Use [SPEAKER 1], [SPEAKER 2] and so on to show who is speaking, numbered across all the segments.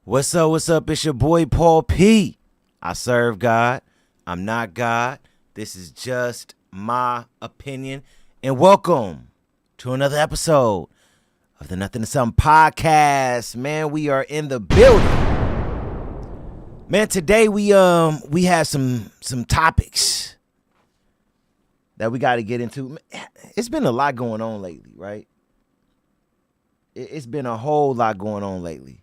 [SPEAKER 1] What's up? What's up? It's your boy Paul P. I serve God. I'm not God. This is just my opinion. And welcome to another episode of the Nothin Podcast. Man, we are in the building. Man, today we have some topics that we got to get into. It's been a lot going on lately, right? It's been a whole lot going on lately.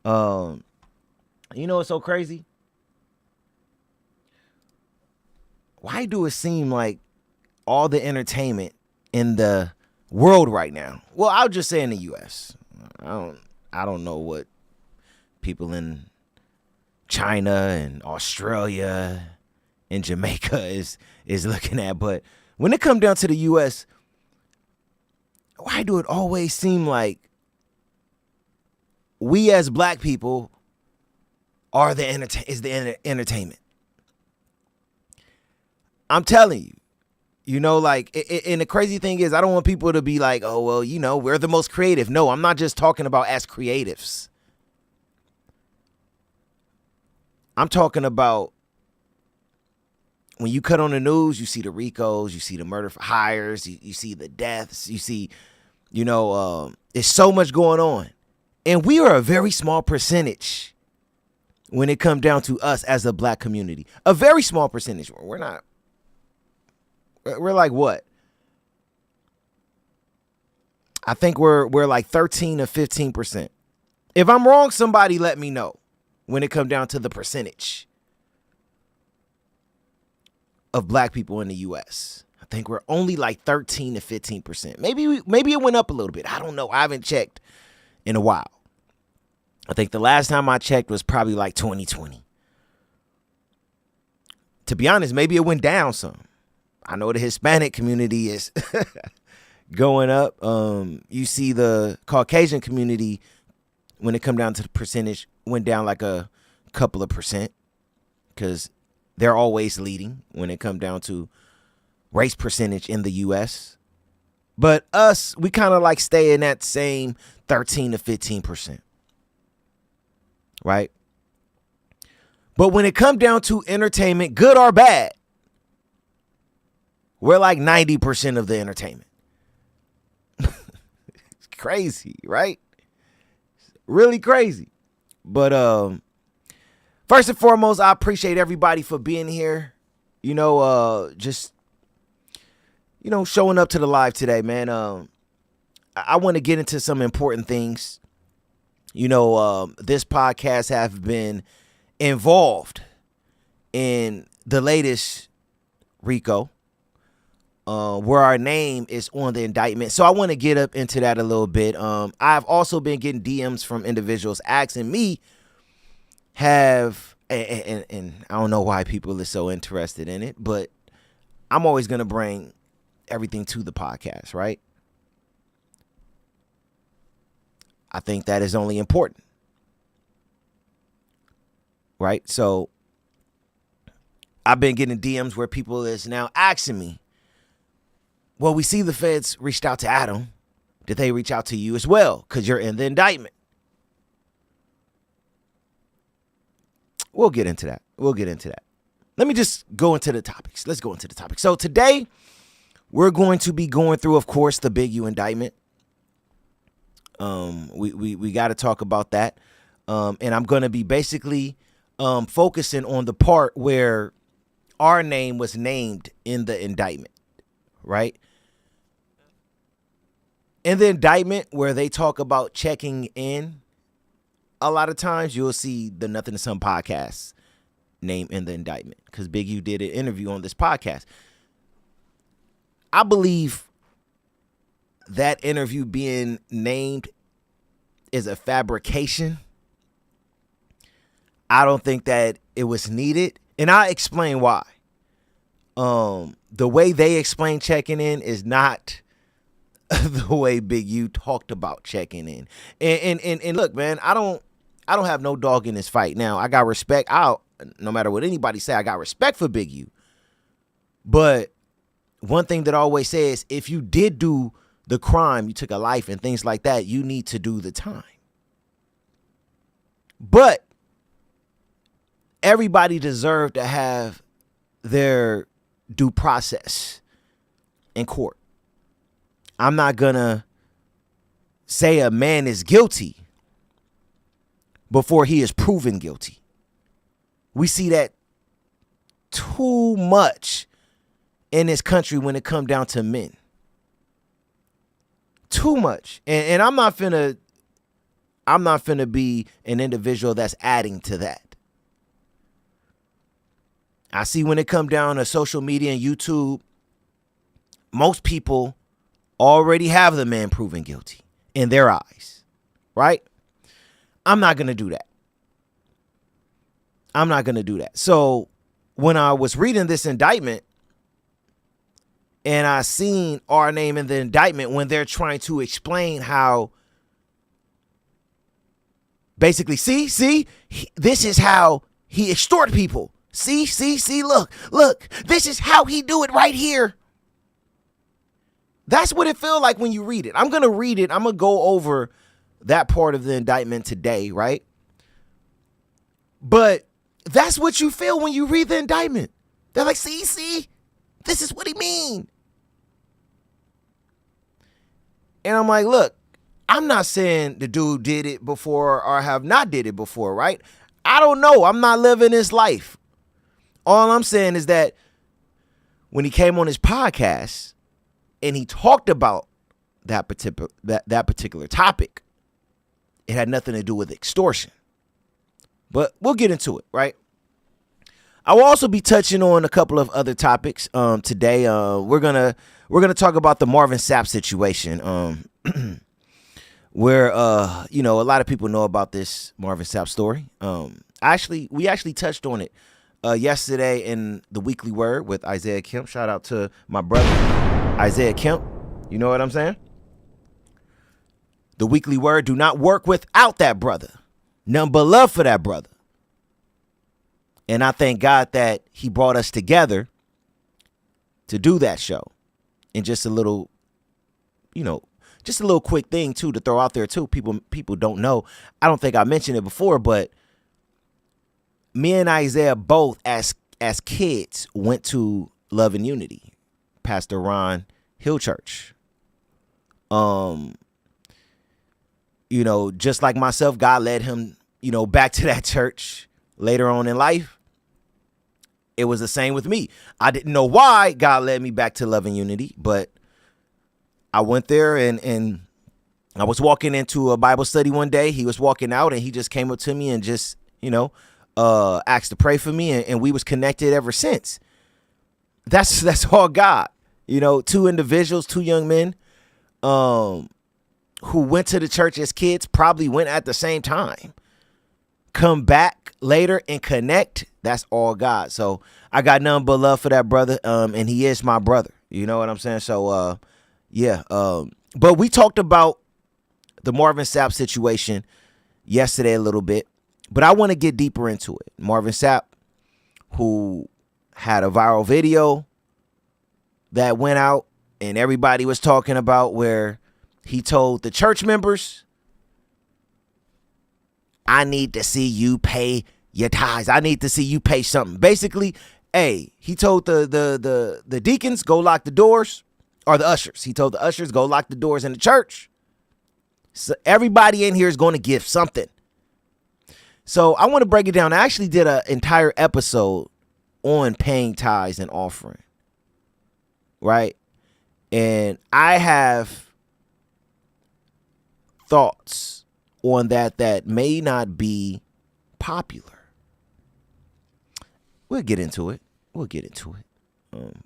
[SPEAKER 1] You know what's so crazy? Why do it seem like all the entertainment in the world right now? Well, I'll just say in the US. I don't know what people in China and Australia and Jamaica is looking at, but when it comes down to the US, why do it always seem like we as black people are the entertainment? I'm telling you, and the crazy thing is, I don't want people to be like, oh, well, we're the most creative. No, I'm not just talking about as creatives. I'm talking about when you cut on the news, you see the RICOs, you see the murder for hires, you see the deaths, you see, there's so much going on. And we are a very small percentage when it comes down to us as a black community. A very small percentage. We're like what? I think we're like 13 or 15%. If I'm wrong, somebody let me know when it comes down to the percentage of black people in the U.S. I think we're only like 13 to 15%. Maybe it went up a little bit. I don't know. I haven't checked in a while. I think the last time I checked was probably like 2020. To be honest, maybe it went down some. I know the Hispanic community is going up. You see the Caucasian community, when it come down to the percentage, went down like a couple of percent because they're always leading when it come down to race percentage in the U.S. But us, we kind of like stay in that same 13 to 15%. Right? But when it comes down to entertainment, good or bad, we're like 90% of the entertainment. It's crazy, right? It's really crazy. But first and foremost, I appreciate everybody for being here. Showing up to the live today, man. I want to get into some important things. This podcast have been involved in the latest RICO, where our name is on the indictment. So I want to get up into that a little bit. I've also been getting DMs from individuals asking me and I don't know why people are so interested in it, but I'm always going to bring everything to the podcast, right? I think that is only important, right? So I've been getting DMs where people is now asking me, well, we see the feds reached out to Adam. Did they reach out to you as well? Because you're in the indictment. We'll get into that. Let me just go into the topics. Let's go into the topics. So today we're going to be going through, of course, the Big U indictment. We got to talk about that. And I'm going to be basically focusing on the part where our name was named in the indictment, right? In the indictment where they talk about checking in, a lot of times you'll see the Nothin Podcast name in the indictment because Big U did an interview on this podcast. I believe that interview being named is a fabrication. I don't think that it was needed. And I'll explain why. The way they explain checking in is not the way Big U talked about checking in. And look, man, I don't have no dog in this fight. Now, I got respect. No matter what anybody say, I got respect for Big U. But one thing that I always say is, if you did do the crime, you took a life and things like that, you need to do the time. But everybody deserved to have their due process in court. I'm not gonna say a man is guilty before he is proven guilty. We see that too much in this country when it comes down to men. Too much. And I'm not finna be an individual that's adding to that. I see when it comes down to social media and YouTube, most people already have the man proven guilty in their eyes, right? I'm not going to do that. I'm not going to do that. So when I was reading this indictment and I seen our name in the indictment when they're trying to explain how basically, this is how he extort people. See, look, this is how he do it right here. That's what it feels like when you read it. I'm going to read it. I'm going to go over that part of the indictment today, right? But that's what you feel when you read the indictment. They're like, see, this is what he mean. And I'm like, look, I'm not saying the dude did it before or have not did it before, right? I don't know. I'm not living this life. All I'm saying is that when he came on his podcast and he talked about that particular topic, it had nothing to do with extortion. But we'll get into it, right? I will also be touching on a couple of other topics today. We're gonna talk about the Marvin Sapp situation, where a lot of people know about this Marvin Sapp story. We actually touched on it yesterday in the Weekly Word with Isaiah Kemp. Shout out to my brother Isaiah Kemp. You know what I'm saying? The Weekly Word do not work without that brother. None but love for that brother. And I thank God that he brought us together to do that show. And just a little quick thing too to throw out there too. People don't know. I don't think I mentioned it before, but me and Isaiah both as kids went to Love and Unity, Pastor Ron Hill Church. Just like myself, God led him, back to that church later on in life. It was the same with me. I didn't know why God led me back to Love and Unity, but I went there and I was walking into a Bible study one day. He was walking out and he just came up to me and just, asked to pray for me. And we was connected ever since. That's all God. Two individuals, two young men who went to the church as kids, probably went at the same time, come back later and connect. That's all God. So I got none but love for that brother. And he is my brother. You know what I'm saying? So, yeah. But we talked about the Marvin Sapp situation yesterday a little bit, but I want to get deeper into it. Marvin Sapp, who had a viral video that went out and everybody was talking about, where he told the church members, I need to see you pay your tithes. I need to see you pay something. Basically, he told the deacons, go lock the doors, or the ushers. He told the ushers, go lock the doors in the church. So everybody in here is going to give something. So I want to break it down. I actually did an entire episode on paying tithes and offering, right? And I have thoughts on that may not be popular. We'll get into it.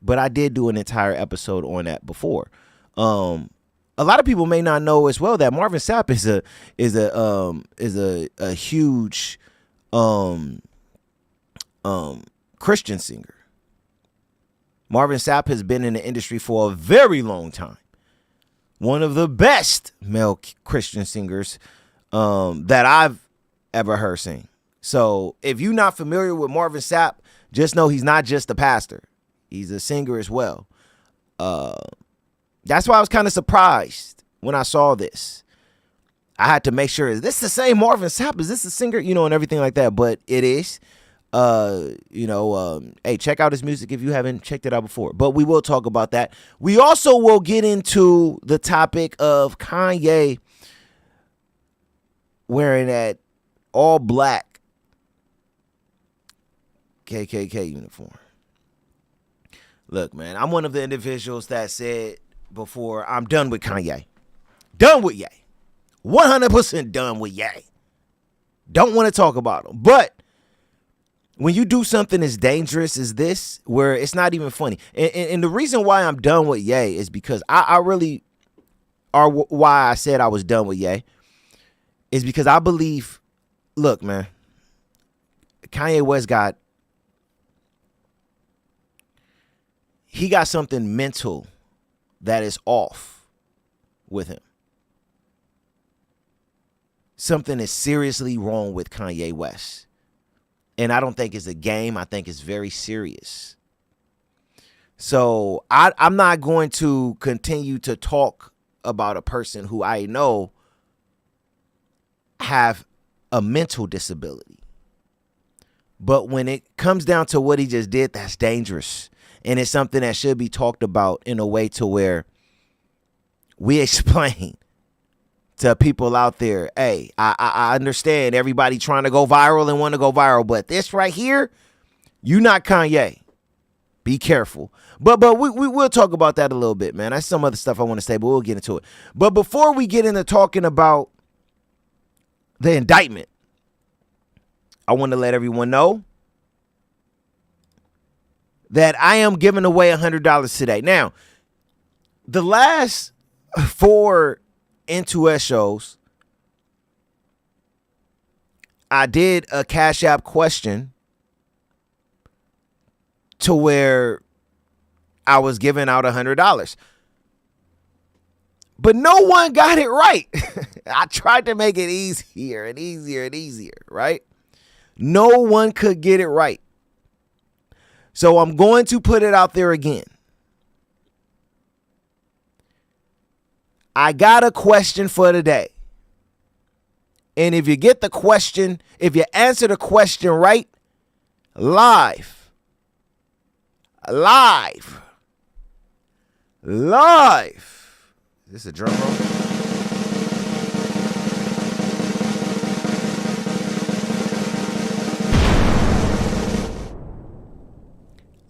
[SPEAKER 1] But I did do an entire episode on that before. A lot of people may not know as well that Marvin Sapp is a huge Christian singer. Marvin Sapp has been in the industry for a very long time. One of the best male Christian singers that I've ever heard sing. So if you're not familiar with Marvin Sapp, just know he's not just a pastor. He's a singer as well. That's why I was kind of surprised when I saw this. I had to make sure, is this the same Marvin Sapp? Is this the singer? You know, and everything like that. But it is. Hey, check out his music if you haven't checked it out before. But we will talk about that. We also will get into the topic of Kanye wearing that all black KKK uniform. Look, man, I'm one of the individuals that said before, I'm done with Kanye. Done with Ye. 100% done with Ye. Don't want to talk about him. But when you do something as dangerous as this, where it's not even funny, and the reason why I'm done with Ye is because I really are why I said I was done with Ye is because I believe, look, man, Kanye West got something mental that is off with him. Something is seriously wrong with Kanye West. And I don't think it's a game. I think it's very serious. So I'm not going to continue to talk about a person who I know have a mental disability. But when it comes down to what he just did, that's dangerous. And it's something that should be talked about in a way to where we explain to people out there, hey, I understand everybody trying to go viral and want to go viral, but this right here, you not Kanye. Be careful. But we will talk about that a little bit, man. That's some other stuff I want to say, but we'll get into it. But before we get into talking about the indictment, I want to let everyone know that I am giving away $100 today. Now, the last 4 Into Us shows, I did a Cash App question to where I was giving out $100. But no one got it right. I tried to make it easier and easier and easier, right? No one could get it right. So I'm going to put it out there again. I got a question for today. And if you get the question, if you answer the question right, live. Is this a drum roll?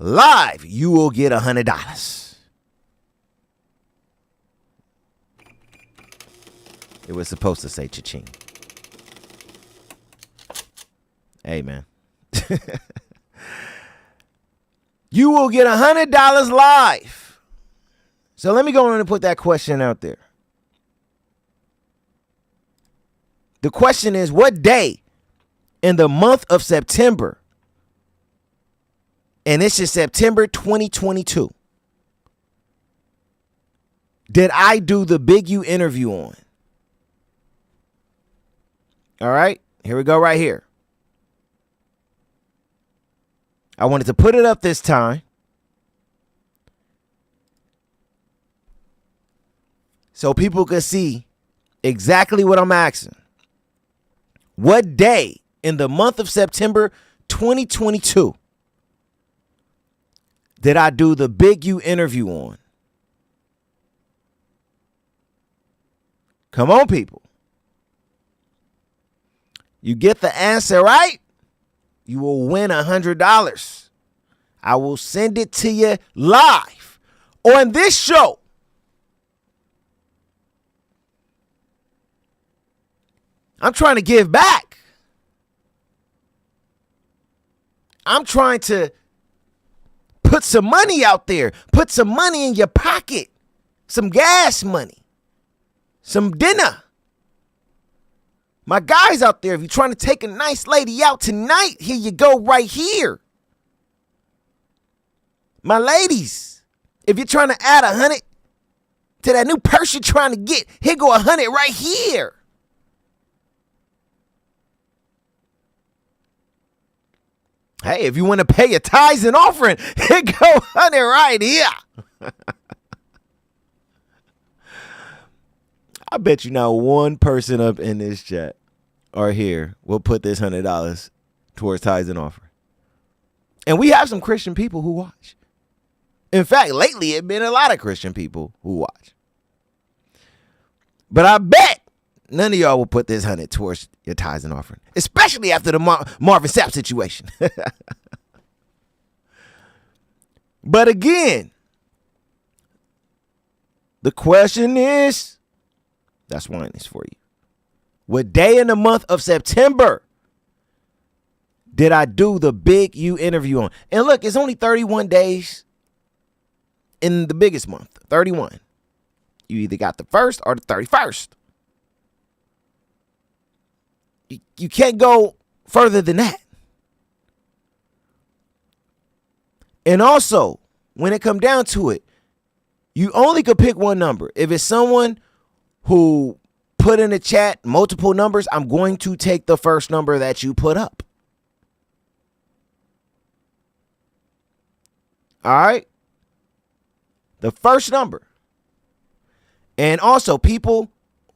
[SPEAKER 1] Live, you will get $100. It was supposed to say cha-ching. Hey, man. You will get $100 live. So let me go on and put that question out there. The question is, what day in the month of September, and this is September 2022, did I do the Big U interview on? All right, here we go right here. I wanted to put it up this time so people could see exactly what I'm asking. What day in the month of September 2022 did I do the Big U interview on? Come on, people. You get the answer right, you will win $100. I will send it to you live on this show. I'm trying to give back. I'm trying to put some money out there. Put some money in your pocket. Some gas money. Some dinner. My guys out there, if you're trying to take a nice lady out tonight, here you go right here. My ladies, if you're trying to add 100 to that new purse you're trying to get, here go 100 right here. Hey, if you want to pay your tithes and offering, here go 100 right here. I bet you not one person up in this chat or here will put this $100 towards tithes and offering. And we have some Christian people who watch. In fact, lately it's been a lot of Christian people who watch. But I bet none of y'all will put this 100 towards your tithes and offering, especially after the Marvin Sapp situation. But again, the question is, that's wine is for you. What day in the month of September did I do the Big U interview on? And look, it's only 31 days in the biggest month, 31. You either got the 1st or the 31st. You can't go further than that. And also, when it come down to it, you only could pick one number. If it's someone who put in the chat multiple numbers, I'm going to take the first number that you put up. All right? The first number. And also, people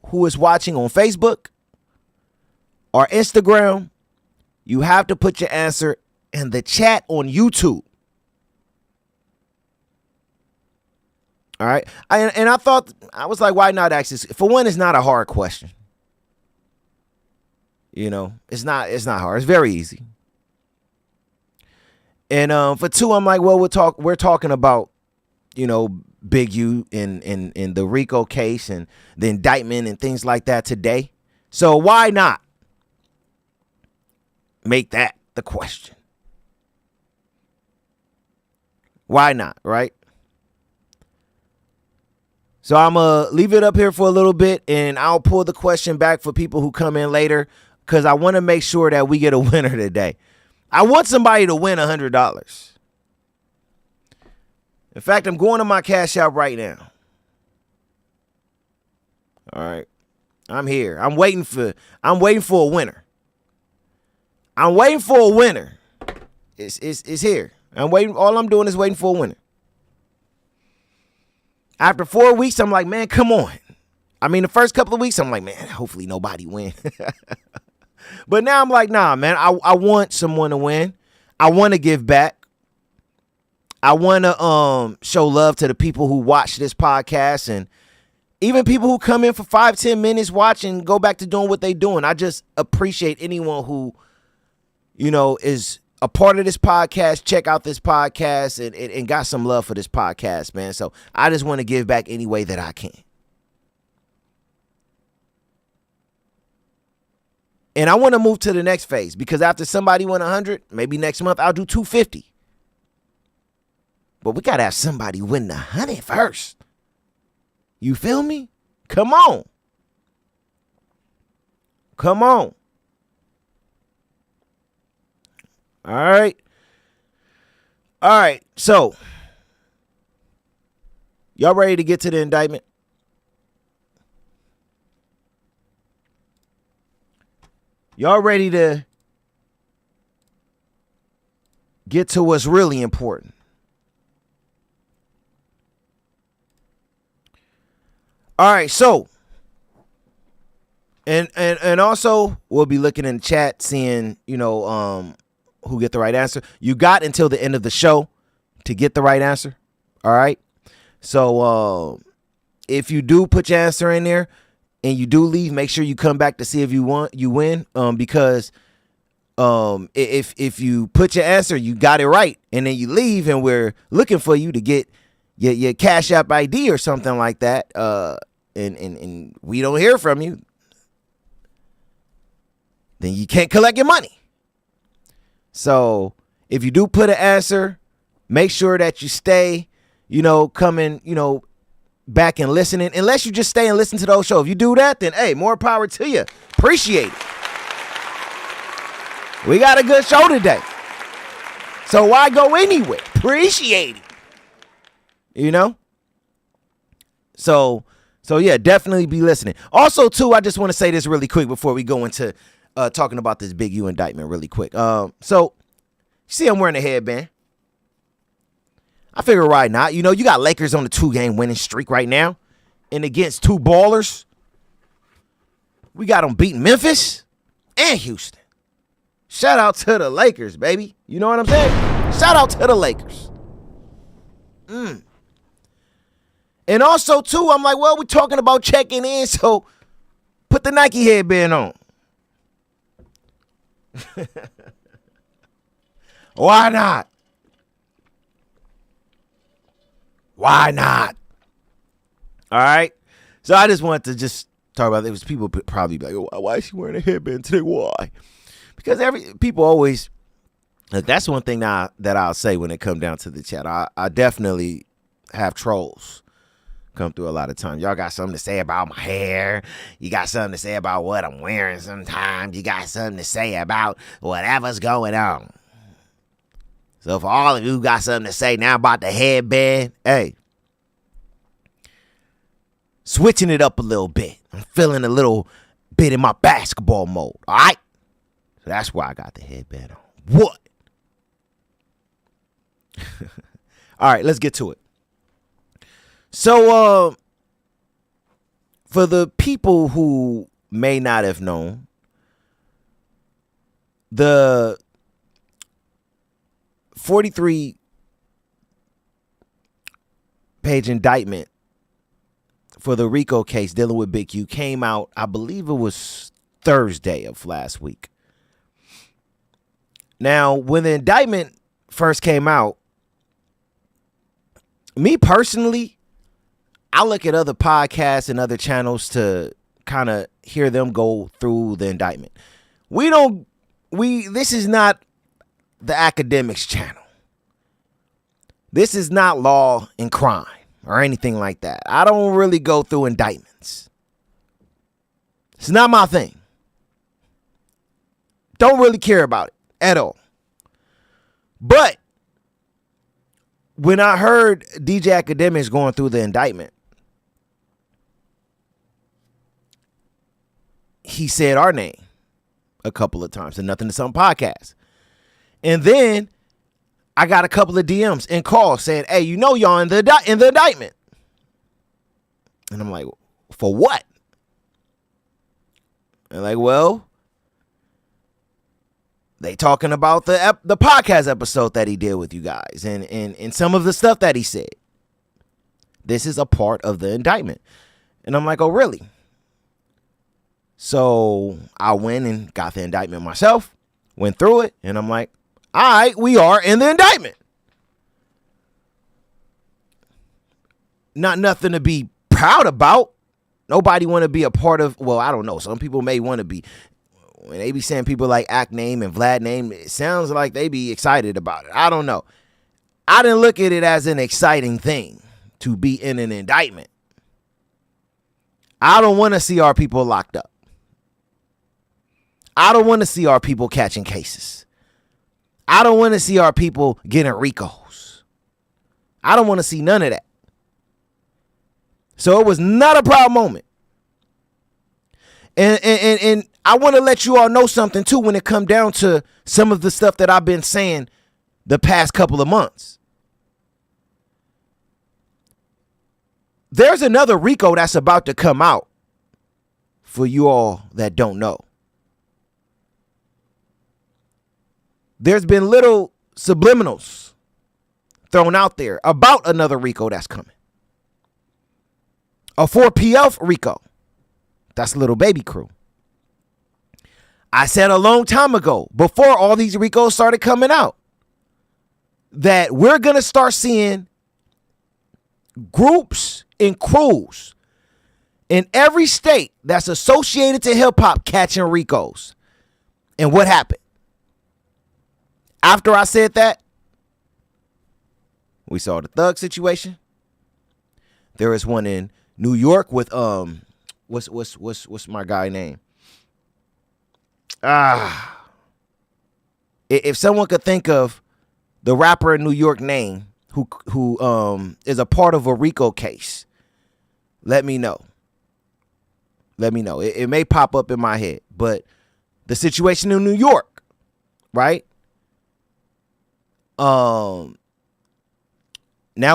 [SPEAKER 1] who is watching on Facebook or Instagram, you have to put your answer in the chat on YouTube. All right. And I thought, I was like, why not ask this? For one, it's not a hard question. You know, it's not hard. It's very easy. And for two, I'm like, well, we're talking about, you know, Big U in the RICO case and the indictment and things like that today. So why not make that the question? Why not, right? So I'm going to leave it up here for a little bit, and I'll pull the question back for people who come in later because I want to make sure that we get a winner today. I want somebody to win $100. In fact, I'm going to my Cash App right now. All right. I'm here. I'm waiting for a winner. I'm waiting for a winner. It's here. I'm waiting. All I'm doing is waiting for a winner. After 4 weeks, I'm like, man, come on. I mean, the first couple of weeks, I'm like, man, hopefully nobody win. But now I'm like, nah, man, I want someone to win. I want to give back. I want to show love to the people who watch this podcast and even people who come in for 5-10 minutes, watch and go back to doing what they're doing. I just appreciate anyone who, you know, is a part of this podcast, check out this podcast and got some love for this podcast, man. So I just want to give back any way that I can. And I want to move to the next phase because after somebody won 100, maybe next month I'll do 250. But we got to have somebody win the 100 first. You feel me? Come on. Come on. All right. All right. So, y'all ready to get to the indictment? Y'all ready to get to what's really important? All right, so and also we'll be looking in the chat, seeing, you know, who get the right answer. You got until the end of the show to get the right answer. All right. So if you do put your answer in there and you do leave, make sure you come back to see if you win. Because if you put your answer, you got it right, and then you leave and we're looking for you to get your Cash App ID or something like that, and we don't hear from you, then you can't collect your money. So if you do put an answer, make sure that you stay, you know, coming, you know, back and listening. Unless you just stay and listen to those shows. If you do that, then hey, more power to you. Appreciate it. We got a good show today. So why go anywhere? Appreciate it. You know? So yeah, definitely be listening. Also, too, I just want to say this really quick before we go into talking about this Big U indictment really quick. So, you see I'm wearing a headband. I figure why not? You know, you got Lakers on the 2-game winning streak right now. And against two ballers, We got them beating Memphis and Houston. Shout out to the Lakers, baby. You know what I'm saying? Shout out to the Lakers. And also, too, I'm like, well, we're talking about checking in, so put the Nike headband on. Why not? Why not? All right. So I just wanted to just talk about it. It was people probably be like, oh, why is she wearing a headband today? Why? Because people always, like, that's one thing that I'll say when it comes down to the chat. I definitely have trolls come through a lot of times. Y'all got something to say about my hair. You got something to say about what I'm wearing sometimes. You got something to say about whatever's going on. So for all of you who got something to say now about the headband, hey, switching it up a little bit. I'm feeling a little bit in my basketball mode, all right? So that's why I got the headband on. What? All right, let's get to it. So, for the people who may not have known, the 43-page indictment for the RICO case dealing with Big U came out, I believe it was Thursday of last week. Now, when the indictment first came out, me personally, I look at other podcasts and other channels to kind of hear them go through the indictment. This is not the academics channel. This is not law and crime or anything like that. I don't really go through indictments. It's not my thing. Don't really care about it at all. But when I heard DJ Academics going through the indictment, he said our name a couple of times, and Nothin to Somethin Podcast. And then I got a couple of DMs and calls saying, hey, you know y'all in the indictment. And I'm like, for what? And like, well, they talking about the podcast episode that he did with you guys and some of the stuff that he said. This is a part of the indictment. And I'm like, oh, really? So I went and got the indictment myself, went through it, and I'm like, all right, we are in the indictment. Not nothing to be proud about. Nobody want to be a part of, well, I don't know. Some people may want to be. When they be saying people like Act Name and Vlad Name, it sounds like they be excited about it. I don't know. I didn't look at it as an exciting thing to be in an indictment. I don't want to see our people locked up. I don't want to see our people catching cases. I don't want to see our people getting RICOs. I don't want to see none of that. So it was not a proud moment. And I want to let you all know something too when it come down to some of the stuff that I've been saying the past couple of months. There's another RICO that's about to come out for you all that don't know. There's been little subliminals thrown out there about another RICO that's coming. A 4PF RICO. That's Lil Baby crew. I said a long time ago, before all these RICOs started coming out, that we're going to start seeing groups and crews in every state that's associated to hip hop catching RICOs. And what happened? After I said that, we saw the Thug situation. There is one in New York with what's my guy name? If someone could think of the rapper in New York name who is a part of a RICO case, let me know. Let me know. It may pop up in my head, but the situation in New York, right? Now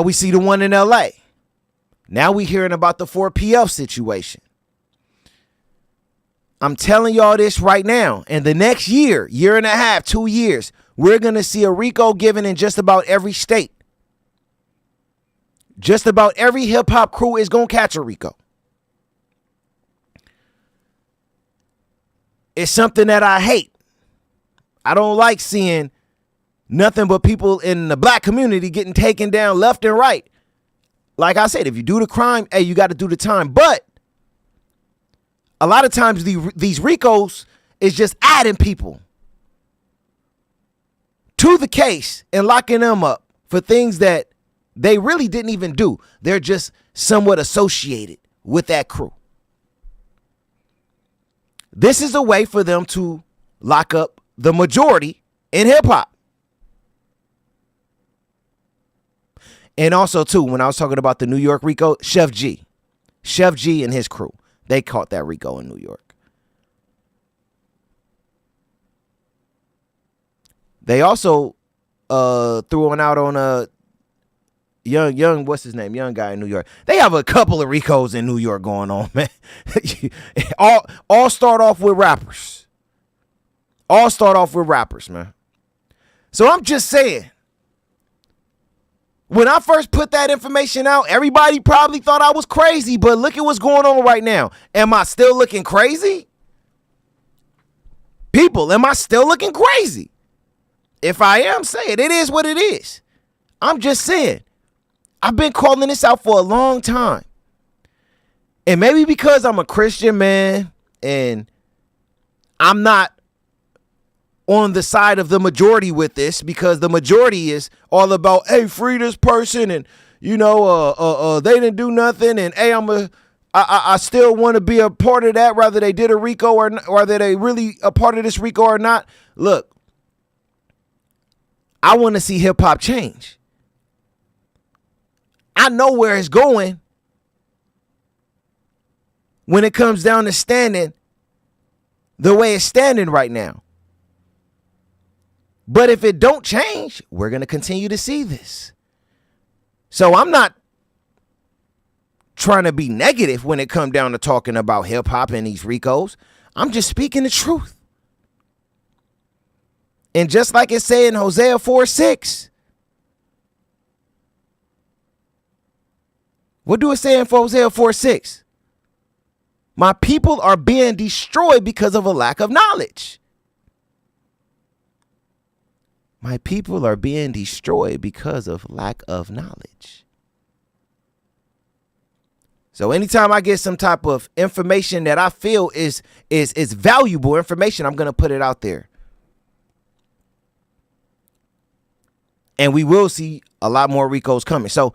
[SPEAKER 1] we see the one in LA. Now we hearing about the 4PF situation. I'm telling y'all this right now. In the next year and a half, 2 years, we're going to see a RICO given in just about every state. Just about every hip hop crew is going to catch a RICO. It's something that I hate. I don't like seeing nothing but people in the black community getting taken down left and right. Like I said, if you do the crime, hey, you got to do the time. But a lot of times these RICOs is just adding people to the case and locking them up for things that they really didn't even do. They're just somewhat associated with that crew. This is a way for them to lock up the majority in hip hop. And also, too, when I was talking about the New York RICO, Chef G and his crew, they caught that RICO in New York. They also threw one out on a young, what's his name? Young guy in New York. They have a couple of RICOs in New York going on, man. all start off with rappers. All start off with rappers, man. So I'm just saying, when I first put that information out, everybody probably thought I was crazy, but look at what's going on right now. Am I still looking crazy? People, am I still looking crazy? If I am, say it. It is what it is. I'm just saying, I've been calling this out for a long time. And maybe because I'm a Christian man and I'm not on the side of the majority with this, because the majority is all about, hey, free this person, and you know, they didn't do nothing, and hey, I still want to be a part of that, whether they did a RICO or whether they really a part of this RICO or not. Look, I want to see hip hop change. I know where it's going when it comes down to standing the way it's standing right now. But if it don't change, we're going to continue to see this. So I'm not trying to be negative when it comes down to talking about hip hop and these RICOs. I'm just speaking the truth. And just like it said in Hosea 4:6. What do it say in Hosea 4:6? My people are being destroyed because of a lack of knowledge. My people are being destroyed because of lack of knowledge. So anytime I get some type of information that I feel is valuable information, I'm going to put it out there. And we will see a lot more RICOs coming. So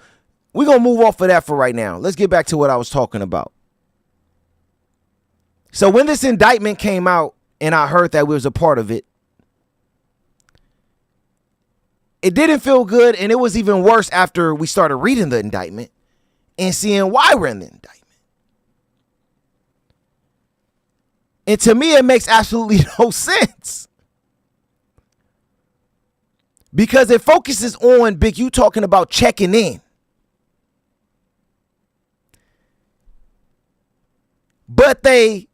[SPEAKER 1] we're going to move off of that for right now. Let's get back to what I was talking about. So when this indictment came out and I heard that we was a part of it, it didn't feel good, and it was even worse after we started reading the indictment and seeing why we're in the indictment. And to me, it makes absolutely no sense. Because it focuses on Big U talking about checking in. But they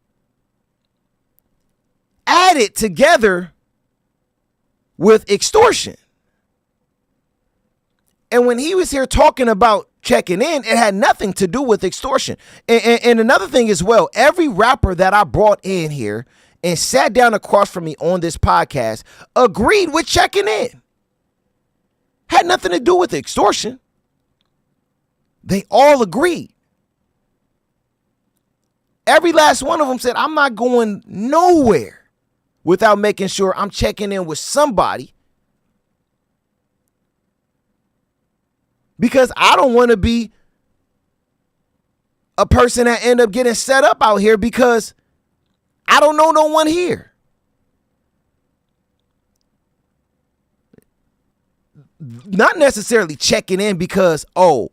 [SPEAKER 1] add it together with extortion. And when he was here talking about checking in, it had nothing to do with extortion. And another thing as well, every rapper that I brought in here and sat down across from me on this podcast agreed with checking in. Had nothing to do with extortion. They all agreed. Every last one of them said, I'm not going nowhere without making sure I'm checking in with somebody, because I don't want to be a person that end up getting set up out here because I don't know no one here. Not necessarily checking in because, oh,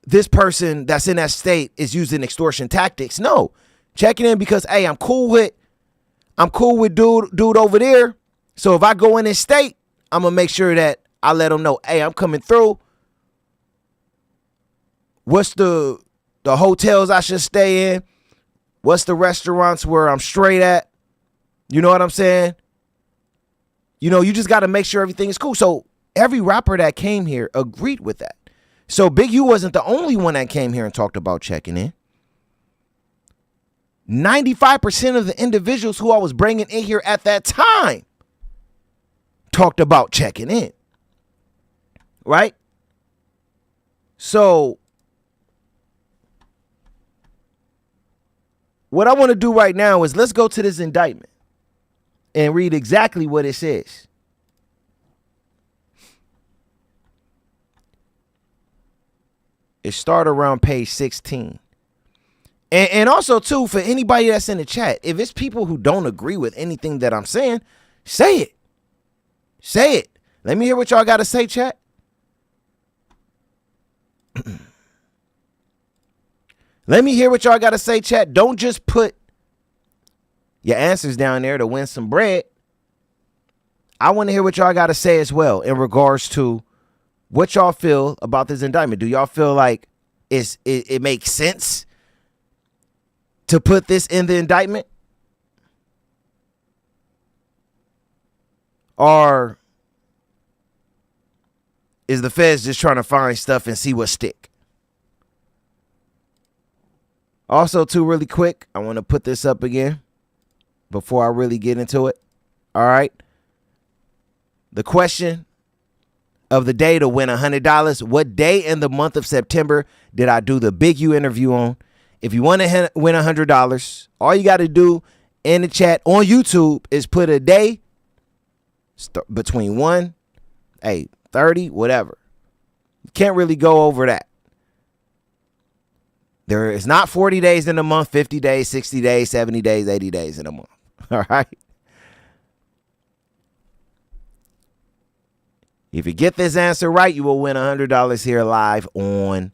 [SPEAKER 1] this person that's in that state is using extortion tactics. No, checking in because, hey, I'm cool with dude over there. So if I go in this state, I'm gonna make sure that I let them know, hey, I'm coming through. What's the hotels I should stay in? What's the restaurants where I'm straight at? You know what I'm saying? You know, you just got to make sure everything is cool. So every rapper that came here agreed with that. So Big U wasn't the only one that came here and talked about checking in. 95% of the individuals who I was bringing in here at that time talked about checking in. Right? So what I want to do right now is let's go to this indictment and read exactly what it says. It started around page 16. And also, too, for anybody that's in the chat, if it's people who don't agree with anything that I'm saying, say it. Say it. Let me hear what y'all got to say, chat. Let me hear what y'all got to say, chat. Don't just put your answers down there to win some bread. I want to hear what y'all got to say as well in regards to what y'all feel about this indictment. Do y'all feel like it makes sense to put this in the indictment? Or is the feds just trying to find stuff and see what stick? Also, too, really quick, I want to put this up again before I really get into it. All right. The question of the day to win $100. What day in the month of September did I do the Big U interview on? If you want to win $100, all you got to do in the chat on YouTube is put a day between 30, whatever. You can't really go over that. There is not 40 days in a month, 50 days, 60 days, 70 days, 80 days in a month. All right. If you get this answer right, you will win $100 here live on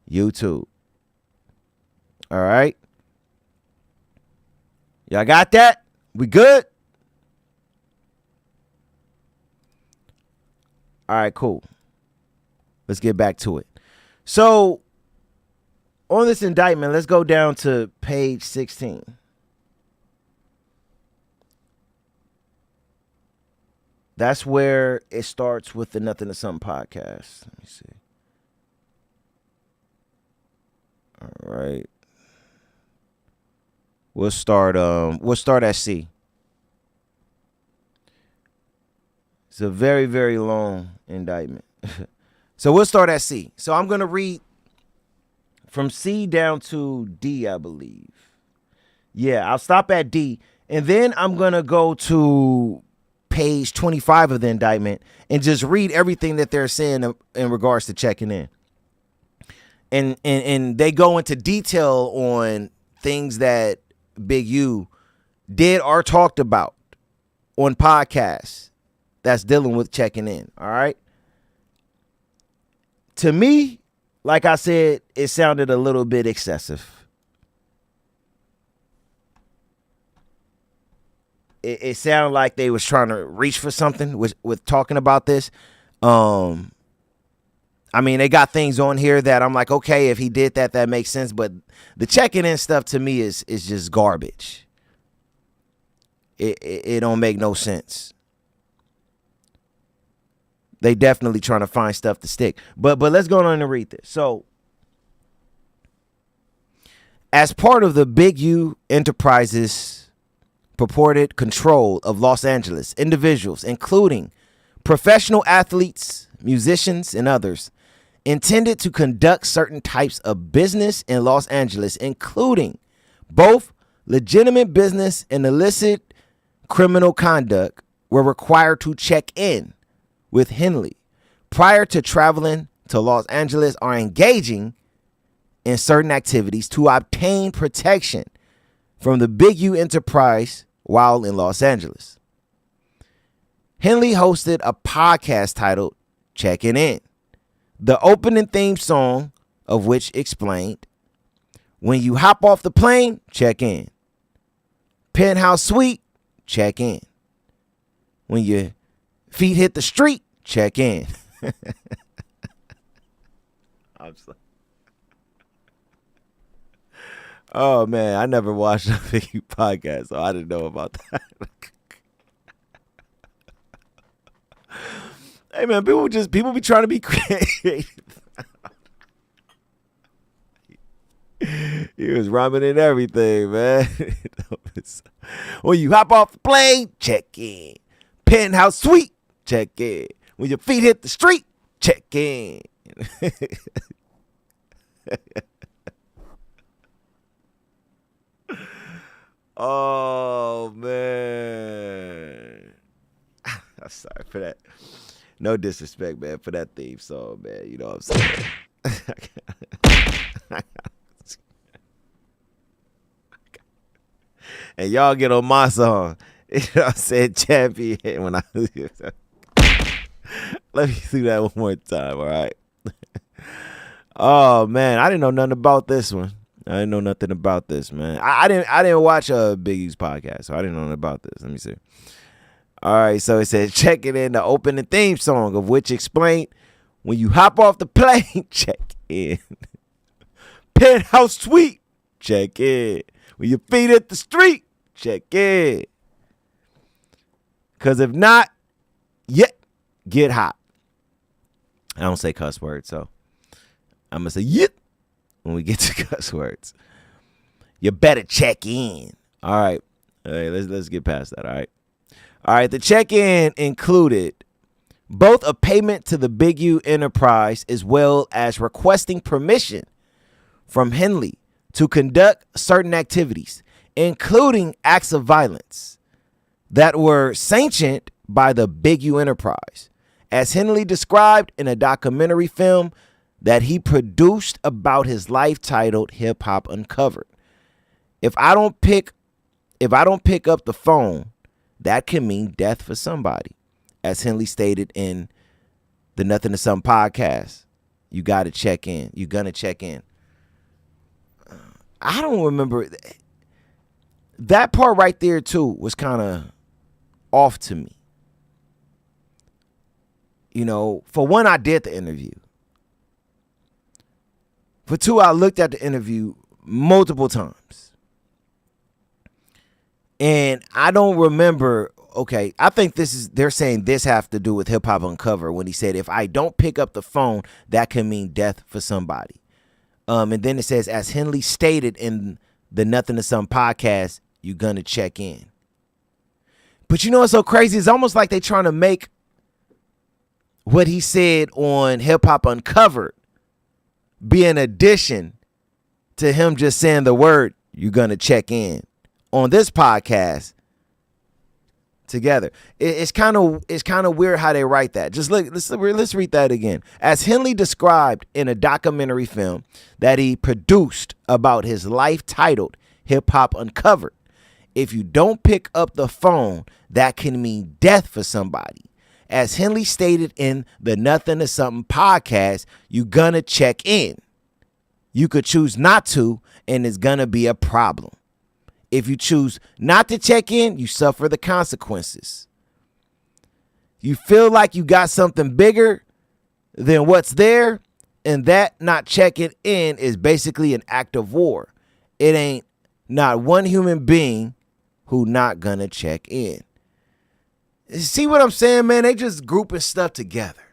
[SPEAKER 1] YouTube. All right. Y'all got that? We good? All right, cool. Let's get back to it. So on this indictment, let's go down to page 16. That's where it starts with the Nothin to Somethin podcast. Let me see. All right. We'll start at C. It's a very, very long indictment. So we'll start at C. So I'm going to read from C down to D, I believe. Yeah, I'll stop at D. And then I'm going to go to page 25 of the indictment and just read everything that they're saying in regards to checking in. And they go into detail on things that Big U did or talked about on podcasts that's dealing with checking in. All right. To me, like I said, it sounded a little bit excessive. It sounded like they was trying to reach for something with talking about this. I mean, they got things on here that I'm like, okay, if he did that, that makes sense. But the checking in stuff to me is just garbage. It don't make no sense. They definitely trying to find stuff to stick. But let's go on and read this. So, as part of the Big U Enterprises purported control of Los Angeles, individuals, including professional athletes, musicians, and others, intended to conduct certain types of business in Los Angeles, including both legitimate business and illicit criminal conduct, were required to check in with Henley prior to traveling to Los Angeles or engaging in certain activities to obtain protection from the Big U Enterprise while in Los Angeles. Henley hosted a podcast titled Checking In, the opening theme song of which explained, when you hop off the plane, check in. Penthouse suite, check in. When your feet hit the street, check in. I'm sorry. Oh man, I never watched a Biggie podcast, so I didn't know about that. Hey man, people be trying to be creative. He was rhyming and everything, man. When you hop off the plane, check in. Penthouse suite, check in. When your feet hit the street, check in. Oh man. I'm sorry for that. No disrespect, man, for that theme song, man. You know what I'm saying? And y'all get on my song. You know what I'm saying? Champion. When I let me do that one more time, all right? Oh man, I didn't know nothing about this one. I didn't know nothing about this, man. I didn't watch Biggie's podcast, so I didn't know nothing about this. Let me see. All right, so it says check it in the opening theme song of which explained when you hop off the plane, check in. Penthouse suite, check in. When your feet hit the street, check in. Cause if not, get hot. I don't say cuss words, so I'm gonna say when we get to cuss words. You better check in. All right, let's get past that. All right. The check-in included both a payment to the Big U Enterprise as well as requesting permission from Henley to conduct certain activities, including acts of violence that were sanctioned by the Big U Enterprise, as Henley described in a documentary film that he produced about his life titled Hip Hop Uncovered. If I don't pick up the phone, that can mean death for somebody. As Henley stated in the Nothin to Somethin podcast, you got to check in. You're going to check in. I don't remember. That part right there, too, was kind of off to me. You know, for one, I did the interview. For two, I looked at the interview multiple times. And I don't remember, okay, I think they're saying this have to do with Hip Hop Uncovered when he said, if I don't pick up the phone, that can mean death for somebody. And then it says, as Henley stated in the Nothin to Somethin podcast, you're going to check in. But you know what's so crazy? It's almost like they're trying to make what he said on Hip Hop Uncovered be an addition to him just saying the word, you're going to check in. On this podcast together. It's kind of weird how they write that. Just look, let's read that again. As Henley described in a documentary film that he produced about his life titled Hip Hop Uncovered, if you don't pick up the phone, that can mean death for somebody. As Henley stated in the Nothin to Somethin podcast, you gonna check in. You could choose not to, and it's gonna be a problem. If you choose not to check in, you suffer the consequences. You feel like you got something bigger than what's there, and that not checking in is basically an act of war. It ain't not one human being who not gonna check in. See what I'm saying, man? They just grouping stuff together.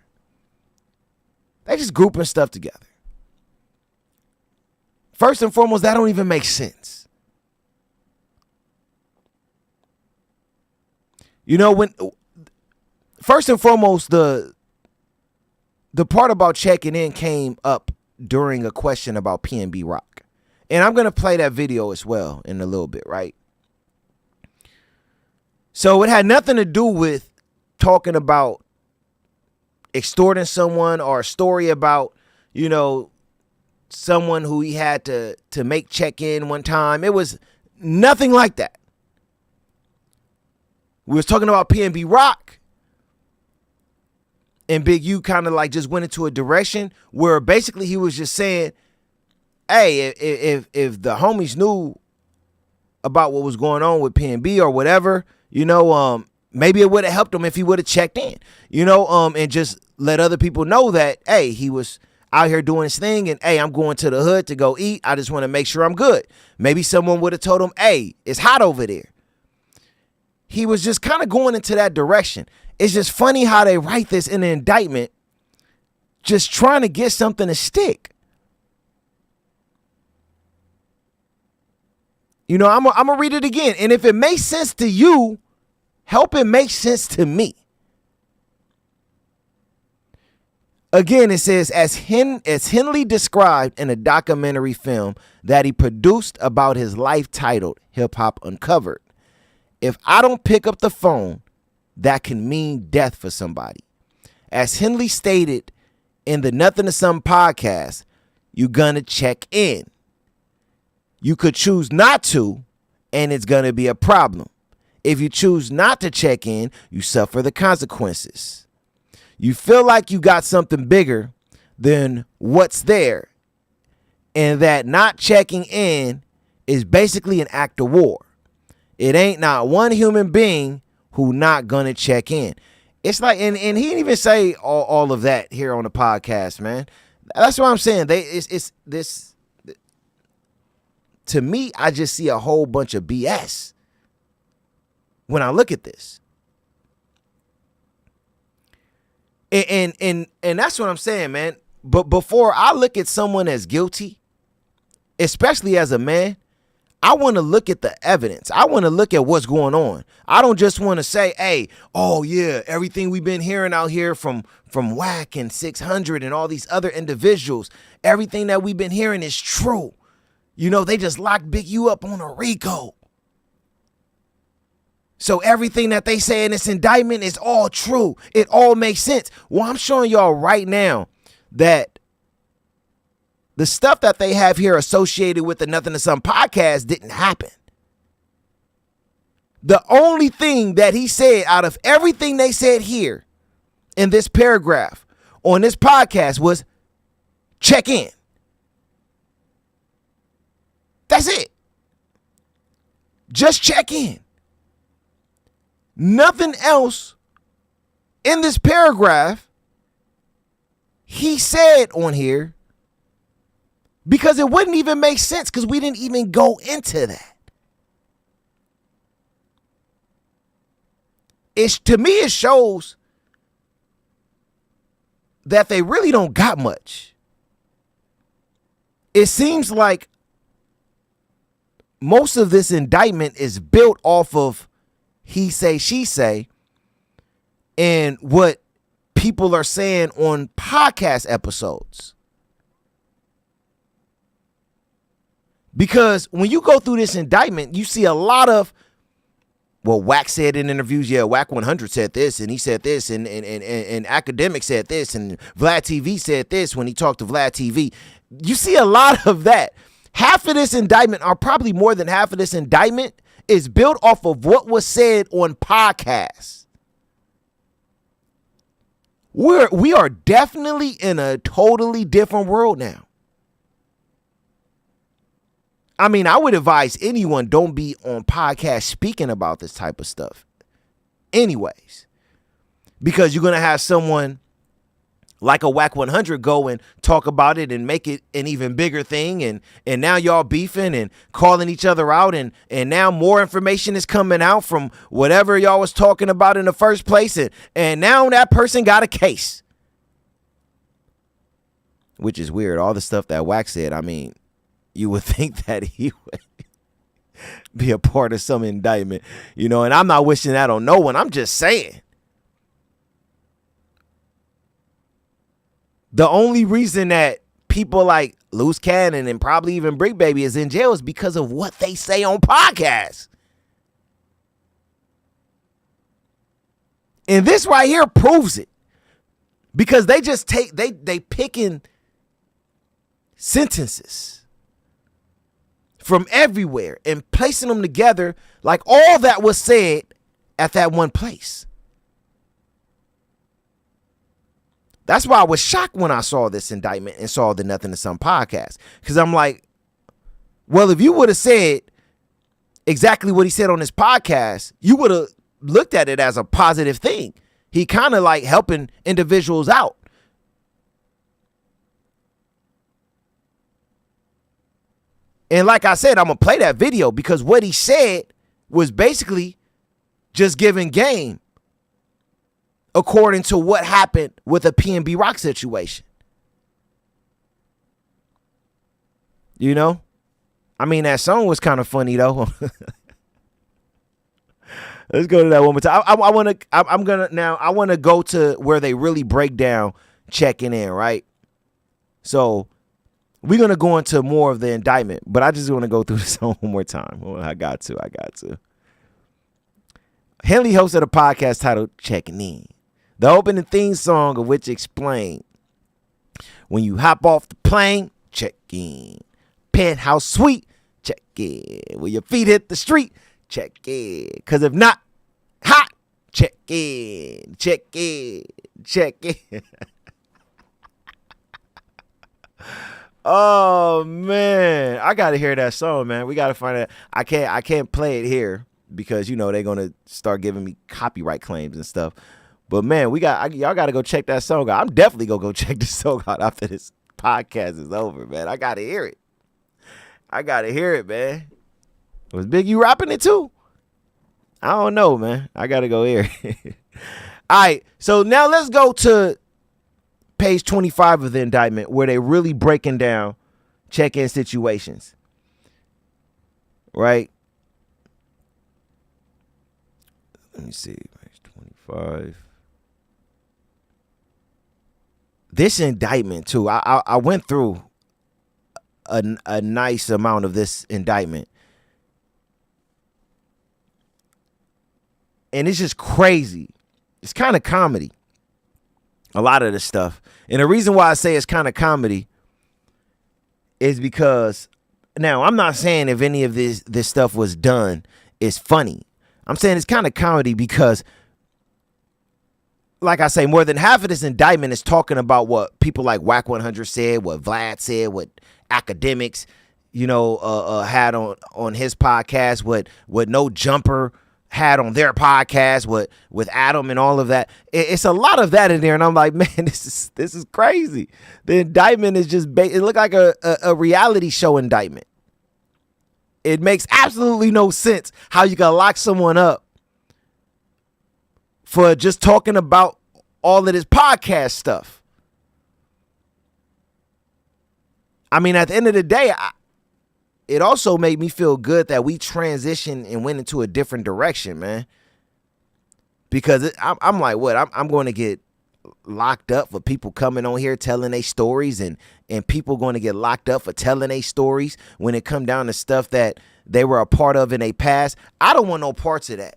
[SPEAKER 1] First and foremost, that don't even make sense. You know, when first and foremost, the part about checking in came up during a question about PNB Rock. And I'm going to play that video as well in a little bit, right? So it had nothing to do with talking about extorting someone or a story about, you know, someone who he had to make check in one time. It was nothing like that. We was talking about PNB Rock, and Big U kind of like just went into a direction where basically he was just saying, hey, if the homies knew about what was going on with PNB or whatever, you know, maybe it would have helped him if he would have checked in, you know, and just let other people know that, hey, he was out here doing his thing, and hey, I'm going to the hood to go eat. I just want to make sure I'm good. Maybe someone would have told him, hey, it's hot over there. He was just kind of going into that direction. It's just funny how they write this in an indictment, just trying to get something to stick. You know, I'm going to read it again. And if it makes sense to you, help it make sense to me. Again, it says, as Henley described in a documentary film that he produced about his life titled Hip Hop Uncovered, if I don't pick up the phone, that can mean death for somebody. As Henley stated in the Nothin to Somethin podcast, you're going to check in. You could choose not to, and it's going to be a problem. If you choose not to check in, you suffer the consequences. You feel like you got something bigger than what's there, and that not checking in is basically an act of war. It ain't not one human being who not going to check in. It's like, and he didn't even say all of that here on the podcast, man. That's what I'm saying. It's this. To me, I just see a whole bunch of BS when I look at this. And that's what I'm saying, man. But before I look at someone as guilty, especially as a man, I want to look at the evidence. I want to look at what's going on. I don't just want to say, hey, oh yeah, everything we've been hearing out here from Wack and 600 and all these other individuals, everything that we've been hearing is true. You know, they just locked Big U up on a RICO. So everything that they say in this indictment is all true. It all makes sense. Well, I'm showing y'all right now that the stuff that they have here associated with the Nothin to Somethin podcast didn't happen. The only thing that he said out of everything they said here in this paragraph on this podcast was check in. That's it. Just check in. Nothing else in this paragraph he said on here, because it wouldn't even make sense because we didn't even go into that. To me, it shows that they really don't got much. It seems like most of this indictment is built off of he say, she say, and what people are saying on podcast episodes. Because when you go through this indictment, you see a lot of, well, Wack said in interviews, yeah, Wack 100 said this, and he said this, and Academic said this, and Vlad TV said this when he talked to Vlad TV. You see a lot of that. Half of this indictment, or probably more than half of this indictment, is built off of what was said on podcasts. We are definitely in a totally different world now. I mean, I would advise anyone don't be on podcasts speaking about this type of stuff anyways, because you're going to have someone like a Wack 100 go and talk about it and make it an even bigger thing. And now y'all beefing and calling each other out. And now more information is coming out from whatever y'all was talking about in the first place. And now that person got a case, which is weird. All the stuff that Wack said, I mean, you would think that he would be a part of some indictment, you know, and I'm not wishing that on no one. I'm just saying. The only reason that people like Loose Cannon and probably even Brick Baby is in jail is because of what they say on podcasts. And this right here proves it. Because they just they picking sentences from everywhere and placing them together like all that was said at that one place. That's why I was shocked when I saw this indictment and saw the Nothin to Somethin podcast. Because I'm like, well, if you would have said exactly what he said on this podcast, you would have looked at it as a positive thing. He kind of like helping individuals out. And like I said, I'm going to play that video because what he said was basically just giving game according to what happened with a PNB Rock situation. You know? I mean, that song was kind of funny, though. Let's go to that one more time. I want to go to where they really break down checking in, right? So we're going to go into more of the indictment, but I just want to go through the song one more time. Well, I got to. Henley hosted a podcast titled Checking In. The opening theme song of which explained, when you hop off the plane, check in. Penthouse suite, check in. When your feet hit the street, check in. Because if not, hot, check in. Check in. Check in. Oh, man. I got to hear that song, man. We got to find it. I can't play it here because, you know, they're going to start giving me copyright claims and stuff. But, man, y'all got to go check that song out. I'm definitely going to go check this song out after this podcast is over, man. I got to hear it. Man. Was Big U rapping it too? I don't know, man. I got to go hear it. All right. So now let's go to page 25 of the indictment where they really breaking down check-in situations. Right? Let me see. Page 25. This indictment, too, I went through a nice amount of this indictment. And it's just crazy. It's kind of comedy. A lot of this stuff. And the reason why I say it's kind of comedy is because, now, I'm not saying if any of this stuff was done, it's funny. I'm saying it's kind of comedy because, like I say, more than half of this indictment is talking about what people like Whack 100 said, what Vlad said, what academics, you know, had on his podcast, what No Jumper had on their podcast, with Adam and all of that. It's a lot of that in there, and I'm like, man, this is crazy. The indictment is just it looked like a reality show indictment. It makes absolutely no sense how you can lock someone up for just talking about all of this podcast stuff. I mean, at the end of the day, it also made me feel good that we transitioned and went into a different direction, man. Because I'm like, what? I'm going to get locked up for people coming on here telling their stories, and people going to get locked up for telling their stories when it come down to stuff that they were a part of in their past. I don't want no parts of that.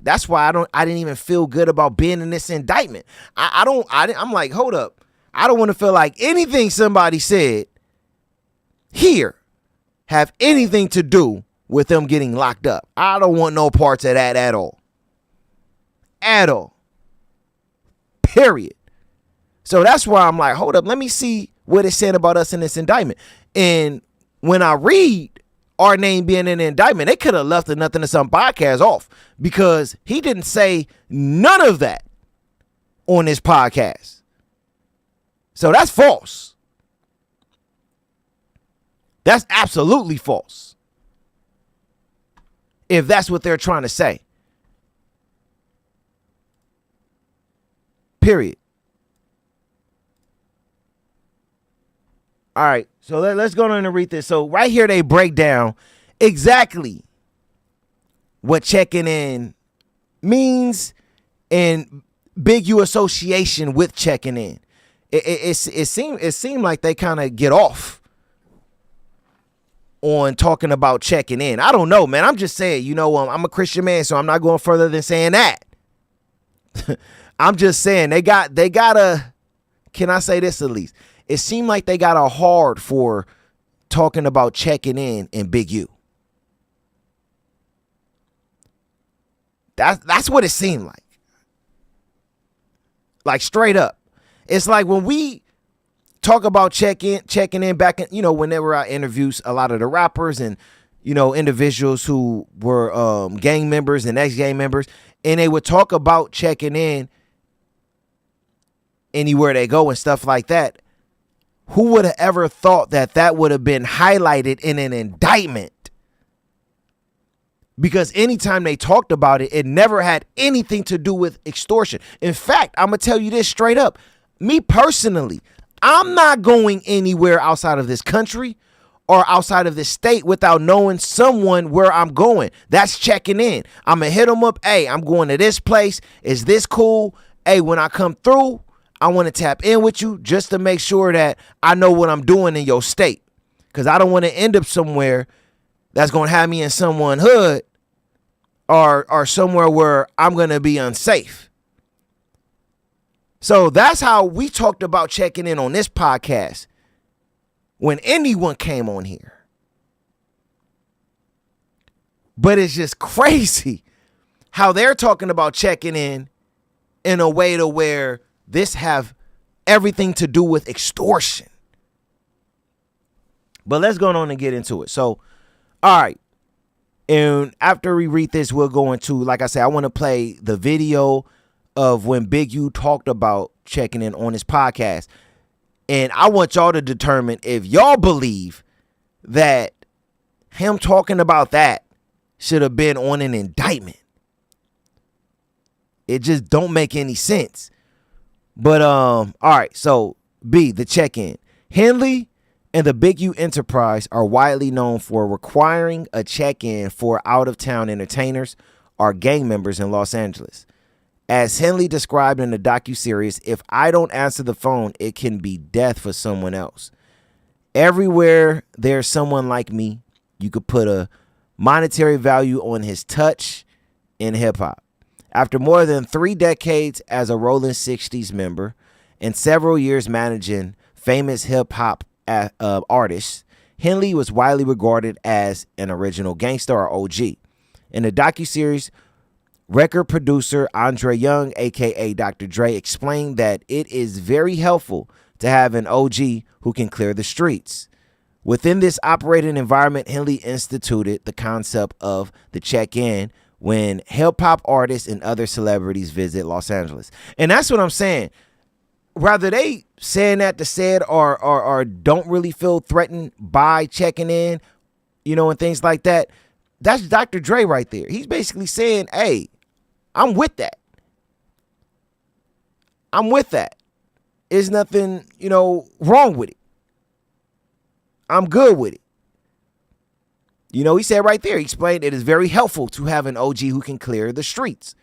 [SPEAKER 1] That's why I didn't even feel good about being in this indictment. I'm like, hold up. I don't want to feel like anything somebody said here have anything to do with them getting locked up. I don't want no parts of that at all. At all. Period. So that's why I'm like, hold up, let me see what it said about us in this indictment. And when I read our name being in the indictment, they could have left the Nothin to Somethin podcast off because he didn't say none of that on this podcast. So that's false. That's absolutely false. If that's what they're trying to say. Period. All right. So let's go on and read this. So right here, they break down exactly what checking in means and Big U association with checking in. It seemed like they kind of get off on talking about checking in. I don't know, man. I'm just saying, you know, I'm a Christian man, so I'm not going further than saying that. I'm just saying they got a, can I say this at least? It seemed like they got a hard for talking about checking in Big U. That's what it seemed like. Like straight up. It's like when we talk about checking in back in, you know, whenever I interviews a lot of the rappers and, you know, individuals who were gang members and ex-gang members, and they would talk about checking in anywhere they go and stuff like that. Who would have ever thought that would have been highlighted in an indictment? Because anytime they talked about it, it never had anything to do with extortion. In fact, I'm going to tell you this straight up. Me personally, I'm not going anywhere outside of this country or outside of this state without knowing someone where I'm going. That's checking in. I'm going to hit them up. Hey, I'm going to this place. Is this cool? Hey, when I come through, I want to tap in with you just to make sure that I know what I'm doing in your state. Because I don't want to end up somewhere that's going to have me in someone's hood or somewhere where I'm going to be unsafe. So that's how we talked about checking in on this podcast when anyone came on here. But it's just crazy how they're talking about checking in a way to where this have everything to do with extortion. But let's go on and get into it. So, all right. And after we read this, we'll go into, like I said, I want to play the video of when Big U talked about checking in on his podcast. And I want y'all to determine if y'all believe that him talking about that should have been on an indictment. It just don't make any sense. But all right, so B, the check-in. Henley and the Big U Enterprise are widely known for requiring a check-in for out-of-town entertainers or gang members in Los Angeles. As Henley described in the docuseries, if I don't answer the phone, it can be death for someone else. Everywhere there's someone like me, you could put a monetary value on his touch in hip-hop. After more than 3 decades as a Rolling 60s member and several years managing famous hip-hop artists, Henley was widely regarded as an original gangster or OG. In the docuseries, record producer Andre Young, a.k.a. Dr. Dre, explained that it is very helpful to have an OG who can clear the streets. Within this operating environment, Henley instituted the concept of the check-in when hip-hop artists and other celebrities visit Los Angeles. And that's what I'm saying. Rather they saying that to say it or don't really feel threatened by checking in, and things like that, that's Dr. Dre right there. He's basically saying, hey, I'm with that. I'm with that. There's nothing, wrong with it. I'm good with it. He said right there, he explained it is very helpful to have an OG who can clear the streets.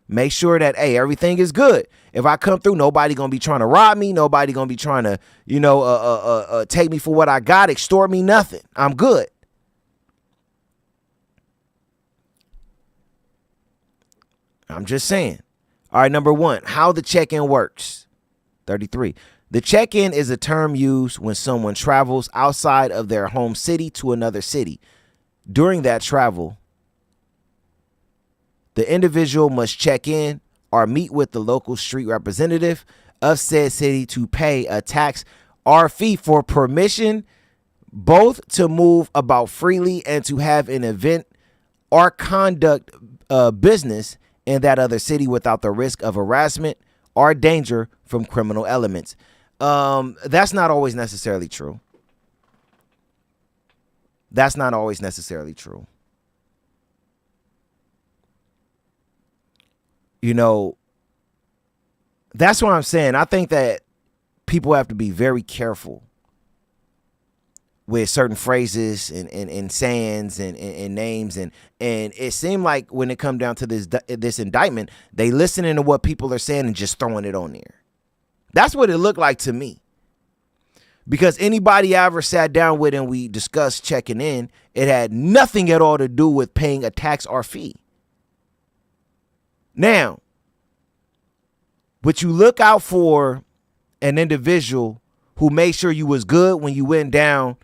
[SPEAKER 1] Make sure that, hey, everything is good. If I come through, nobody going to be trying to rob me. Nobody going to be trying to, take me for what I got, extort me, nothing. I'm good. I'm just saying. All right, number 1, how the check-in works. 33. The check-in is a term used when someone travels outside of their home city to another city. During that travel, the individual must check in or meet with the local street representative of said city to pay a tax or fee for permission both to move about freely and to have an event or conduct business in that other city without the risk of harassment or danger from criminal elements. That's not always necessarily true. That's not always necessarily true. That's what I'm saying. I think that people have to be very careful with certain phrases and sayings and names. And it seemed like when it come down to this indictment, they listening to what people are saying and just throwing it on there. That's what it looked like to me. Because anybody I ever sat down with and we discussed checking in, it had nothing at all to do with paying a tax or fee. Now, but you look out for an individual who made sure you was good when you went down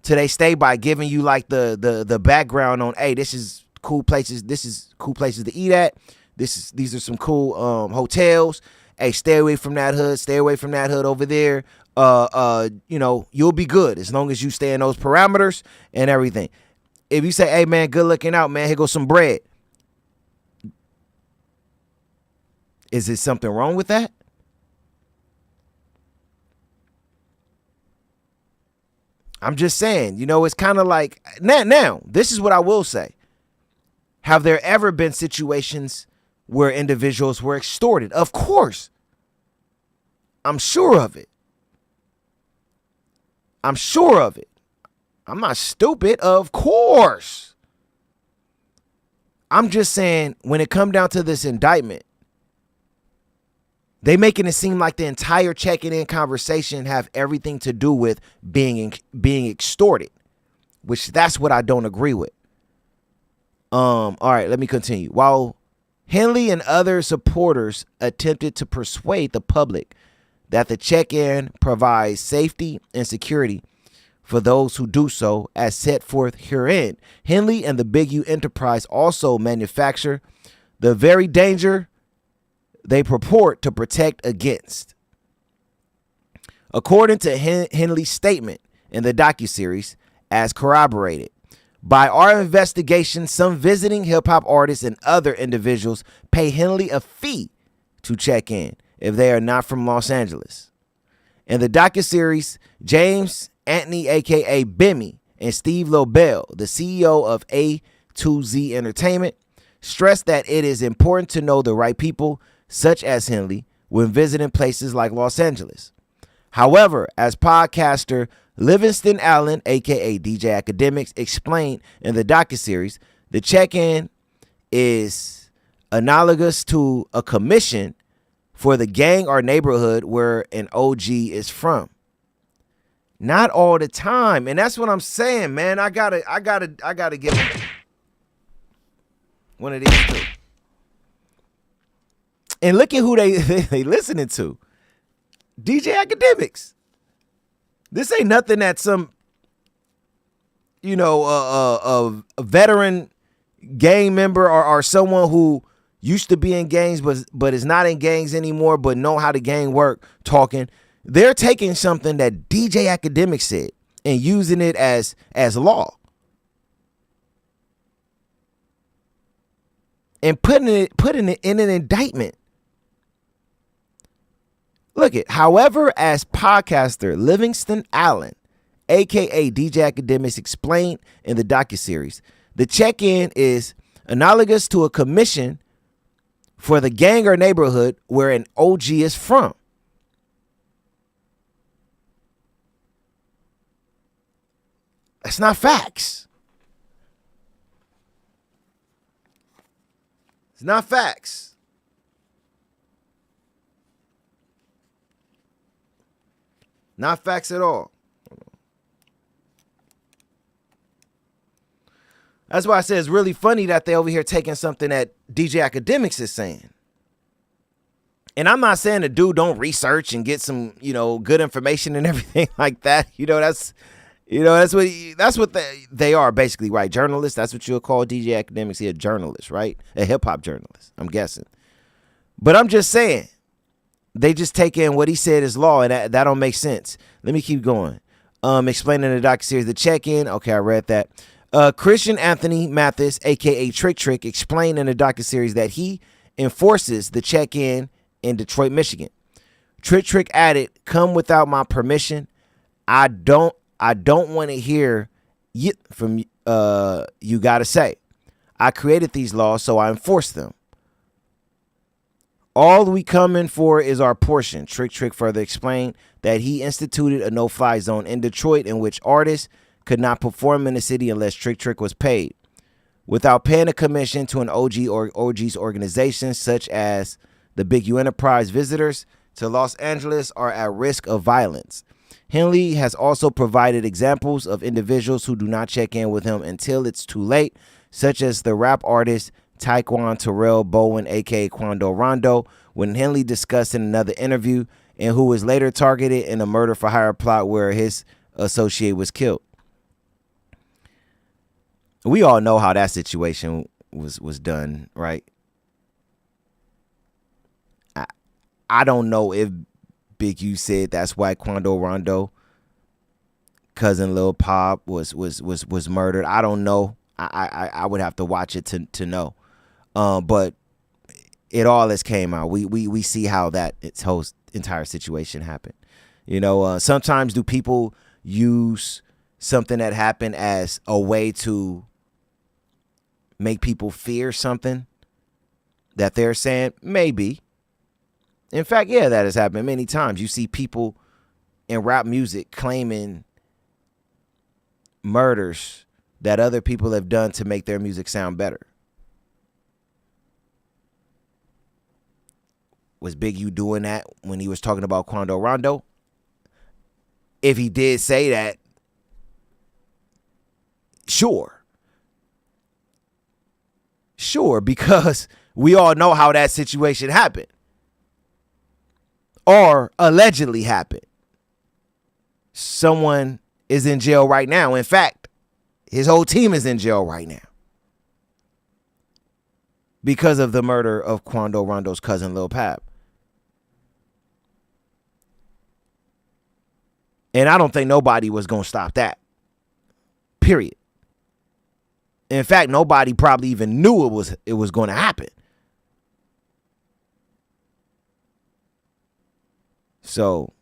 [SPEAKER 1] to they stay by giving you like the background on, hey, this is cool places. This is cool places to eat at. These are some cool hotels. Hey, stay away from that hood. Stay away from that hood over there. You'll be good as long as you stay in those parameters and everything. If you say, hey man, good looking out, man, here goes some bread. Is there something wrong with that? I'm just saying, it's kind of like now, this is what I will say. Have there ever been situations where individuals were extorted? Of course. I'm sure of it. I'm sure of it. I'm not stupid. Of course. I'm just saying, when it come down to this indictment, they making it seem like the entire checking in conversation have everything to do with being extorted, which that's what I don't agree with. All right, let me continue. While Henley and other supporters attempted to persuade the public that the check-in provides safety and security for those who do so, as set forth herein, Henley and the Big U enterprise also manufacture the very danger they purport to protect against. According to Henley's statement in the docuseries, as corroborated by our investigation, some visiting hip-hop artists and other individuals pay Henley a fee to check in if they are not from Los Angeles. In the docuseries, James Anthony, a.k.a. Bimmy, and Steve Lobel, the CEO of A2Z Entertainment, stressed that it is important to know the right people, such as Henley, when visiting places like Los Angeles. However, as podcaster Livingston Allen, a.k.a. DJ Academics, explained in the docuseries, the check-in is analogous to a commission for the gang or neighborhood where an OG is from. Not all the time. And that's what I'm saying, man. I gotta give them one of these two. And look at who they listening to. DJ Academics. This ain't nothing that some, a veteran gang member or someone who used to be in gangs but is not in gangs anymore but know how the gang work talking. They're taking something that DJ Academics said and using it as law. And putting it in an indictment. Look it. However, as podcaster Livingston Allen, a.k.a. DJ Academics, explained in the docuseries, the check-in is analogous to a commission for the gang or neighborhood where an OG is from. That's not facts. It's not facts. Not facts at all. That's why I say it's really funny that they over here taking something that DJ Academics is saying. And I'm not saying the dude don't research and get some, good information and everything like that. That's what they are basically, right? Journalists. That's what you'll call DJ Academics. He a journalist, right? A hip hop journalist, I'm guessing. But I'm just saying, they just take in what he said is law, and that don't make sense. Let me keep going. Explaining the docuseries, the check-in. Okay, I read that. Christian Anthony Mathis, a.k.a. Trick, explained in the docuseries that he enforces the check-in in Detroit, Michigan. Trick added, "Come without my permission. I don't want to hear from you gotta say. I created these laws, so I enforce them. All we come in for is our portion." Trick further explained that he instituted a no-fly zone in Detroit in which artists could not perform in the city unless Trick was paid. Without paying a commission to an OG or OG's organizations such as the Big U Enterprise, visitors to Los Angeles are at risk of violence. Henley has also provided examples of individuals who do not check in with him until it's too late, such as the rap artist Taekwon Terrell Bowen, a.k.a. Quando Rondo, when Henley discussed in another interview, and who was later targeted in a murder for hire plot where his associate was killed. We all know how that situation was done, right? I don't know if Big U said that's why Quando Rondo, cousin Lil Pop, was murdered. I don't know. I would have to watch it to know. But it all has came out. We see how that entire situation happened. Sometimes do people use something that happened as a way to make people fear something that they're saying? Maybe. In fact, yeah, that has happened many times. You see people in rap music claiming murders that other people have done to make their music sound better. Was Big U doing that when he was talking about Quando Rondo? If he did say that, sure. Sure, because we all know how that situation happened. Or allegedly happened. Someone is in jail right now. In fact, his whole team is in jail right now because of the murder of Quando Rondo's cousin, Lil Pap. And I don't think nobody was going to stop that. Period. In fact, nobody probably even knew it was going to happen. So,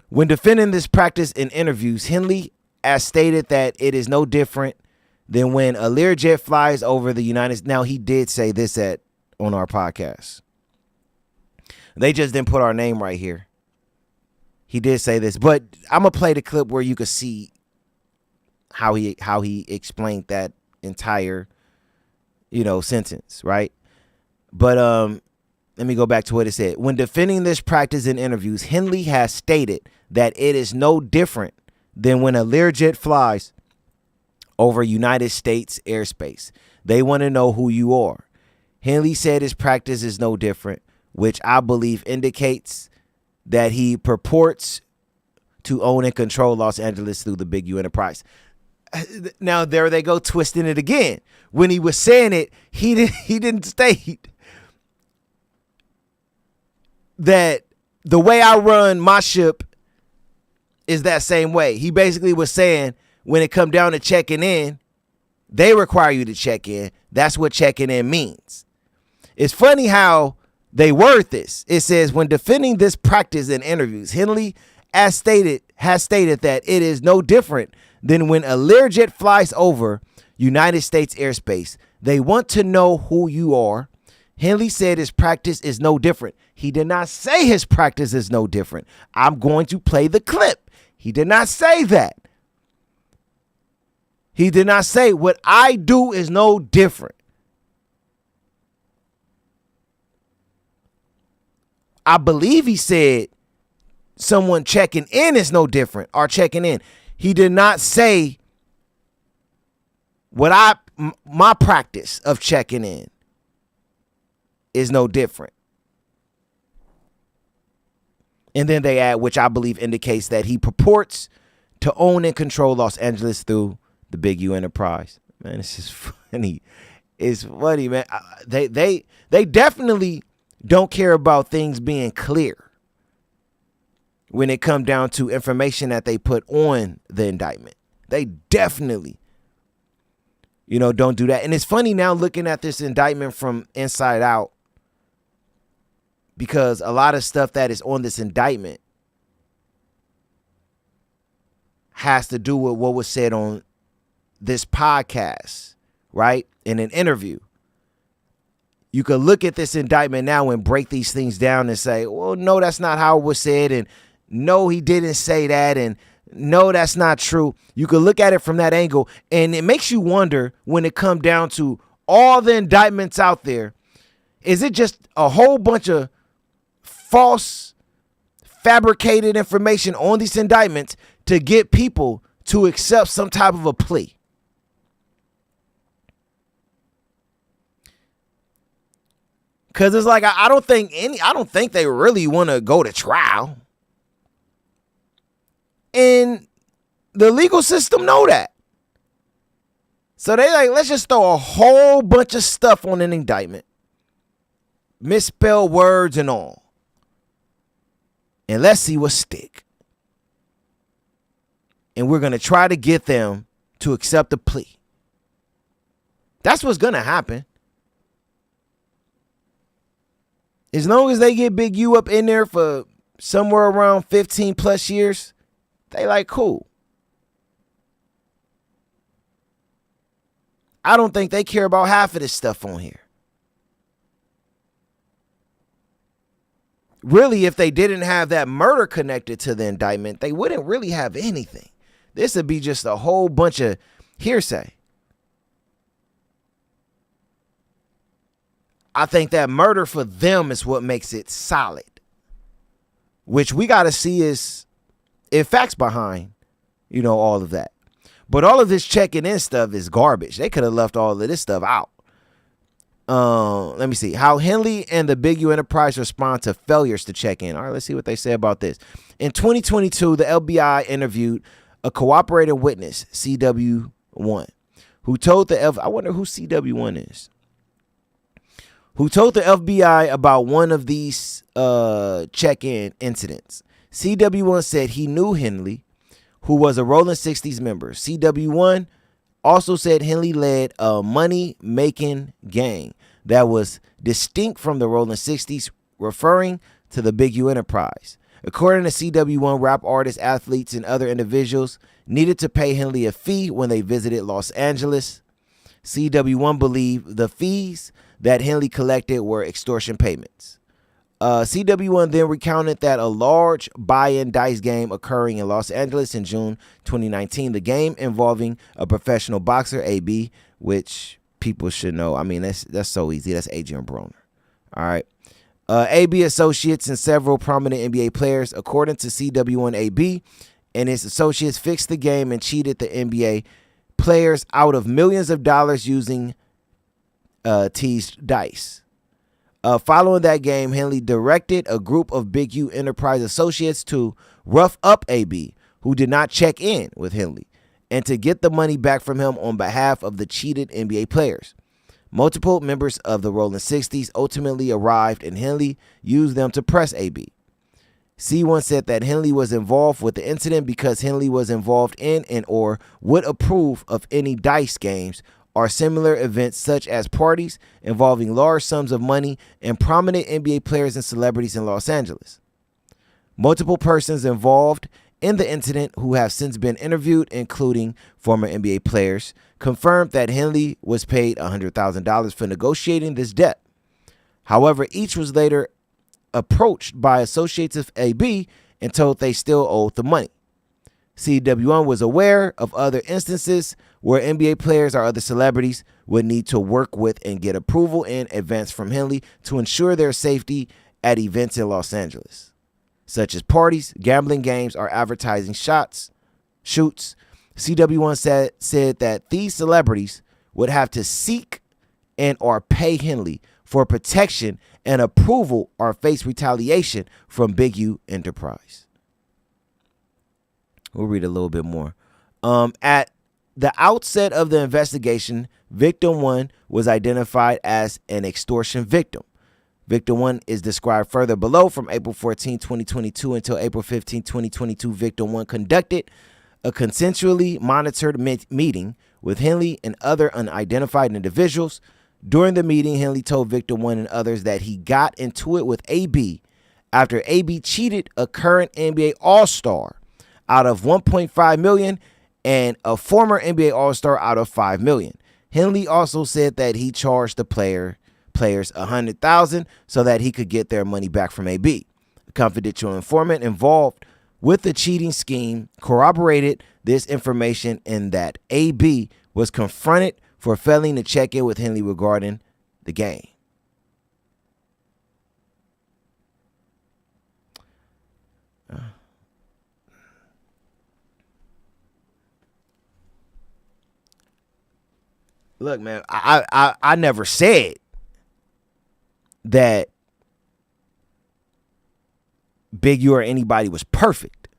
[SPEAKER 1] when defending this practice in interviews, Henley has stated that it is no different than when a Learjet flies over the United States. Now, he did say this on our podcast. They just didn't put our name right here. He did say this, but I'm going to play the clip where you can see how he explained that entire, sentence, right? But let me go back to what it said. When defending this practice in interviews, Henley has stated that it is no different than when a Learjet flies over United States airspace. They want to know who you are. Henley said his practice is no different, which I believe indicates that he purports to own and control Los Angeles through the Big U enterprise. Now, there they go twisting it again. When he was saying it, he didn't state that the way I run my ship is that same way. He basically was saying when it come down to checking in, they require you to check in. That's what checking in means. It's funny how they word this. It says, when defending this practice in interviews, Henley has stated that it is no different than when a Learjet flies over United States airspace. They want to know who you are. Henley said his practice is no different. He did not say his practice is no different. I'm going to play the clip. He did not say that. He did not say what I do is no different. I believe he said someone checking in is no different or checking in. He did not say my practice of checking in is no different. And then they add, which I believe indicates that he purports to own and control Los Angeles through the Big U enterprise. Man, it's just funny. It's funny, man. They definitely don't care about things being clear when it come down to information that they put on the indictment. They definitely, don't do that. And it's funny now looking at this indictment from inside out, because a lot of stuff that is on this indictment has to do with what was said on this podcast, right? In an interview. You could look at this indictment now and break these things down and say, well, no, that's not how it was said. And no, he didn't say that. And no, that's not true. You could look at it from that angle. And it makes you wonder, when it comes down to all the indictments out there, is it just a whole bunch of false, fabricated information on these indictments to get people to accept some type of a plea? Because it's like, I don't think they really want to go to trial. And the legal system know that. So they like, let's just throw a whole bunch of stuff on an indictment. Misspelled words and all. And let's see what stick. And we're going to try to get them to accept the plea. That's what's going to happen. As long as they get Big U up in there for somewhere around 15 plus years, they like, cool. I don't think they care about half of this stuff on here. Really, if they didn't have that murder connected to the indictment, they wouldn't really have anything. This would be just a whole bunch of hearsay. I think that murder for them is what makes it solid, which we got to see is if facts behind, all of that. But all of this checking in stuff is garbage. They could have left all of this stuff out. Let me see how Henley and the Big U Enterprise respond to failures to check in. All right, let's see what they say about this. In 2022, the FBI interviewed a cooperating witness, CW1, who told I wonder who CW1 is, who told the FBI about one of these check-in incidents. CW1 said he knew Henley, who was a Rolling 60s member. CW1 also said Henley led a money-making gang that was distinct from the Rolling 60s, referring to the Big U Enterprise. According to CW1, rap artists, athletes, and other individuals needed to pay Henley a fee when they visited Los Angeles. CW1 believed the fees that Henley collected were extortion payments. CW1 then recounted that a large buy-in dice game occurring in Los Angeles in June 2019. The game involving a professional boxer, AB, which people should know. I mean, that's so easy. That's Adrian Broner. All right. AB associates and several prominent NBA players, according to CW1, AB and his associates fixed the game and cheated the NBA players out of millions of dollars using teased dice. Following that game, Henley directed a group of Big U Enterprise associates to rough up AB, who did not check in with Henley, and to get the money back from him on behalf of the cheated NBA players. Multiple members of the Rolling 60s ultimately arrived, and Henley used them to press AB. C1 said that Henley was involved with the incident because Henley was involved in and or would approve of any dice games or similar events such as parties involving large sums of money and prominent NBA players and celebrities in Los Angeles. Multiple persons involved in the incident who have since been interviewed, including former NBA players, confirmed that Henley was paid $100,000 for negotiating this debt. However, each was later approached by associates of AB and told they still owed the money. CW1 was aware of other instances where NBA players or other celebrities would need to work with and get approval in advance from Henley to ensure their safety at events in Los Angeles, such as parties, gambling games, or advertising shoots. CW1 said that these celebrities would have to seek and or pay Henley for protection and approval or face retaliation from Big U Enterprise. We'll read a little bit more. At the outset of the investigation, Victim 1 was identified as an extortion victim. Victim 1 is described further below. From April 14, 2022 until April 15, 2022, Victim 1 conducted a consensually monitored meeting with Henley and other unidentified individuals. During the meeting, Henley told Victim 1 and others that he got into it with AB after AB cheated a current NBA All-Star out of $1.5 million and a former NBA All-Star out of $5 million. Henley also said that he charged the players $100,000 so that he could get their money back from AB. A confidential informant involved with the cheating scheme corroborated this information in that AB was confronted for failing to check in with Henley regarding the game. Look, man, I never said that Big U or anybody was perfect.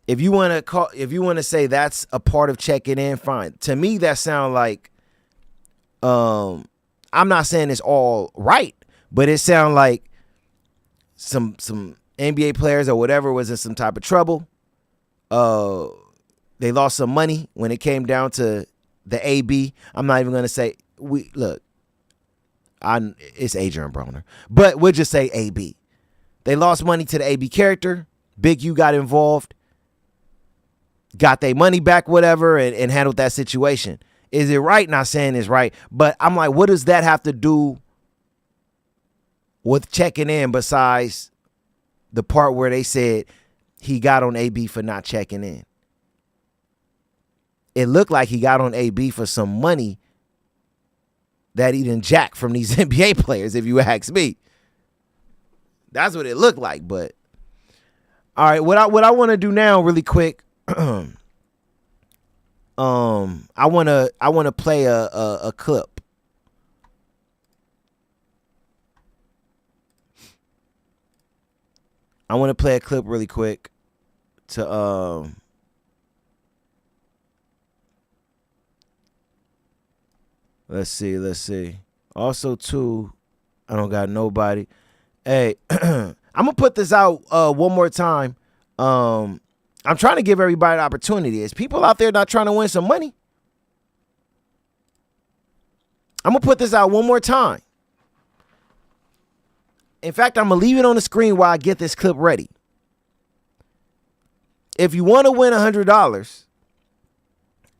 [SPEAKER 1] If you want to say that's a part of checking in, fine. To me, that sounds like, I'm not saying it's all right, but it sounds like some NBA players or whatever was in some type of trouble. They lost some money when it came down to the AB. I'm not even going to say it's Adrian Broner, but we'll just say AB. They lost money to the AB character. Big U got involved, got their money back, whatever, and handled that situation. Is it right? Not saying it's right, but I'm like, what does that have to do with checking in besides the part where they said he got on AB for not checking in? It looked like he got on AB for some money that he done jacked from these NBA players, if you ask me. That's what it looked like. But all right, what I want to do now, really quick, I want to play a clip. I want to play a clip really quick to let's see. Also, too, I don't got nobody. Hey, I'm gonna put this out one more time. I'm trying to give everybody an opportunity. Is people out there not trying to win some money? I'm gonna put this out one more time. In fact, I'm gonna leave it on the screen while I get this clip ready. If you want to win $100,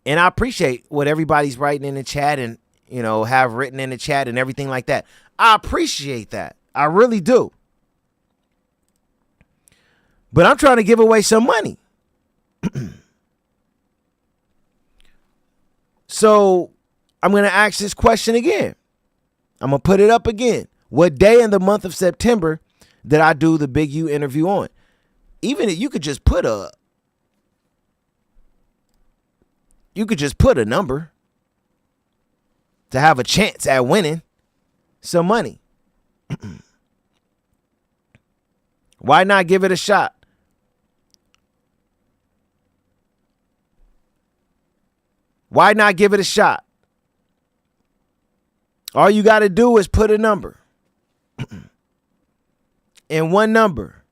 [SPEAKER 1] and I appreciate what everybody's writing in the chat and, you know, have written in the chat and everything like that. I appreciate that. I really do. But I'm trying to give away some money. So I'm going to ask this question again. I'm going to put it up again. What day in the month of September did I do the Big U interview on? Even if you could just put a number to have a chance at winning some money. Why not give it a shot? Why not give it a shot? All you got to do is put a number. And one number.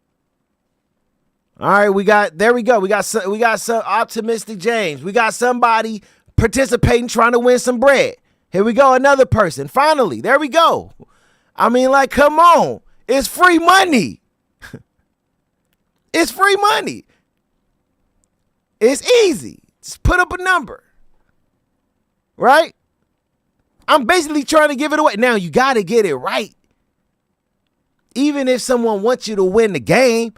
[SPEAKER 1] All right, there we go. We got some optimistic James. We got somebody participating, trying to win some bread. Here we go, another person. Finally, there we go. I mean, like, come on. It's free money. It's free money. It's easy. Just put up a number. Right? I'm basically trying to give it away. Now, you got to get it right. Even if someone wants you to win the game,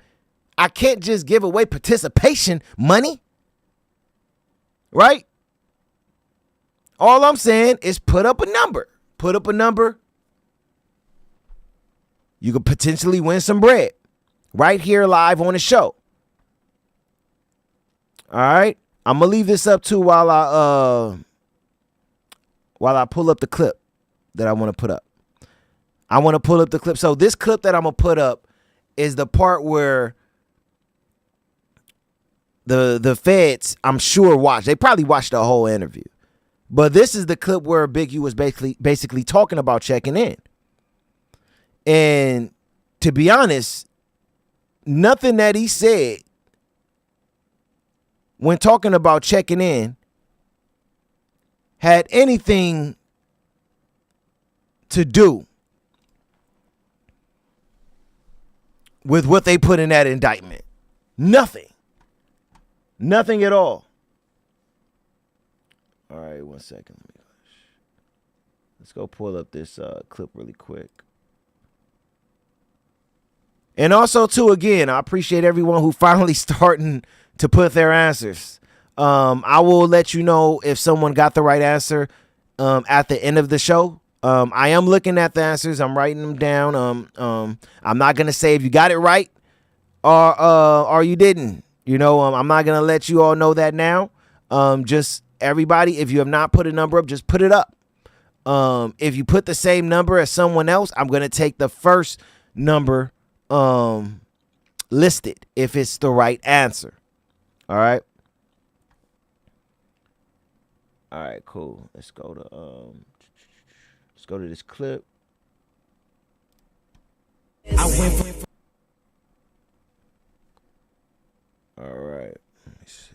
[SPEAKER 1] I can't just give away participation money. Right? All I'm saying is put up a number. Put up a number. You could potentially win some bread right here live on the show. All right. I'm going to leave this up too while I pull up the clip that I want to put up. I want to pull up the clip. So this clip that I'm going to put up is the part where the feds, I'm sure, watched. They probably watched the whole interview. But this is the clip where Big U was basically talking about checking in. And to be honest, nothing that he said when talking about checking in had anything to do with what they put in that indictment. Nothing. Nothing at all. All right, 1 second. Let's go pull up this clip really quick. And also, too, again, I appreciate everyone who finally starting to put their answers. I will let you know if someone got the right answer at the end of the show. I am looking at the answers. I'm writing them down. I'm not going to say if you got it right or you didn't. You know, I'm not going to let you all know that now. Just everybody, if you have not put a number up, just put it up. If you put the same number as someone else, I'm going to take the first number listed if it's the right answer. All right. All right, cool. Let's go to this clip. All right. Let me see.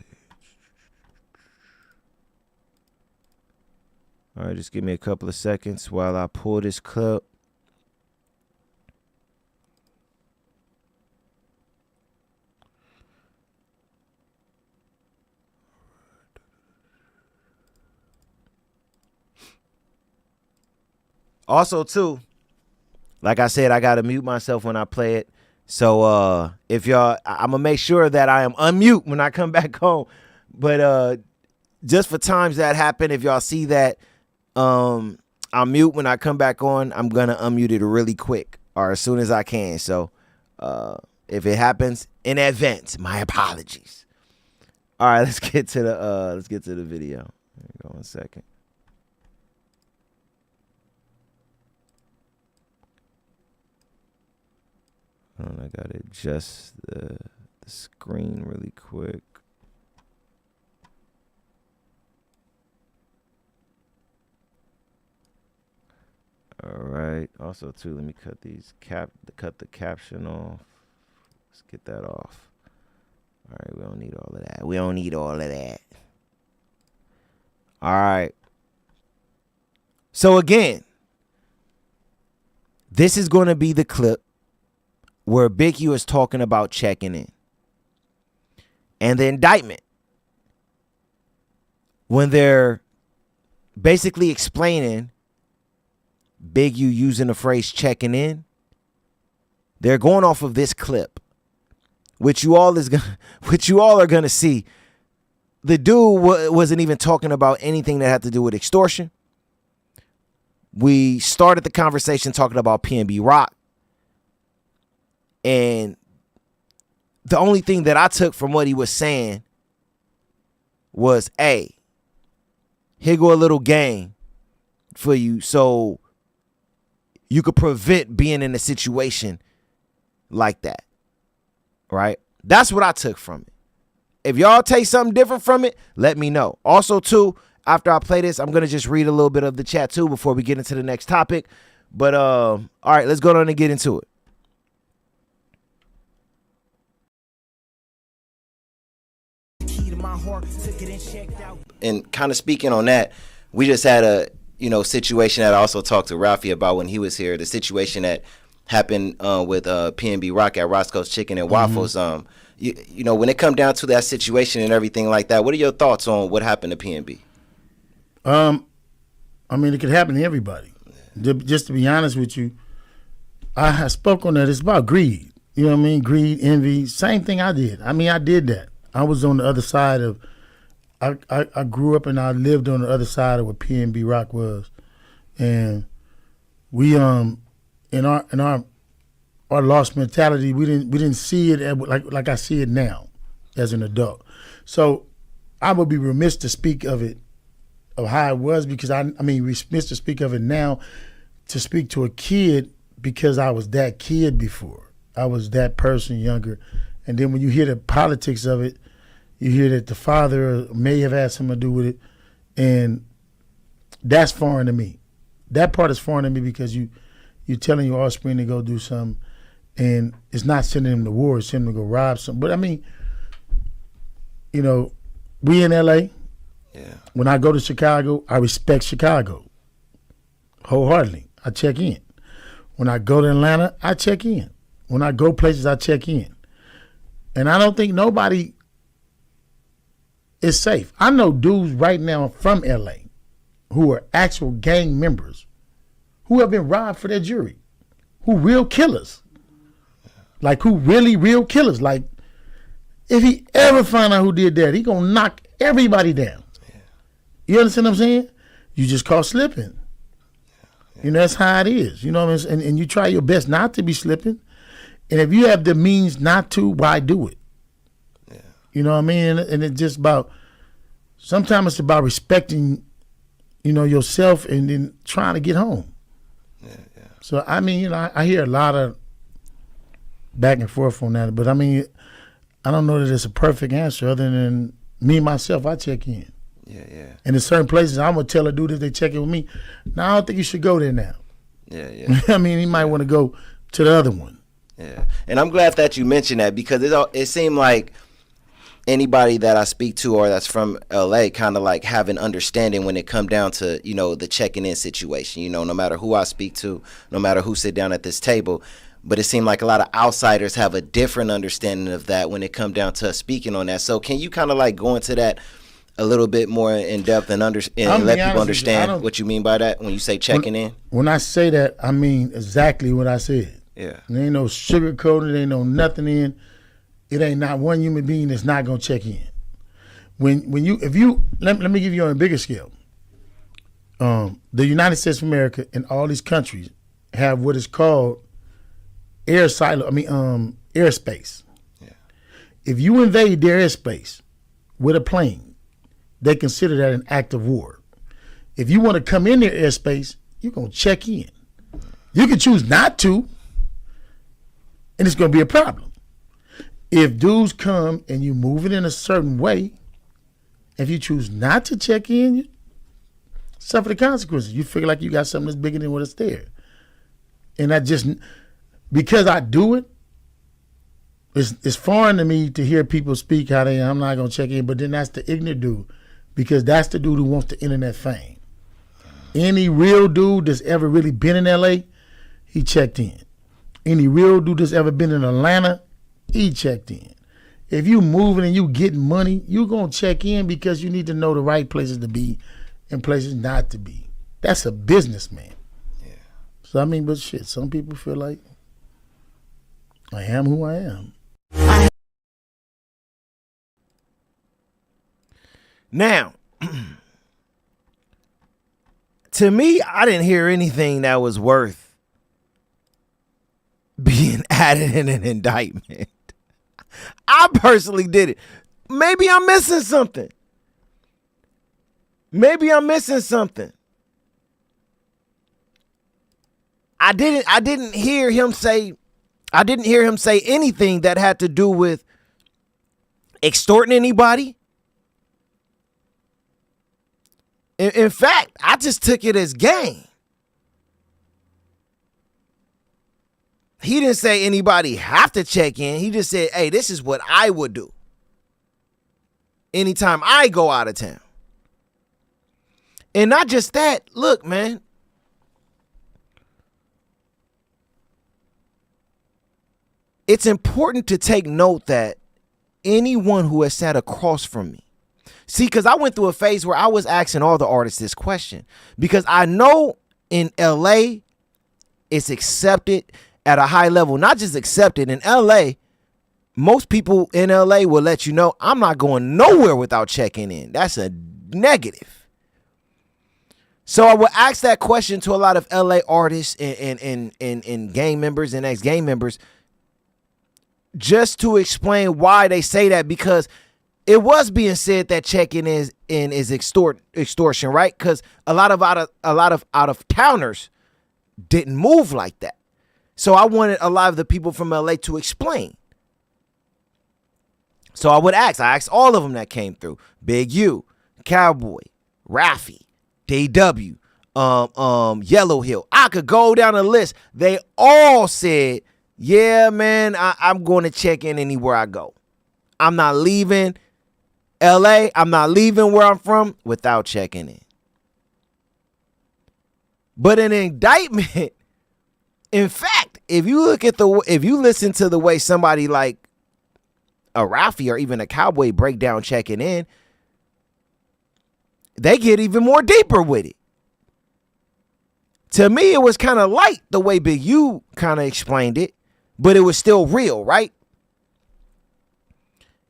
[SPEAKER 1] All right, just give me a couple of seconds while I pull this clip. Also, too, like I said, I gotta mute myself when I play it. So if y'all, I'm gonna make sure that I am unmute when I come back home. But just for times that happen, if y'all see that I'm mute when I come back on, I'm gonna unmute it really quick or as soon as I can. So if it happens in advance, my apologies. All right, let's get to the video. Here we go, 1 second. I gotta adjust the screen really quick. All right. Also, too, let me cut the caption off. Let's get that off. All right, we don't need all of that. All right. So again, this is going to be the clip where Big U is talking about checking in. And the indictment, when they're basically explaining Big U using the phrase checking in, they're going off of this clip, which you all are going to see. The dude wasn't even talking about anything that had to do with extortion. We started the conversation talking about PNB Rock. And the only thing that I took from what he was saying was, hey, here go a little game for you so you could prevent being in a situation like that. Right? That's what I took from it. If y'all take something different from it, let me know. Also, too, after I play this, I'm going to just read a little bit of the chat, too, before we get into the next topic. But, all right, let's go on and get into it. And kind of speaking on that, we just had a situation that I also talked to Rafi about when he was here. The situation that happened with PNB Rock at Roscoe's Chicken and Waffles. When it come down to that situation and everything like that, what are your thoughts on what happened to PNB?
[SPEAKER 2] I mean, it could happen to everybody. Just to be honest with you, I spoke on that. It's about greed. You know what I mean? Greed, envy, same thing I did. I mean, I did that. I was on the other side of, I grew up and I lived on the other side of what PNB Rock was. And we, in our lost mentality, we didn't see it like I see it now as an adult. So I would be remiss to speak of it, of how it was, because I mean, remiss to speak of it now, to speak to a kid, because I was that kid before. I was that person younger. And then when you hear the politics of it, you hear that the father may have had something to do with it, and that's foreign to me. That part is foreign to me, because you're telling your offspring to go do something, and it's not sending them to war, it's sending them to go rob something. But I mean, we in LA.
[SPEAKER 1] Yeah.
[SPEAKER 2] When I go to Chicago, I respect Chicago wholeheartedly. I check in. When I go to Atlanta, I check in. When I go places, I check in. And I don't think nobody is safe. I know dudes right now from LA who are actual gang members who have been robbed for their jewelry, who real killers. Like, who really real killers. Like, if he ever find out who did that, he gonna knock everybody down. Yeah. You understand what I'm saying? You just caught slipping. Yeah. That's how it is. You know what I mean? And you try your best not to be slipping. And if you have the means not to, why do it? Yeah. You know what I mean? And it's just about, sometimes it's about respecting, yourself, and then trying to get home. Yeah, yeah. So, I mean, I hear a lot of back and forth on that, but I mean, I don't know that it's a perfect answer, other than me, myself, I check in.
[SPEAKER 1] Yeah, yeah.
[SPEAKER 2] And in certain places, I'm going to tell a dude if they check in with me, no, I don't think you should go there now.
[SPEAKER 1] Yeah, yeah.
[SPEAKER 2] I mean, he might want to go to the other one.
[SPEAKER 1] Yeah. And I'm glad that you mentioned that, because it seemed like anybody that I speak to or that's from LA kind of like have an understanding when it come down to, the checking in situation, no matter who I speak to, no matter who sit down at this table. But it seemed like a lot of outsiders have a different understanding of that when it come down to speaking on that. So can you kind of like go into that a little bit more in depth and let people understand what you mean by that when you say checking in?
[SPEAKER 2] When I say that, I mean exactly what I said.
[SPEAKER 1] Yeah.
[SPEAKER 2] There ain't no sugarcoating, there ain't no nothing in. It ain't not one human being that's not gonna check in. Let me give you on a bigger scale. The United States of America and all these countries have what is called airspace.
[SPEAKER 1] Yeah.
[SPEAKER 2] If you invade their airspace with a plane, they consider that an act of war. If you want to come in their airspace, you're gonna check in. You can choose not to, and it's gonna be a problem. If dudes come and you move it in a certain way, if you choose not to check in, you suffer the consequences. You feel like you got something that's bigger than what's there. And because I do it, it's foreign to me to hear people speak how I'm not going to check in, but then that's the ignorant dude, because that's the dude who wants the internet fame. Any real dude that's ever really been in LA, he checked in. Any real dude that's ever been in Atlanta, he checked in. If you moving and you getting money, you going to check in because you need to know the right places to be and places not to be. That's a businessman.
[SPEAKER 1] Yeah.
[SPEAKER 2] So, but shit, some people feel like I am who I am.
[SPEAKER 1] Now, to me, I didn't hear anything that was worth being added in an indictment. I personally did it. Maybe I'm missing something. I didn't hear him say anything that had to do with extorting anybody. In fact, I just took it as game. He didn't say anybody have to check in. He just said, hey, this is what I would do anytime I go out of town. And not just that, look, man. It's important to take note that anyone who has sat across from me, see, because I went through a phase where I was asking all the artists this question, because I know in LA it's accepted at a high level. Not just accepted in LA, most people in LA will let you know I'm not going nowhere without checking in. That's a negative. So I would ask that question to a lot of LA artists and gang members and ex-gang members, just to explain why they say that, because it was being said that checking is extortion, right? Because a lot of out of towners didn't move like that. So I wanted a lot of the people from LA to explain. So I asked all of them that came through: Big U, Cowboy, Raffy, DW, Yellow Hill. I could go down the list. They all said, yeah, man, I'm going to check in anywhere I go. I'm not leaving LA. I'm not leaving where I'm from without checking in. But an indictment, in fact, if you listen to the way somebody like a Raffy or even a Cowboy break down checking in, they get even more deeper with it. To me, it was kind of light the way Big U kind of explained it, but it was still real, right?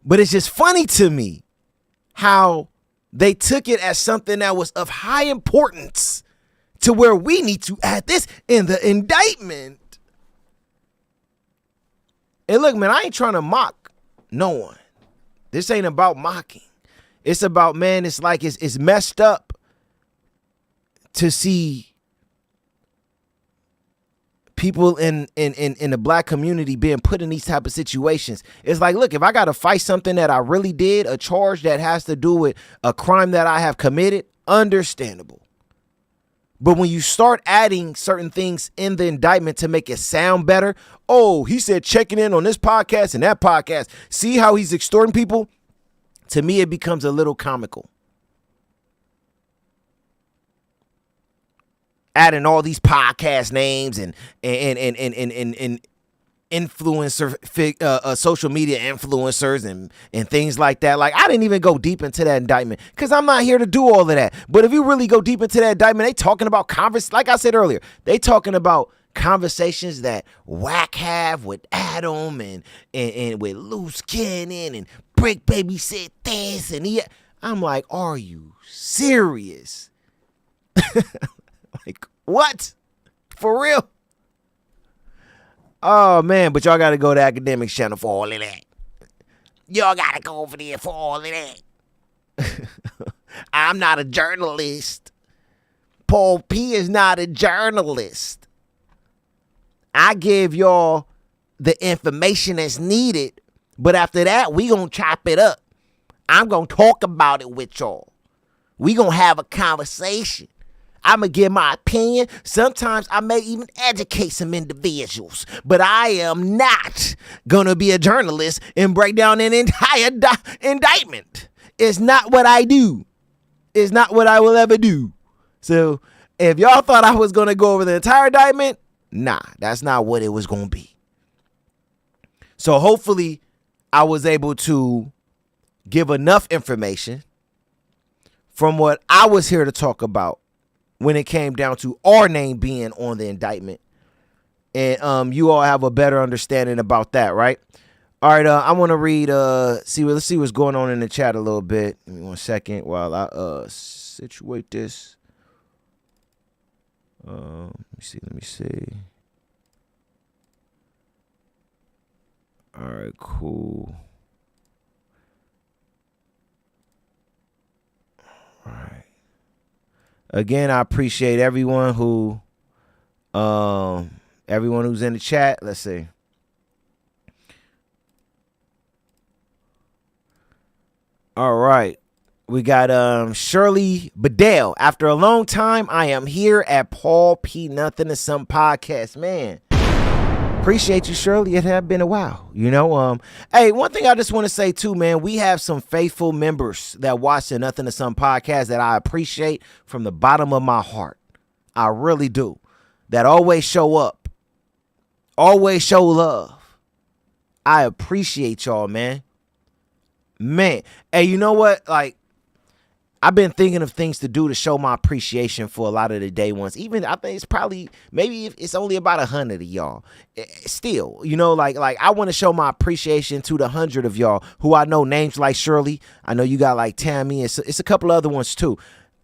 [SPEAKER 1] But it's just funny to me how they took it as something that was of high importance to where we need to add this in the indictment. And look, man, I ain't trying to mock no one. This ain't about mocking. It's about, man, it's like it's messed up to see people in the black community being put in these type of situations. It's like, look, if I got to fight something that I really did, a charge that has to do with a crime that I have committed, understandable. But when you start adding certain things in the indictment to make it sound better, oh, he said checking in on this podcast and that podcast. See how he's extorting people? To me, it becomes a little comical. Adding all these podcast names and social media influencers and things like that. Like, I didn't even go deep into that indictment because I'm not here to do all of that. But if you really go deep into that indictment, they talking about like I said earlier, they talking about conversations that Wack have with Adam and with Loose Cannon, and Brick Baby said this and he. I'm like, are you serious? Like, what? For real? Oh, man, but y'all got to go to Academics Channel for all of that. Y'all got to go over there for all of that. I'm not a journalist. Paul P is not a journalist. I give y'all the information that's needed, but after that, we going to chop it up. I'm going to talk about it with y'all. We going to have a conversation. I'm going to give my opinion. Sometimes I may even educate some individuals, but I am not going to be a journalist and break down an entire indictment. It's not what I do. It's not what I will ever do. So if y'all thought I was going to go over the entire indictment, nah, that's not what it was going to be. So hopefully I was able to give enough information from what I was here to talk about when it came down to our name being on the indictment. And you all have a better understanding about that, right? All right, I want to read, let's see what's going on in the chat a little bit. Give me 1 second while I situate this. Let me see. All right, cool. All right. Again, I appreciate everyone who's in the chat. Let's see. All right. We got Shirley Bedell. After a long time, I am here at Paul P. Nothin and Somethin Podcast. Man, appreciate you, Shirley. It had been a while, you know. Hey, one thing I just want to say too, man, we have some faithful members that watch the Nothin and Somethin Podcast that I appreciate from the bottom of my heart. I really do. That always show up, always show love. I appreciate y'all, man. Man, hey, you know what? Like, I've been thinking of things to do to show my appreciation for a lot of the day ones. Even I think it's probably maybe if it's only about 100 of y'all. Still, you know, like I want to show my appreciation to the 100 of y'all who I know names like Shirley. I know you got like Tammy. It's a couple other ones too.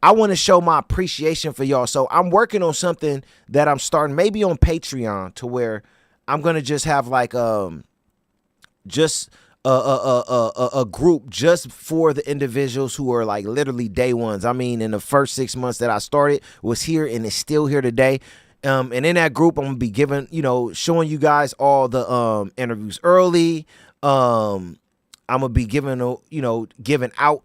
[SPEAKER 1] I want to show my appreciation for y'all. So I'm working on something that I'm starting maybe on Patreon to where I'm gonna just have like just a group just for the individuals who are like literally day ones. I mean, in the first 6 months that I started was here and is still here today. And in that group, I'm gonna be giving, showing you guys all the interviews early. I'm gonna be giving, giving out,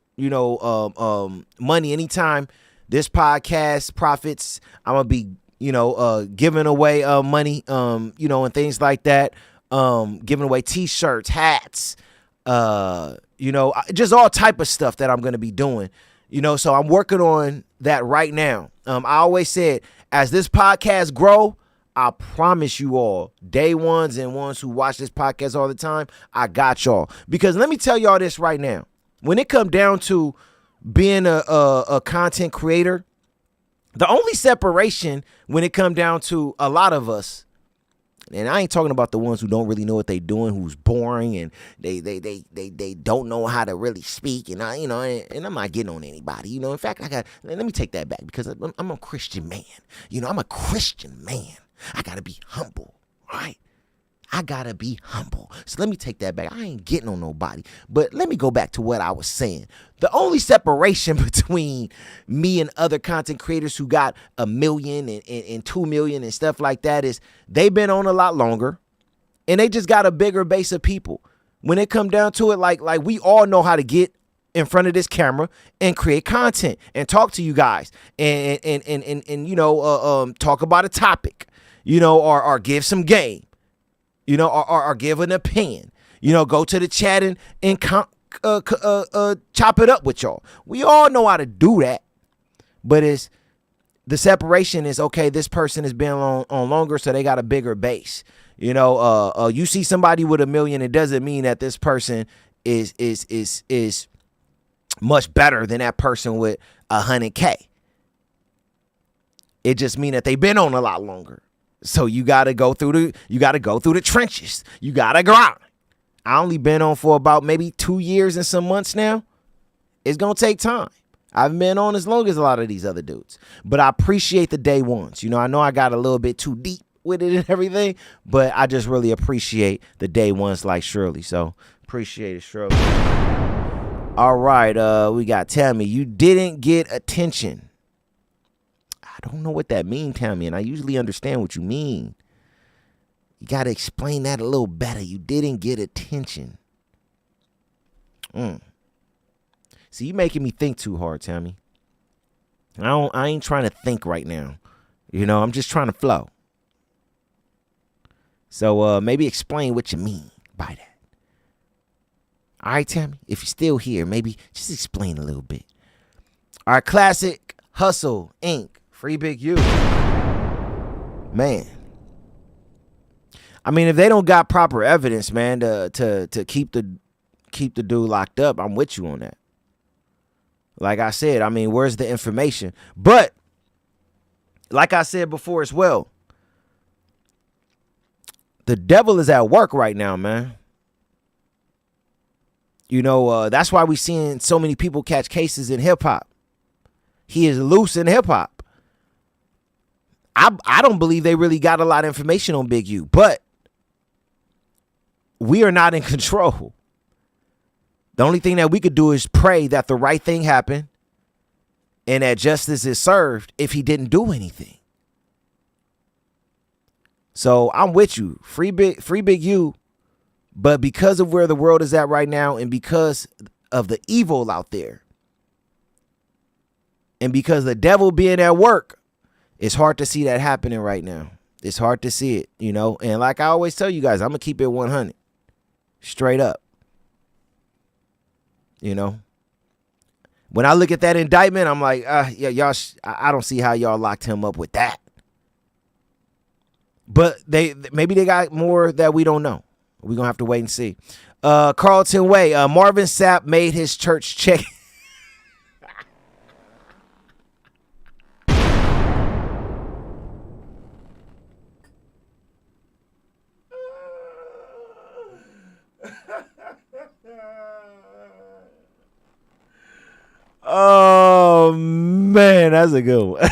[SPEAKER 1] money anytime this podcast profits. I'm gonna be, giving away money, and things like that. Giving away t-shirts, hats, just all type of stuff that I'm going to be doing, so I'm working on that right now. I always said, as this podcast grow, I promise you all, day ones and ones who watch this podcast all the time, I got y'all. Because let me tell y'all this right now. When it come down to being a content creator, the only separation when it come down to a lot of us, and I ain't talking about the ones who don't really know what they doing, who's boring and they don't know how to really speak, and and I'm not getting on anybody. In fact, let me take that back because I'm a Christian man. I'm a Christian man. I gotta be humble, right? I gotta be humble. So let me take that back. I ain't getting on nobody. But let me go back to what I was saying. The only separation between me and other content creators who got 1 million and 2 million and stuff like that is they've been on a lot longer and they just got a bigger base of people. When it come down to it, like we all know how to get in front of this camera and create content and talk to you guys and talk about a topic, or give some game. Or give an opinion, go to the chat and chop it up with y'all. We all know how to do that, but the separation is, okay, this person has been on longer, so they got a bigger base. You know, you see somebody with $1 million, it doesn't mean that this person is much better than that person with 100K. It just means that they've been on a lot longer. So you gotta go through the trenches. You gotta grind. I only been on for about maybe 2 years and some months now. It's gonna take time. I've been on as long as a lot of these other dudes. But I appreciate the day ones. You know, I know I got a little bit too deep with it and everything, but I just really appreciate the day ones like Shirley. So appreciate it, Shirley. All right, we got Tammy. You didn't get attention. I don't know what that means, Tammy, and I usually understand what you mean. You got to explain that a little better. You didn't get attention. See, you making me think too hard, Tammy. I ain't trying to think right now. You know, I'm just trying to flow. So maybe explain what you mean by that. All right, Tammy, if you're still here, maybe just explain a little bit. All right, Classic Hustle Inc. Free Big U. Man. I mean, if they don't got proper evidence, man, to keep the dude locked up, I'm with you on that. Like I said, I mean, where's the information? But like I said before as well, the devil is at work right now, man. You know, that's why we seeing so many people catch cases in hip hop. He is loose in hip hop. I don't believe they really got a lot of information on Big U, but we are not in control. The only thing that we could do is pray that the right thing happened and that justice is served if he didn't do anything. So I'm with you. Free Big U. But because of where the world is at right now and because of the evil out there and because the devil being at work, it's hard to see that happening right now. It's hard to see it, you know. And like I always tell you guys, I'm going to keep it 100. Straight up. You know. When I look at that indictment, I'm like, yeah, y'all. I don't see how y'all locked him up with that. But maybe they got more that we don't know. We're going to have to wait and see. Carlton Way. Marvin Sapp made his church check. Oh, man, that's a good one.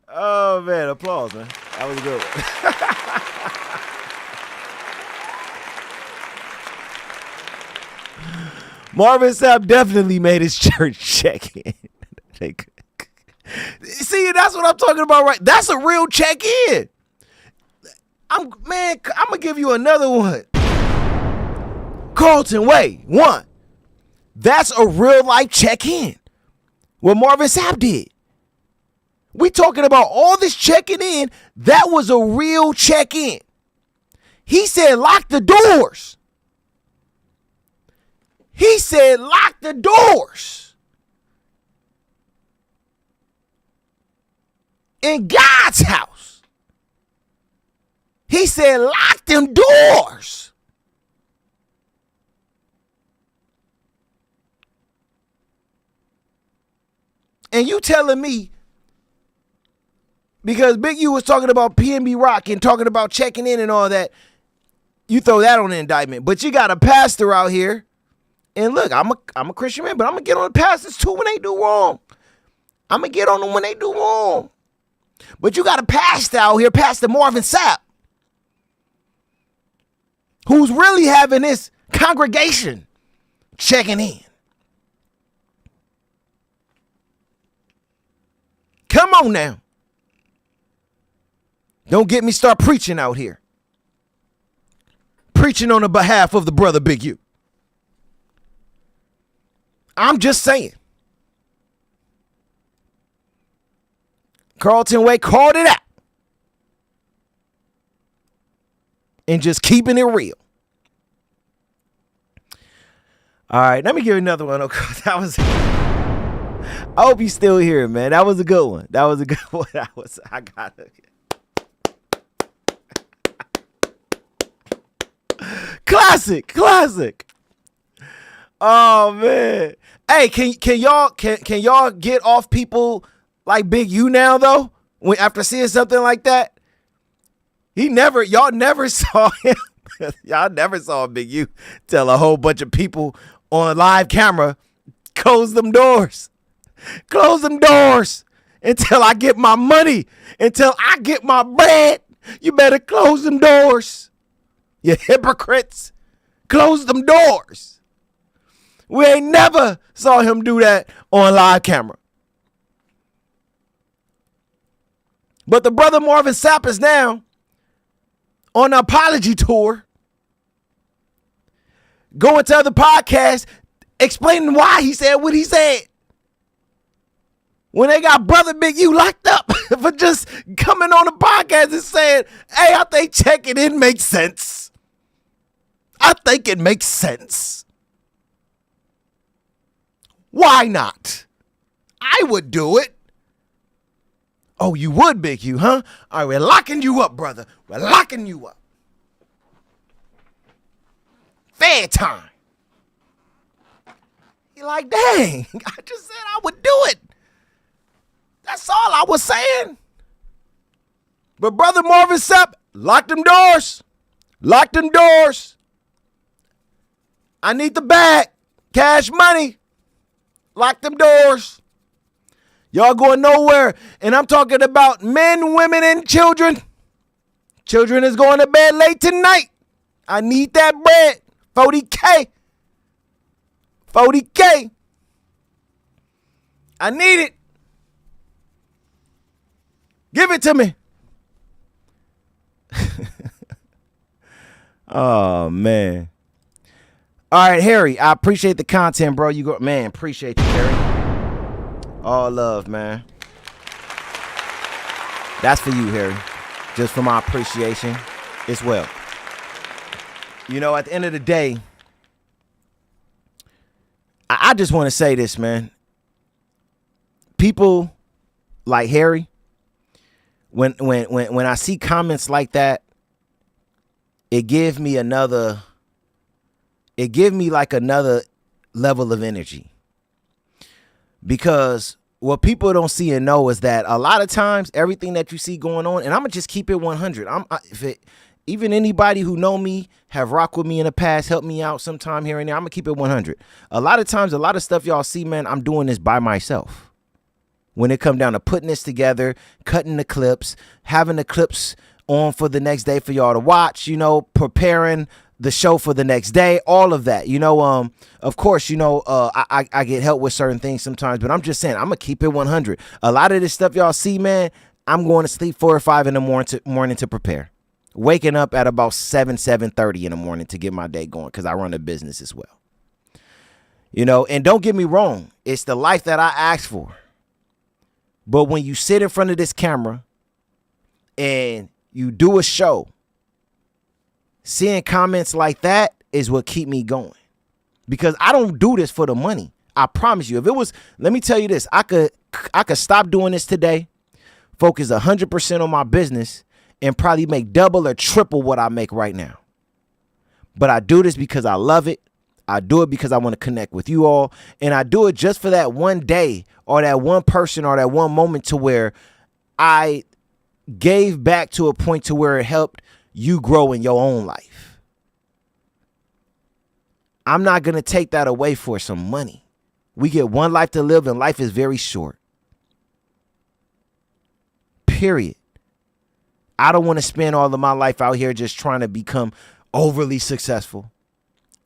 [SPEAKER 1] Oh, man, applause, man. That was a good one. Marvin Sapp definitely made his church check-in. See, that's what I'm talking about, right? That's a real check-in. I'm going to give you another one. Carlton Way, 1. That's a real-life check-in. What Marvin Sapp did. We talking about all this checking in. That was a real check-in. He said, lock the doors. He said, lock the doors. In God's house. He said, lock them doors. And you telling me, because Big U was talking about PNB Rock and talking about checking in and all that, you throw that on the indictment. But you got a pastor out here. And look, I'm a Christian man, but I'm going to get on the pastors too when they do wrong. I'm going to get on them when they do wrong. But you got a pastor out here, Pastor Marvin Sapp, who's really having this congregation checking in. Come on now. Don't get me start preaching out here. Preaching on the behalf of the brother Big U. I'm just saying. Carlton Way called it out. And just keeping it real. All right, let me give you another one. Okay, that was. I hope you still here, man. That was a good one. That was a good one. I got it. Classic. Oh man. Hey, can y'all get off people like Big U now though? When after seeing something like that, y'all never saw him. Y'all never saw Big U tell a whole bunch of people on live camera, close them doors until I get my money, until I get my bread. You better close them doors. You hypocrites, close them doors. We ain't never saw him do that on live camera. But the brother Marvin Sapp is now on an apology tour, going to other podcasts, explaining why he said what he said. When they got brother Big U locked up for just coming on the podcast and saying, hey, I think checking in makes sense. I think it makes sense. Why not? I would do it. Oh, you would, Big U, huh? All right, we're locking you up, brother. We're locking you up. Fair time. You're like, dang, I just said I would do it. That's all I was saying. But brother Marvin Sapp, lock them doors. Lock them doors. I need the bag. Cash money. Lock them doors. Y'all going nowhere. And I'm talking about men, women, and children. Children is going to bed late tonight. I need that bread. 40K. 40K. I need it. Give it to me. Oh, man. All right, Harry, I appreciate the content, bro. You go, man, appreciate you, Harry. All love, man. That's for you, Harry. Just for my appreciation as well. You know, at the end of the day, I just want to say this, man. People like Harry, when I see comments like that, it gives me another level of energy. Because what people don't see and know is that a lot of times everything that you see going on, and I'm gonna just keep it 100. Even anybody who know me, have rocked with me in the past, helped me out sometime here and there, I'm gonna keep it 100. A lot of times, a lot of stuff y'all see, man, I'm doing this by myself. When it come down to putting this together, cutting the clips, having the clips on for the next day for y'all to watch, you know, preparing the show for the next day, all of that, you know, of course, you know, I get help with certain things sometimes, but I'm just saying, I'm gonna keep it 100. A lot of this stuff y'all see, man, I'm going to sleep 4 or 5 in the morning to prepare. Waking up at about 7:30 in the morning to get my day going because I run a business as well. You know, and don't get me wrong, it's the life that I asked for. But when you sit in front of this camera and you do a show, seeing comments like that is what keep me going. Because I don't do this for the money. I promise you. If it was, let me tell you this, I could stop doing this today, focus 100% on my business, and probably make double or triple what I make right now. But I do this because I love it. I do it because I want to connect with you all. And I do it just for that one day or that one person or that one moment to where I gave back to a point to where it helped you grow in your own life. I'm not going to take that away for some money. We get one life to live and life is very short. Period. I don't want to spend all of my life out here just trying to become overly successful.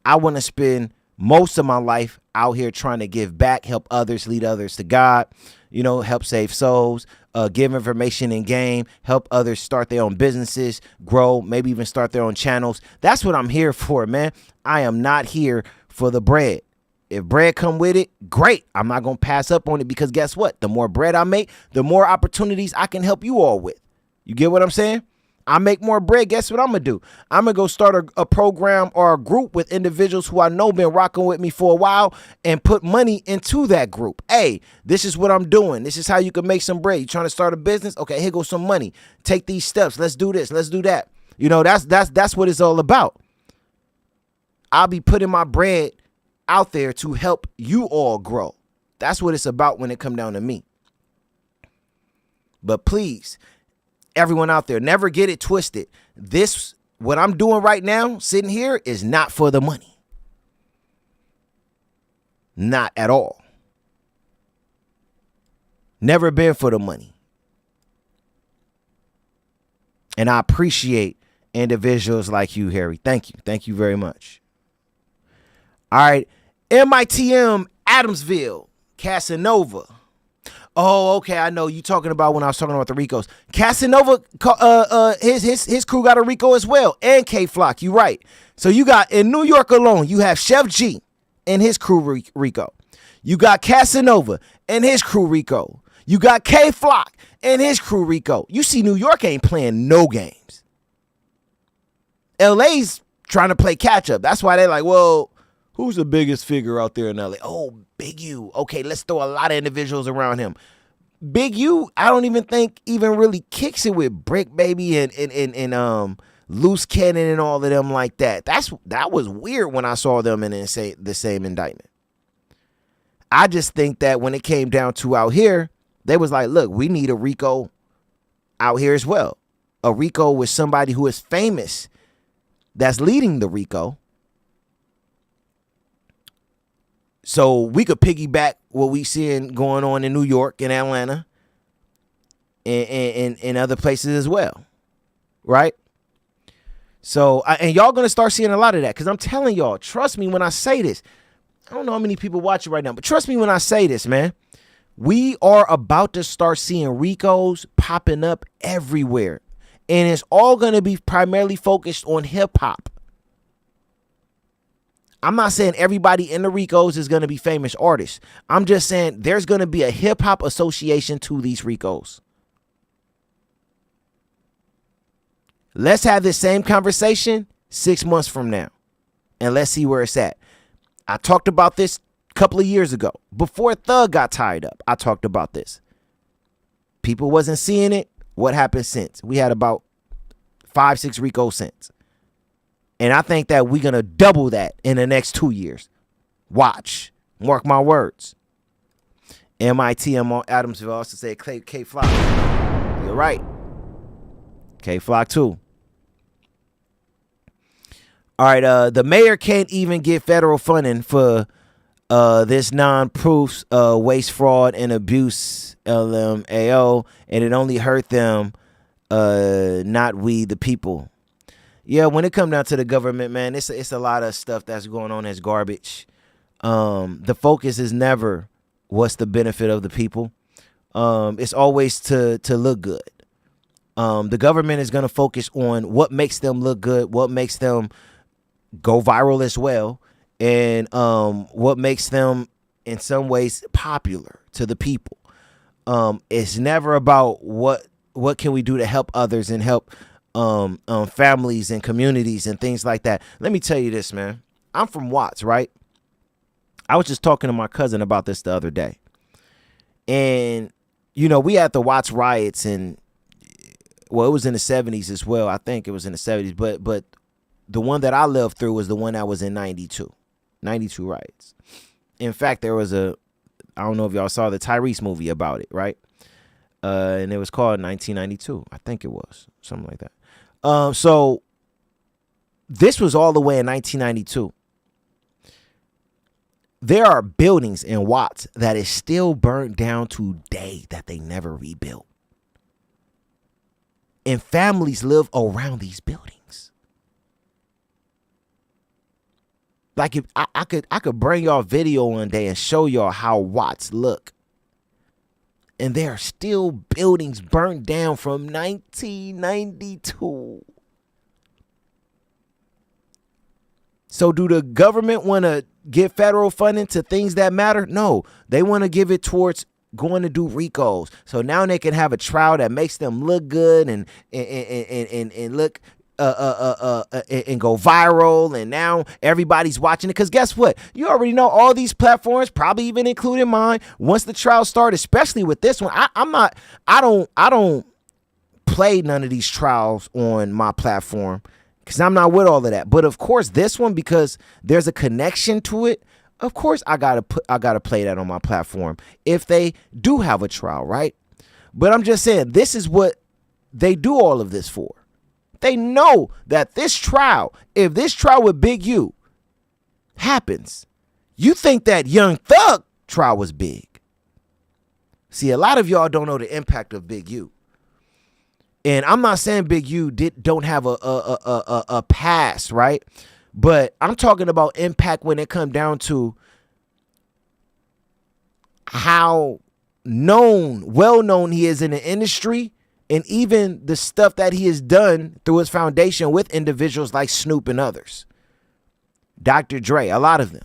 [SPEAKER 1] I want to spend most of my life out here trying to give back, help others, lead others to God, you know, help save souls, give information in game, help others start their own businesses, grow, maybe even start their own channels. That's what I'm here for, man. I am not here for the bread. If bread come with it, great. I'm not going to pass up on it because guess what? The more bread I make, the more opportunities I can help you all with. You get what I'm saying? I make more bread. Guess what I'm going to do? I'm going to go start a program or a group with individuals who I know been rocking with me for a while and put money into that group. Hey, this is what I'm doing. This is how you can make some bread. You trying to start a business? Okay, here goes some money. Take these steps. Let's do this. Let's do that. You know, that's what it's all about. I'll be putting my bread out there to help you all grow. That's what it's about when it come down to me. But please, everyone out there, never get it twisted. This, what I'm doing right now, sitting here, is not for the money. Not at all. Never been for the money. And I appreciate individuals like you, Harry. Thank you. Thank you very much. All right. MITM Adamsville, Casanova. Oh, okay. I know you talking about when I was talking about the Ricos. Casanova, his crew got a Rico as well, and K Flock. You right. So you got in New York alone, you have Chef G and his crew Rico. You got Casanova and his crew Rico. You got K Flock and his crew Rico. You see, New York ain't playing no games. LA's trying to play catch up. That's why they're like, well, who's the biggest figure out there in LA? Oh, Big U. Okay, let's throw a lot of individuals around him. Big U, I don't even think even really kicks it with Brick Baby and Loose Cannon and all of them like that. That was weird when I saw them in the same indictment. I just think that when it came down to out here, they was like, look, we need a Rico out here as well. A Rico with somebody who is famous that's leading the Rico. So we could piggyback what we seeing going on in New York and Atlanta and other places as well. Right? So, and y'all going to start seeing a lot of that because I'm telling y'all, trust me when I say this. I don't know how many people watching right now, but trust me when I say this, man. We are about to start seeing Ricos popping up everywhere. And it's all going to be primarily focused on hip hop. I'm not saying everybody in the Ricos is going to be famous artists. I'm just saying there's going to be a hip hop association to these Ricos. Let's have this same conversation 6 months from now. And let's see where it's at. I talked about this a couple of years ago. Before Thug got tied up, I talked about this. People wasn't seeing it. What happened since? We had about 5-6 Ricos since. And I think that we're going to double that in the next 2 years. Watch. Mark my words. MITM on Adamsville also said K Flock. You're right. K Flock too. All right. The mayor can't even get federal funding for this non-proofs waste, fraud, and abuse LMAO. And it only hurt them, not we, the people. Yeah, when it comes down to the government, man, it's a lot of stuff that's going on that's garbage. The focus is never what's the benefit of the people. It's always to look good. The government is going to focus on what makes them look good, what makes them go viral as well, and what makes them in some ways popular to the people. It's never about what can we do to help others and help families and communities and things like that. Let me tell you this, man. I'm from Watts, right? I was just talking to my cousin about this the other day. And, you know, we had the Watts riots and, well, it was in the 70s as well. I think it was in the 70s. But the one that I lived through was the one that was in 92 riots. In fact, there was I don't know if y'all saw the Tyrese movie about it, right? And it was called 1992. I think it was something like that. So this was all the way in 1992. There are buildings in Watts that is still burnt down today that they never rebuilt. And families live around these buildings. Like if I could bring y'all video one day and show y'all how Watts look. And there are still buildings burnt down from 1992. So do the government want to give federal funding to things that matter? No, they want to give it towards going to do RICOs. So now they can have a trial that makes them look good and look and go viral, and now everybody's watching it. Because guess what? You already know all these platforms, probably even including mine, once the trial starts, especially with this one, I don't play none of these trials on my platform because I'm not with all of that. But of course, this one, because there's a connection to it, of course I gotta play that on my platform if they do have a trial, right? But I'm just saying, this is what they do all of this for. They know that this trial, if this trial with Big U happens, you think that Young Thug trial was big. See, a lot of y'all don't know the impact of Big U. And I'm not saying Big U don't have a past, right? But I'm talking about impact when it comes down to how well known he is in the industry, and even the stuff that he has done through his foundation with individuals like Snoop and others. Dr. Dre, a lot of them.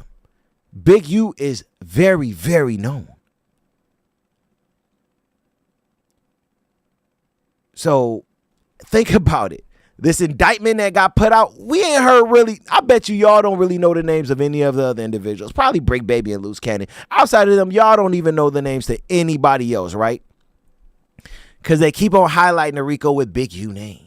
[SPEAKER 1] Big U is very, very known. So think about it. This indictment that got put out, we ain't heard really. I bet y'all don't really know the names of any of the other individuals. Probably Break Baby and Loose Cannon. Outside of them, y'all don't even know the names to anybody else, right? Because they keep on highlighting the RICO with Big U name.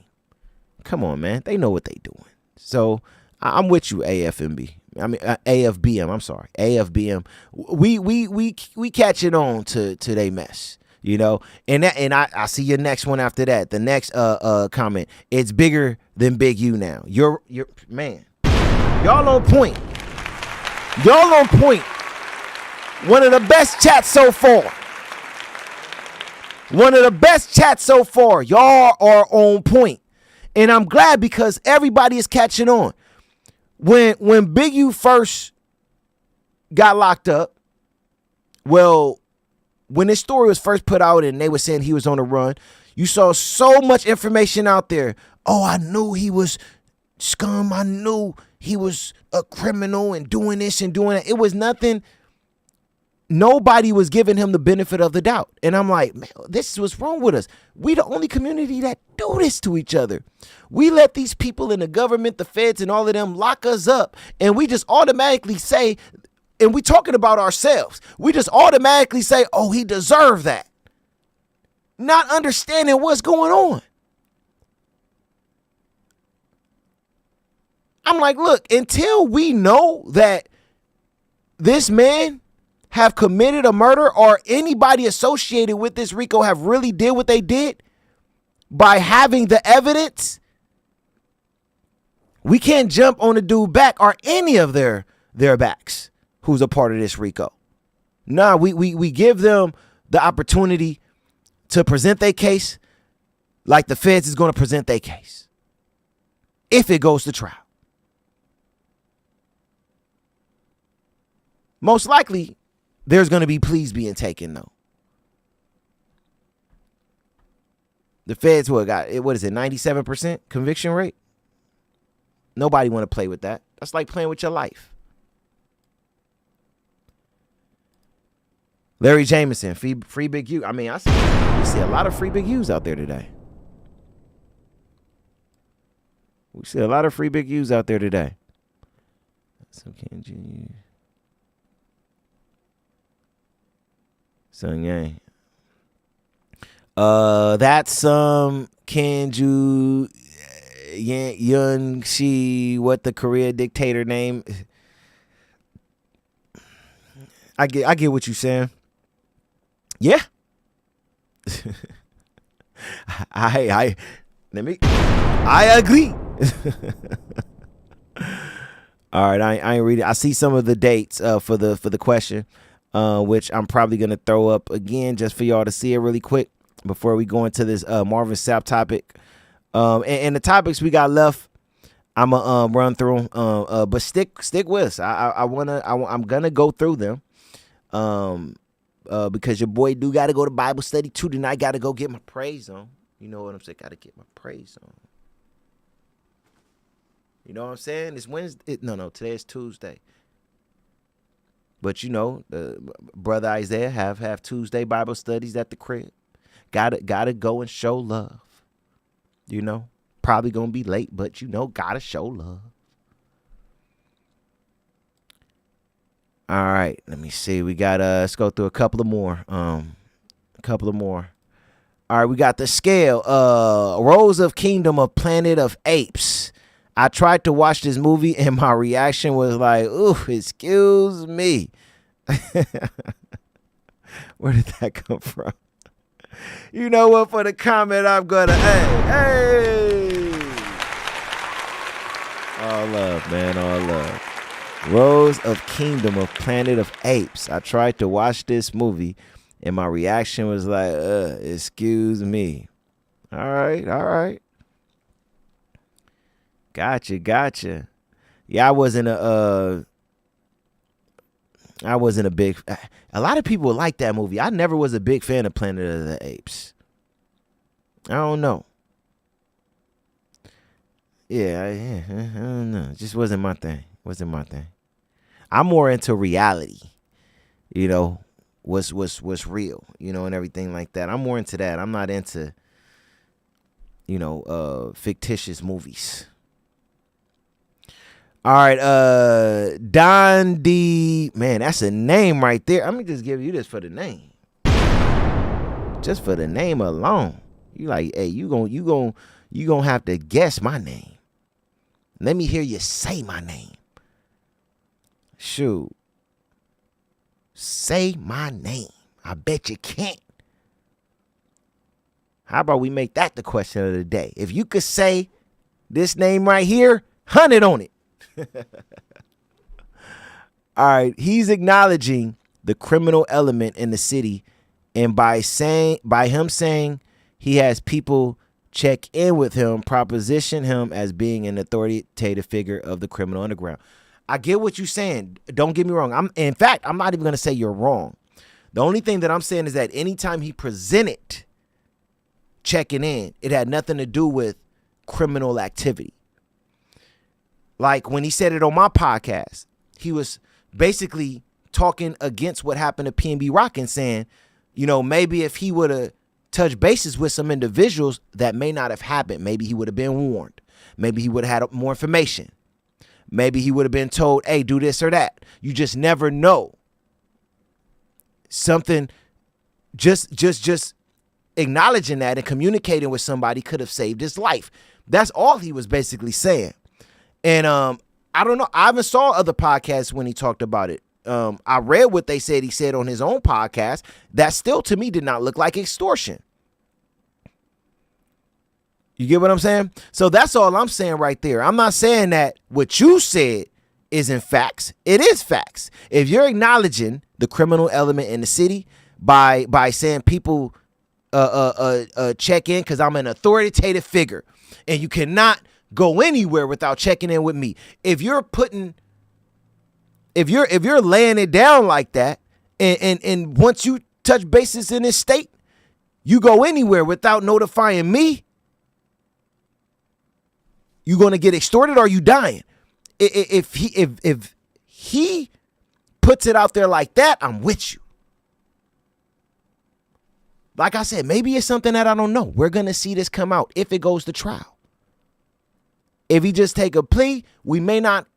[SPEAKER 1] Come on, man. They know what they doing. So I'm with you, AFMB. I mean, AFBM. I'm sorry, AFBM. We catching on to they mess. You know, and I see your next one after that. The next comment, it's bigger than Big U now. You're man, y'all on point. Y'all on point. One of the best chats so far. One of the best chats so far. Y'all are on point, and I'm glad because everybody is catching on. When Big U first got locked up, well, when this story was first put out and they were saying he was on the run, you saw so much information out there. Oh, I knew he was scum. I knew he was a criminal and doing this and doing that. It was nothing. Nobody was giving him the benefit of the doubt. And I'm like, man, this is what's wrong with us. We the only community that do this to each other. We let these people in the government, the feds, and all of them lock us up. And we just automatically say, and we talking about ourselves, we just automatically say, oh, he deserved that. Not understanding what's going on. I'm like, look, until we know that this man have committed a murder or anybody associated with this RICO have really did what they did by having the evidence, we can't jump on the dude back or any of their backs who's a part of this RICO. Nah, we give them the opportunity to present their case like the feds is going to present their case if it goes to trial. Most likely, there's going to be pleas being taken, though. The feds, what is it, 97% conviction rate? Nobody want to play with that. That's like playing with your life. Larry Jameson, free Big U. I mean, we see a lot of free Big U's out there today. We see a lot of free Big U's out there today. So can you... Son Yang. That's Kanju Yun Shi, what the Korea dictator name. I get what you saying. Yeah. I agree. All right, I ain't reading. I see some of the dates for the question. Which I'm probably going to throw up again just for y'all to see it really quick before we go into this Marvin Sapp topic. And the topics we got left, I'm going to run through them. But stick with us. I'm going to go through them because your boy do got to go to Bible study too tonight. Got to go get my praise on. You know what I'm saying? Got to get my praise on. You know what I'm saying? It's Wednesday. No, today is Tuesday. But brother Isaiah have Tuesday Bible studies at the crib. Gotta go and show love. Probably gonna be late, but gotta show love. All right, let me see. We got let's go through a couple of more. All right, we got the scale. Rose of Kingdom of Planet of Apes. I tried to watch this movie and my reaction was like, ooh, excuse me. Where did that come from? You know what? For the comment, I'm gonna, hey. All love, man, all love. Rose of Kingdom of Planet of Apes. I tried to watch this movie and my reaction was like, excuse me. All right. Gotcha. Yeah, I wasn't a big. A lot of people like that movie. I never was a big fan of Planet of the Apes. I don't know. Yeah, I don't know. It just wasn't my thing. I'm more into reality. What's real, and everything like that. I'm more into that. I'm not into, fictitious movies. All right, Don D. Man, that's a name right there. Let me just give you this for the name. Just for the name alone. You like, hey, you gonna have to guess my name. Let me hear you say my name. Shoot. Say my name. I bet you can't. How about we make that the question of the day? If you could say this name right here, 100 on it. All right. He's acknowledging the criminal element in the city. And by him saying he has people check in with him, proposition him as being an authoritative figure of the criminal underground. I get what you're saying. Don't get me wrong. In fact, I'm not even going to say you're wrong. The only thing that I'm saying is that anytime he presented checking in, it had nothing to do with criminal activity. Like when he said it on my podcast, he was basically talking against what happened to PNB Rock and saying, maybe if he would have touched bases with some individuals, that may not have happened. Maybe he would have been warned. Maybe he would have had more information. Maybe he would have been told, hey, do this or that. You just never know. Something, just acknowledging that and communicating with somebody could have saved his life. That's all he was basically saying. And I don't know. I haven't saw other podcasts when he talked about it. I read what they said he said on his own podcast. That still, to me, did not look like extortion. You get what I'm saying? So that's all I'm saying right there. I'm not saying that what you said isn't facts. It is facts. If you're acknowledging the criminal element in the city by saying people check in because I'm an authoritative figure and you cannot go anywhere without checking in with me. If you're laying it down like that and once you touch bases in this state, you go anywhere without notifying me, you going to get extorted or you dying. If he puts it out there like that, I'm with you. Like I said, maybe it's something that I don't know. We're going to see this come out if it goes to trial. If he just take a plea, we may not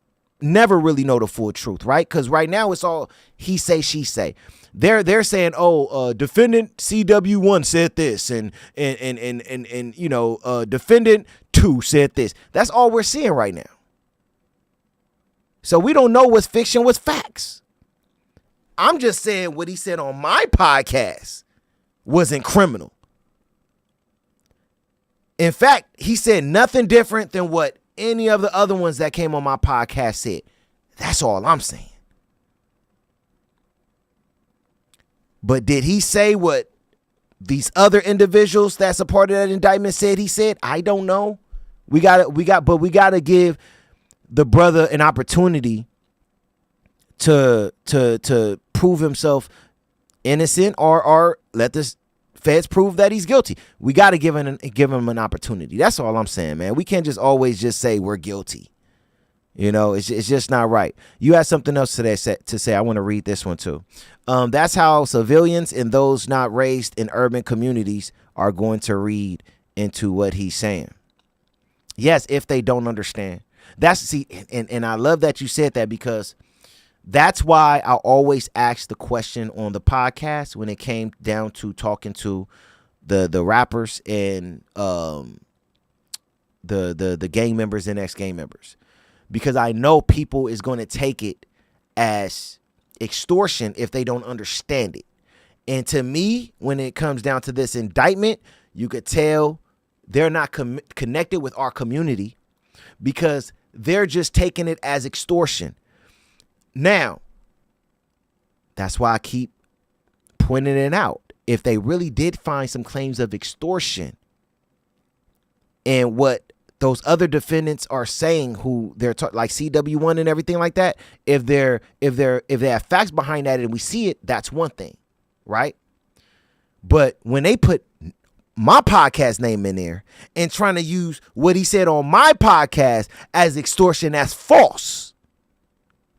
[SPEAKER 1] never really know the full truth, right? Because right now it's all he say, she say. They're saying, defendant CW1 said this, and defendant 2 said this. That's all we're seeing right now. So we don't know what's fiction, what's facts. I'm just saying what he said on my podcast wasn't criminal. In fact, he said nothing different than what any of the other ones that came on my podcast said. That's all I'm saying. But did he say what these other individuals that's a part of that indictment said he said? I don't know. We gotta give the brother an opportunity to prove himself innocent or let the feds prove that he's guilty. We got to give him an opportunity. That's all I'm saying, man. We can't just always just say we're guilty. It's just not right. You had something else to say. I want to read this one too. That's how civilians and those not raised in urban communities are going to read into what he's saying. Yes, if they don't understand. And I love that you said that, because that's why I always ask the question on the podcast when it came down to talking to the rappers and the gang members and ex-gang members, because I know people is going to take it as extortion if they don't understand it. And to me, when it comes down to this indictment, you could tell they're not connected with our community, because they're just taking it as extortion. Now, that's why I keep pointing it out. If they really did find some claims of extortion, and what those other defendants are saying, who they're like CW1 and everything like that, if they have facts behind that and we see it, that's one thing, right? But when they put my podcast name in there and trying to use what he said on my podcast as extortion, that's false.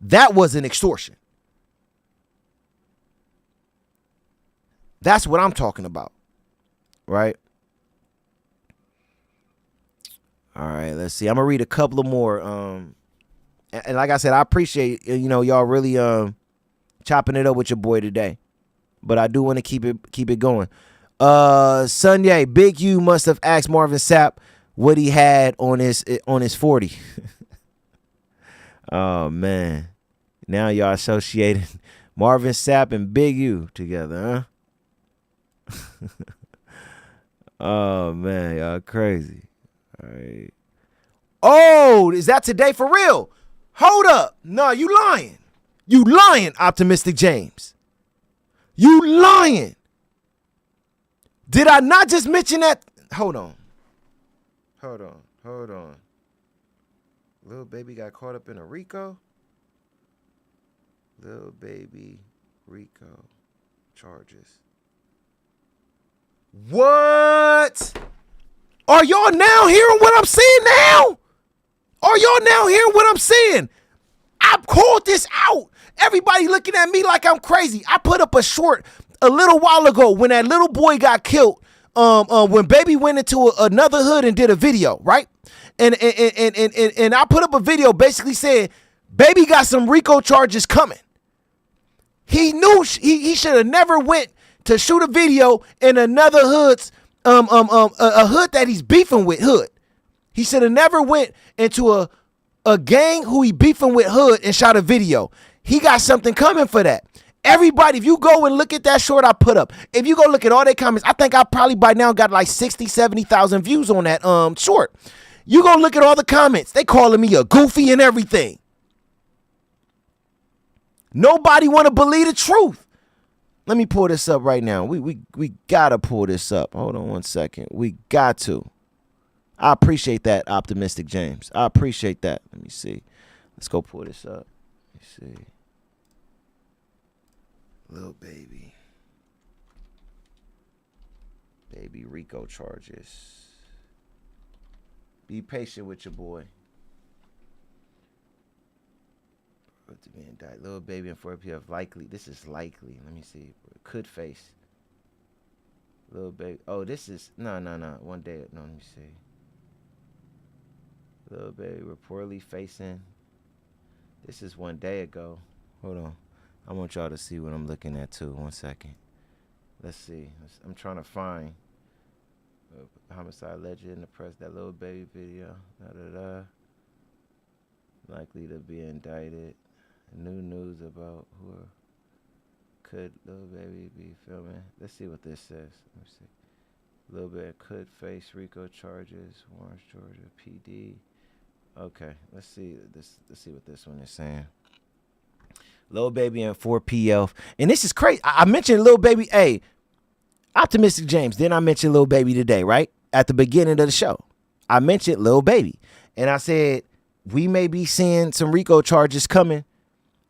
[SPEAKER 1] That wasn't extortion. That's what I'm talking about, right? All right, let's see. I'm gonna read a couple of more. And like I said, I appreciate y'all really chopping it up with your boy today, but I do want to keep it going. Sunday, Big U must have asked Marvin Sapp what he had on his 40. Oh man, now y'all associating Marvin Sapp and Big U together, huh? Oh man, y'all crazy. All right. Oh, is that today for real? Hold up. No, you lying. You lying, Optimistic James. You lying. Did I not just mention that? Hold on. Lil Baby got caught up in a RICO. Lil Baby RICO charges. What? Are y'all now hearing what I'm saying now? Are y'all now hearing what I'm saying? I called this out. Everybody looking at me like I'm crazy. I put up a short a little while ago when that little boy got killed. When Baby went into another hood and did a video, right? And I put up a video basically saying Baby got some RICO charges coming. He knew he should have never went to shoot a video in another hood's a hood that he's beefing with hood. He should have never went into a gang who he beefing with hood and shot a video. He got something coming for that. Everybody, if you go and look at that short I put up, if you go look at all their comments, I think I probably by now got like 60, 70,000 views on that short. You go look at all the comments. They calling me a goofy and everything. Nobody want to believe the truth. Let me pull this up right now. We gotta pull this up. Hold on one second. We got to. I appreciate that, Optimistic James. I appreciate that. Let me see. Let's go pull this up. Let me see. Lil Baby. Baby RICO charges. Be patient with your boy. To be indicted. Lil Baby and 4PF likely. This is likely. Let me see. Could face. Lil Baby. Oh, this is no. One day. No, let me see. Lil Baby reportedly facing. This is 1 day ago. Hold on. I want y'all to see what I'm looking at too. 1 second. Let's see. I'm trying to find homicide alleged in the press. That Lil Baby video. Likely to be indicted. New news about who could Lil Baby be filming. Let's see what this says. Let me see. Lil Baby could face RICO charges. Orange, Georgia, PD. Okay, let's see this. Let's see what this one is saying. Lil Baby and 4PF. And this is crazy. I mentioned Lil Baby. Hey, Optimistic James. Then I mentioned Lil Baby today, right? At the beginning of the show. I mentioned Lil Baby. And I said, we may be seeing some RICO charges coming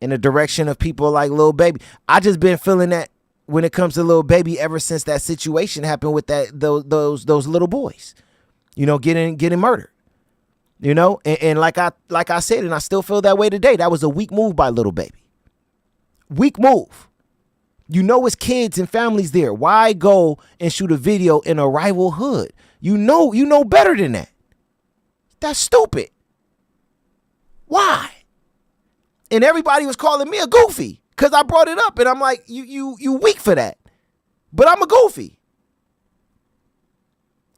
[SPEAKER 1] in the direction of people like Lil Baby. I just been feeling that when it comes to Lil Baby ever since that situation happened with those little boys, getting murdered. You know, and like I said, and I still feel that way today. That was a weak move by Lil Baby. Weak move. You know it's kids and families there. Why go and shoot a video in a rival hood? You know better than that. That's stupid. Why? And everybody was calling me a goofy because I brought it up, and I'm like, you weak for that. But I'm a goofy.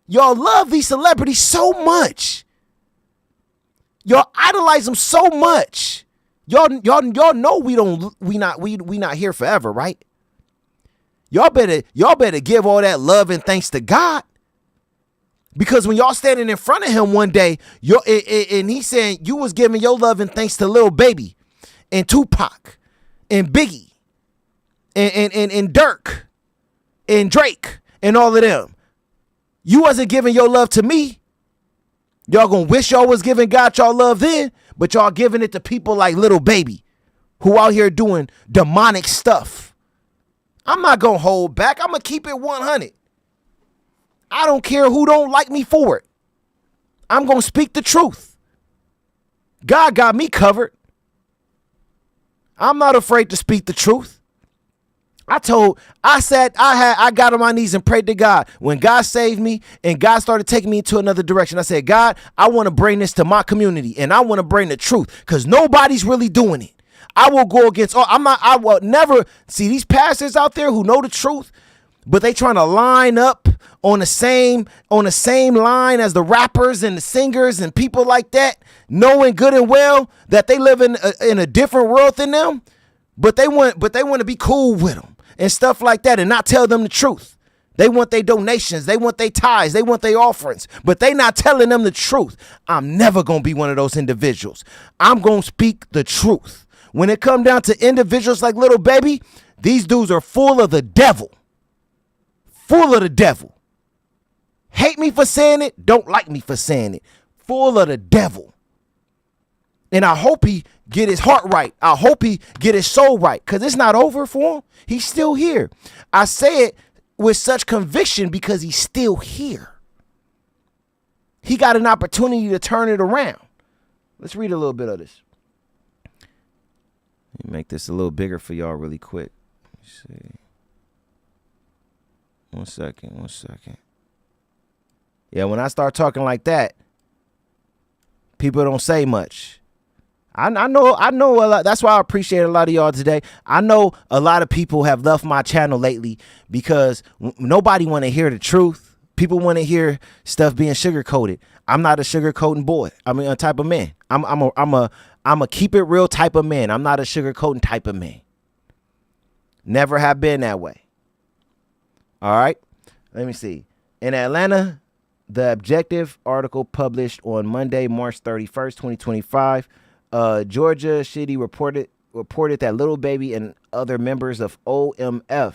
[SPEAKER 1] Y'all love these celebrities so much. Y'all idolize them so much. Y'all know we not here forever, right? Y'all better give all that love and thanks to God. Because when y'all standing in front of him one day, and he's saying you was giving your love and thanks to Lil Baby and Tupac and Biggie and Dirk and Drake and all of them. You wasn't giving your love to me. Y'all gonna wish y'all was giving God y'all love then, but y'all giving it to people like Lil Baby who out here doing demonic stuff. I'm not gonna hold back. I'm gonna keep it 100. I don't care who don't like me for it. I'm gonna speak the truth. God got me covered. I'm not afraid to speak the truth. I got on my knees and prayed to God. When God saved me and God started taking me into another direction, I said, God, I want to bring this to my community and I want to bring the truth because nobody's really doing it. I will go against all. I will never see these pastors out there who know the truth, but they trying to line up on the same line as the rappers and the singers and people like that, knowing good and well that they live in a different world than them, but they want to be cool with them and stuff like that and not tell them the truth. They want their donations. They want their tithes. They want their offerings, but they not telling them the truth. I'm never going to be one of those individuals. I'm going to speak the truth. When it come down to individuals like Lil Baby, these dudes are full of the devil. Full of the devil. Hate me for saying it. Don't like me for saying it. Full of the devil. And I hope he get his heart right. I hope he get his soul right, because it's not over for him. He's still here. I say it with such conviction because he's still here. He got an opportunity to turn it around. Let's read a little bit of this. Let me make this a little bigger for y'all really quick. Let's see. One second. Yeah, when I start talking like that, people don't say much. I know a lot. That's why I appreciate a lot of y'all today. I know a lot of people have left my channel lately because nobody want to hear the truth. People want to hear stuff being sugarcoated. I'm not a sugarcoating boy. I mean, a type of man. I'm a keep it real type of man. I'm not a sugarcoating type of man. Never have been that way. All right. Let me see. In Atlanta, the Objective article published on Monday, March 31st, 2025. Georgia City reported that Lil Baby and other members of OMF,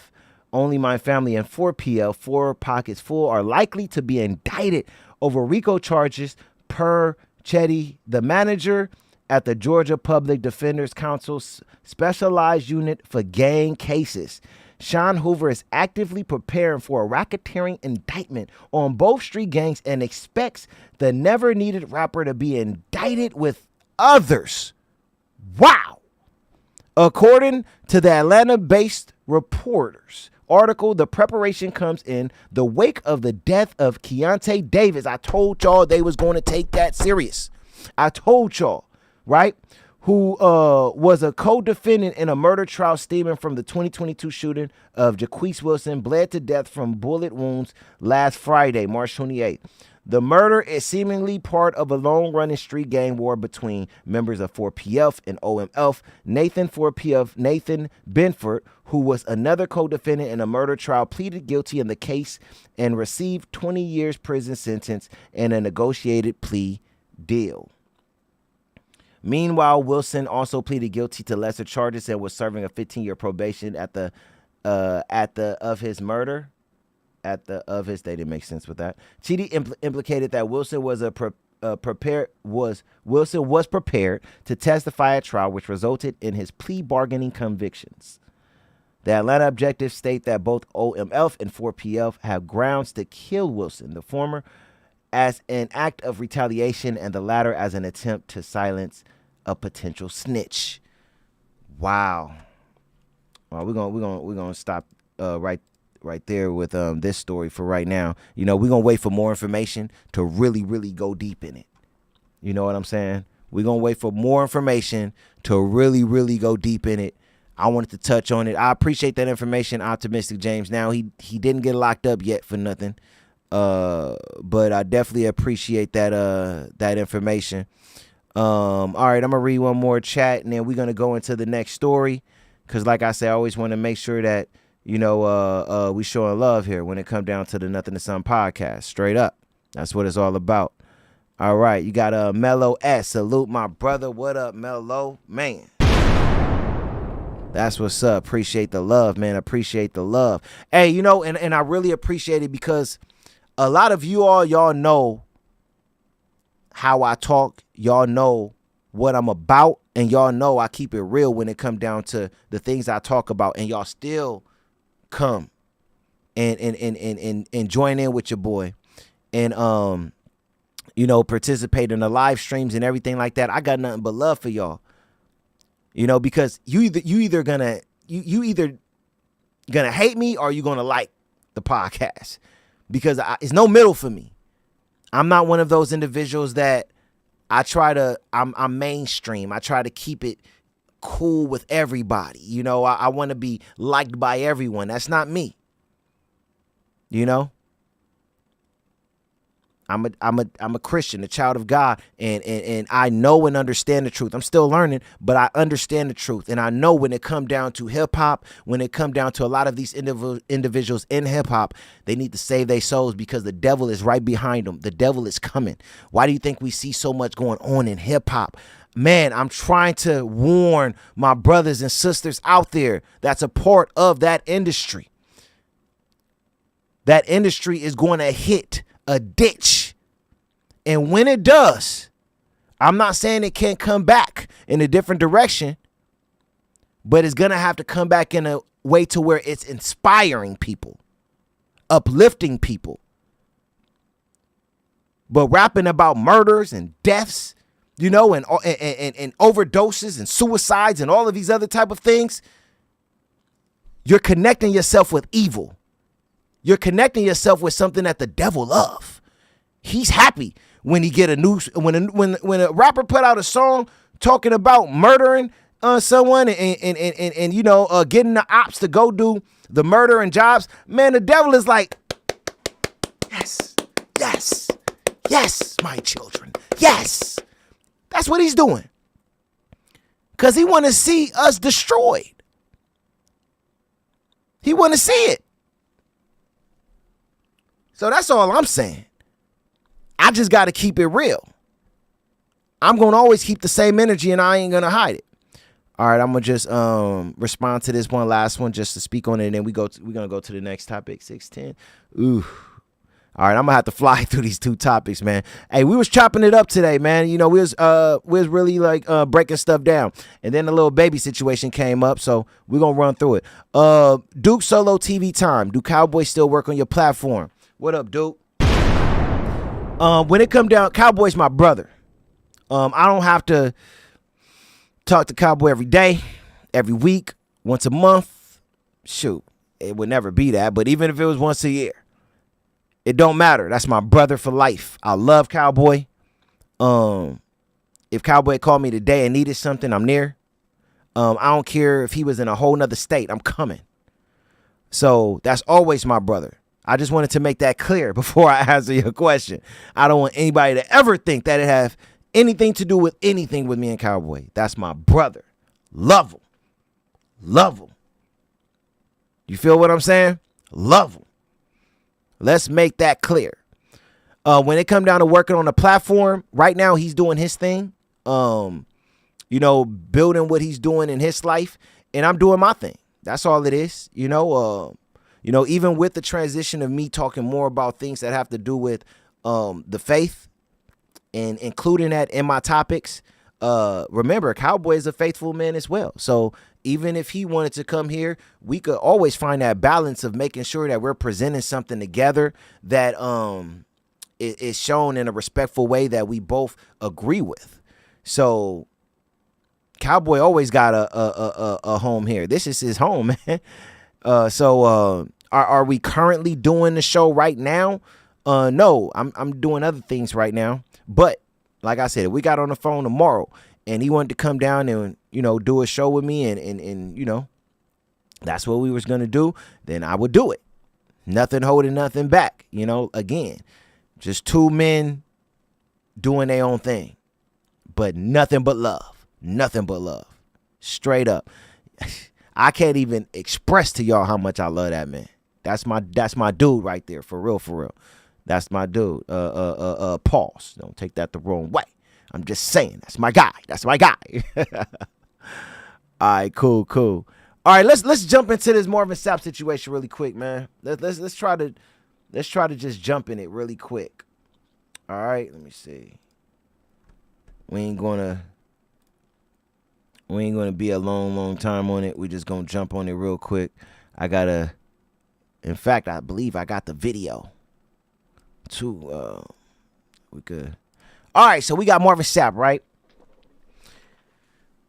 [SPEAKER 1] Only My Family, and 4PL, Four Pockets Full, are likely to be indicted over RICO charges, per Chetty, the manager at the Georgia Public Defender's Council's specialized unit for gang cases. Sean Hoover is actively preparing for a racketeering indictment on both street gangs and expects the never needed rapper to be indicted with others. Wow. According to the Atlanta-based Reporters article, the preparation comes in the wake of the death of Keontae Davis. I told y'all they was going to take that serious. I told y'all, right? Who was a co-defendant in a murder trial stemming from the 2022 shooting of Jaquise Wilson, bled to death from bullet wounds last Friday, March 28th. The murder is seemingly part of a long-running street gang war between members of 4PF and OMF. Nathan 4PF, Nathan Benford, who was another co-defendant in a murder trial, pleaded guilty in the case and received 20 years prison sentence and a negotiated plea deal. Meanwhile, Wilson also pleaded guilty to lesser charges and was serving a 15-year probation at the of his murder. They didn't make sense with that. Chidi implicated that Wilson was prepared to testify at trial, which resulted in his plea bargaining convictions. The Atlanta Objective state that both OMF and 4PF have grounds to kill Wilson. The former as an act of retaliation and the latter as an attempt to silence a potential snitch. Wow. Well, we're gonna stop right there with this story for right now. You know, we're gonna wait for more information to really go deep in it. You know what I'm saying? We're gonna wait for more information to really go deep in it. I wanted to touch on it. I appreciate that information, Optimistic James. Now he didn't get locked up yet for nothing. But I definitely appreciate that information. All right, I'm gonna read one more chat and then we're gonna go into the next story. Cause like I said, I always want to make sure that, you know, we showing love here when it come down to the Nothin to Somethin podcast. Straight up. That's what it's all about. All right, you got Mellow S. Salute my brother. What up, Mellow? Man. That's what's up. Appreciate the love, man. Appreciate the love. Hey, you know, and I really appreciate it because a lot of y'all know how I talk. Y'all know what I'm about. And y'all know I keep it real when it come down to the things I talk about. And y'all still come and join in with your boy. And, you know, participate in the live streams and everything like that. I got nothing but love for y'all. You know, because you either gonna hate me or you gonna like the podcast. Because it's no middle for me. I'm not one of those individuals that I'm mainstream. I try to keep it cool with everybody. You know, I want to be liked by everyone. That's not me. You know? I'm a Christian, a child of God, and I know and understand the truth. I'm still learning, but I understand the truth. And I know when it come down to hip hop, when it come down to a lot of these individuals in hip hop, they need to save their souls because the devil is right behind them. The devil is coming. Why do you think we see so much going on in hip hop? Man, I'm trying to warn my brothers and sisters out there that's a part of that industry. That industry is going to hit a ditch. And when it does, I'm not saying it can't come back in a different direction, but it's going to have to come back in a way to where it's inspiring people, uplifting people. But rapping about murders and deaths, you know, and overdoses and suicides and all of these other type of things, you're connecting yourself with evil. You're connecting yourself with something that the devil loves. He's happy when he get a new when a rapper put out a song talking about murdering someone and you know getting the ops to go do the murder and jobs. Man, the devil is like, yes, my children, yes. That's what he's doing, cause he want to see us destroyed. He want to see it. So that's all I'm saying. I just got to keep it real. I'm going to always keep the same energy and I ain't going to hide it. All right, I'm going to just respond to this one last one just to speak on it. And then we're going to go to the next topic, 610. Ooh. All right, I'm going to have to fly through these two topics, man. Hey, we was chopping it up today, man. You know, we was really like breaking stuff down. And then the Lil Baby situation came up, so we're going to run through it. Duke Solo TV time. Do Cowboys still work on your platform? What up, Duke? When it come down, Cowboy's my brother. I don't have to talk to Cowboy every day, every week, once a month. Shoot, it would never be that. But even if it was once a year, it don't matter. That's my brother for life. I love Cowboy. If Cowboy called me today and needed something, I'm near. I don't care if he was in a whole nother state. I'm coming. So that's always my brother. I just wanted to make that clear before I answer your question. I don't want anybody to ever think that it have anything to do with anything with me and Cowboy. That's my brother. Love him. Love him. You feel what I'm saying? Love him. Let's make that clear. When it come down to working on the platform, right now he's doing his thing. You know, building what he's doing in his life, and I'm doing my thing. That's all it is. You know, even with the transition of me talking more about things that have to do with the faith and including that in my topics, remember, Cowboy is a faithful man as well. So even if he wanted to come here, we could always find that balance of making sure that we're presenting something together that is shown in a respectful way that we both agree with. So Cowboy always got a home here. This is his home, man. Are we currently doing the show right now? No, I'm doing other things right now. But like I said, if we got on the phone tomorrow and he wanted to come down and, do a show with me and that's what we was going to do, then I would do it. Nothing holding nothing back. Again, just two men doing their own thing, but nothing but love. Nothing but love. Straight up. I can't even express to y'all how much I love that man. That's my dude right there. For real, for real. That's my dude. Pause. Don't take that the wrong way. I'm just saying, that's my guy. That's my guy. All right, cool. All right, let's jump into this Marvin Sapp situation really quick, man. Let's try to just jump in it really quick. All right, let me see. We ain't gonna be a long time on it. We just gonna jump on it real quick. In fact, I believe I got the video too. We could. All right, so we got Marvin Sapp, right?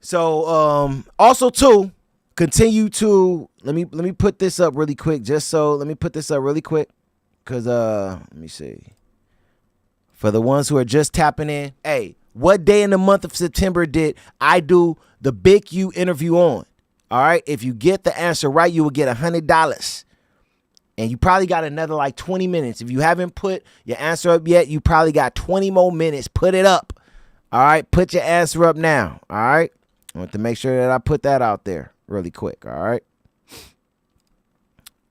[SPEAKER 1] So also too, continue to let me put this up really quick. Let me put this up really quick, cause let me see. For the ones who are just tapping in, hey, what day in the month of September did I do the Big U interview on? All right, if you get the answer right, you will get $100. And you probably got another like 20 minutes. If you haven't put your answer up yet, you probably got 20 more minutes. Put it up. All right, put your answer up now. All right, I want to make sure that I put that out there really quick. All right.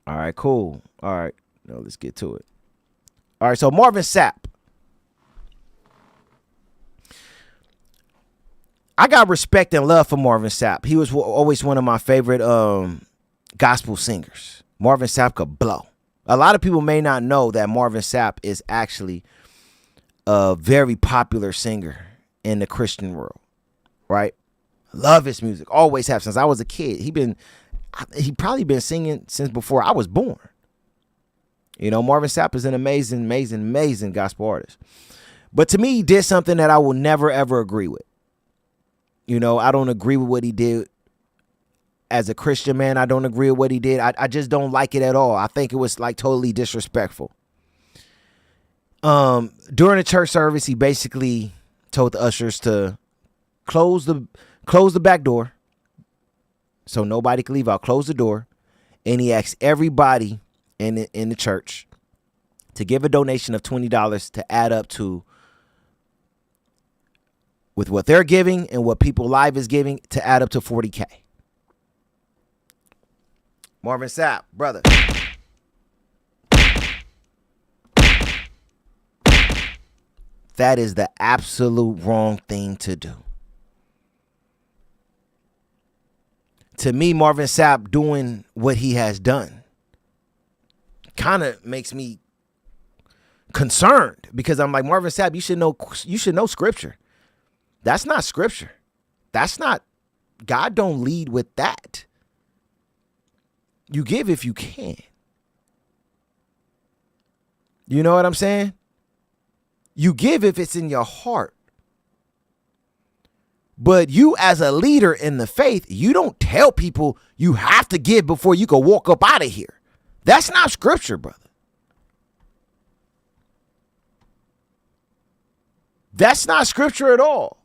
[SPEAKER 1] All right, cool. All right, now let's get to it. All right, so Marvin Sapp. I got respect and love for Marvin Sapp. He was always one of my favorite gospel singers. Marvin Sapp could blow. A lot of people may not know that Marvin Sapp is actually a very popular singer in the Christian world, right? Love his music. Always have since I was a kid. He probably been singing since before I was born. Marvin Sapp is an amazing gospel artist. But to me, he did something that I will never, ever agree with. I don't agree with what he did. As a Christian man, I don't agree with what he did. I just don't like it at all. I think it was like totally disrespectful. During the church service, he basically told the ushers to close the back door so nobody could leave out. Close the door. And he asked everybody in the church to give a donation of $20 to add up to, with what they're giving and what People Live is giving, to add up to $40K. Marvin Sapp, brother. That is the absolute wrong thing to do. To me, Marvin Sapp doing what he has done kind of makes me concerned, because I'm like, Marvin Sapp, you should know scripture. That's not scripture. That's not, God don't lead with that. You give if you can. You know what I'm saying? You give if it's in your heart. But you, as a leader in the faith, you don't tell people you have to give before you can walk up out of here. That's not scripture, brother. That's not scripture at all.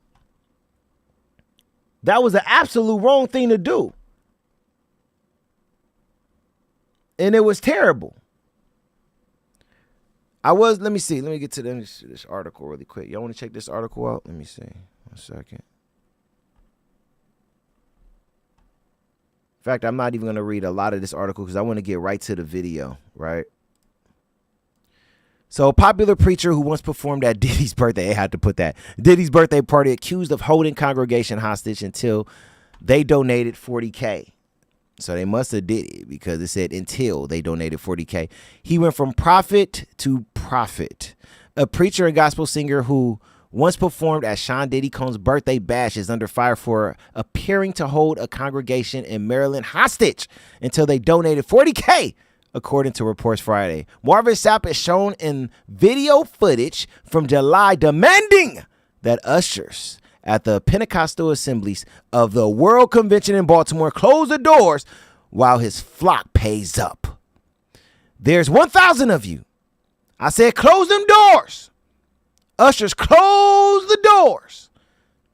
[SPEAKER 1] That was an absolute wrong thing to do. And it was terrible. Let me get to this article really quick. Y'all want to check this article out? Let me see. 1 second. In fact, I'm not even going to read a lot of this article because I want to get right to the video, right? So a popular preacher who once performed at Diddy's birthday, I had to put that, Diddy's birthday party, accused of holding congregation hostage until they donated $40K. So they must have did it because it said until they donated $40K. He went from prophet to prophet. A preacher and gospel singer who once performed at Sean Diddy Combs' birthday bash is under fire for appearing to hold a congregation in Maryland hostage until they donated $40K. according to reports Friday. Marvin Sapp is shown in video footage from July demanding that ushers at the Pentecostal assemblies of the World Convention in Baltimore close the doors while his flock pays up. There's 1,000 of you. I said close them doors. Ushers, close the doors.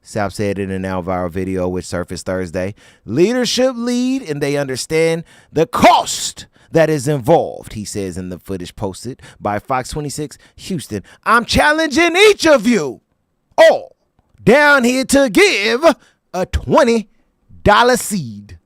[SPEAKER 1] Sapp said in a now viral video which surfaced Thursday. Leadership lead and they understand the cost that is involved, he says in the footage posted by Fox 26 Houston. I'm challenging each of you all down here to give a $20 seed.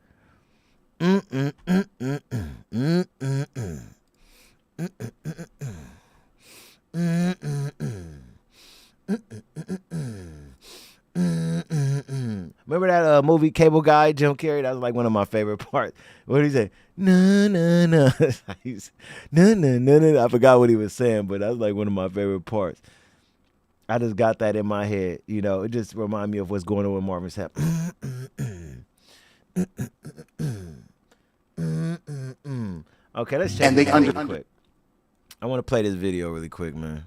[SPEAKER 1] Remember that movie Cable Guy, Jim Carrey? That was like one of my favorite parts. What did he say? No, no, no. No, no, no, no. I forgot what he was saying, but that was like one of my favorite parts. I just got that in my head. You know, it just reminded me of what's going on with Marvin Sapp. Okay, let's check it out really quick. I want to play this video really quick, man.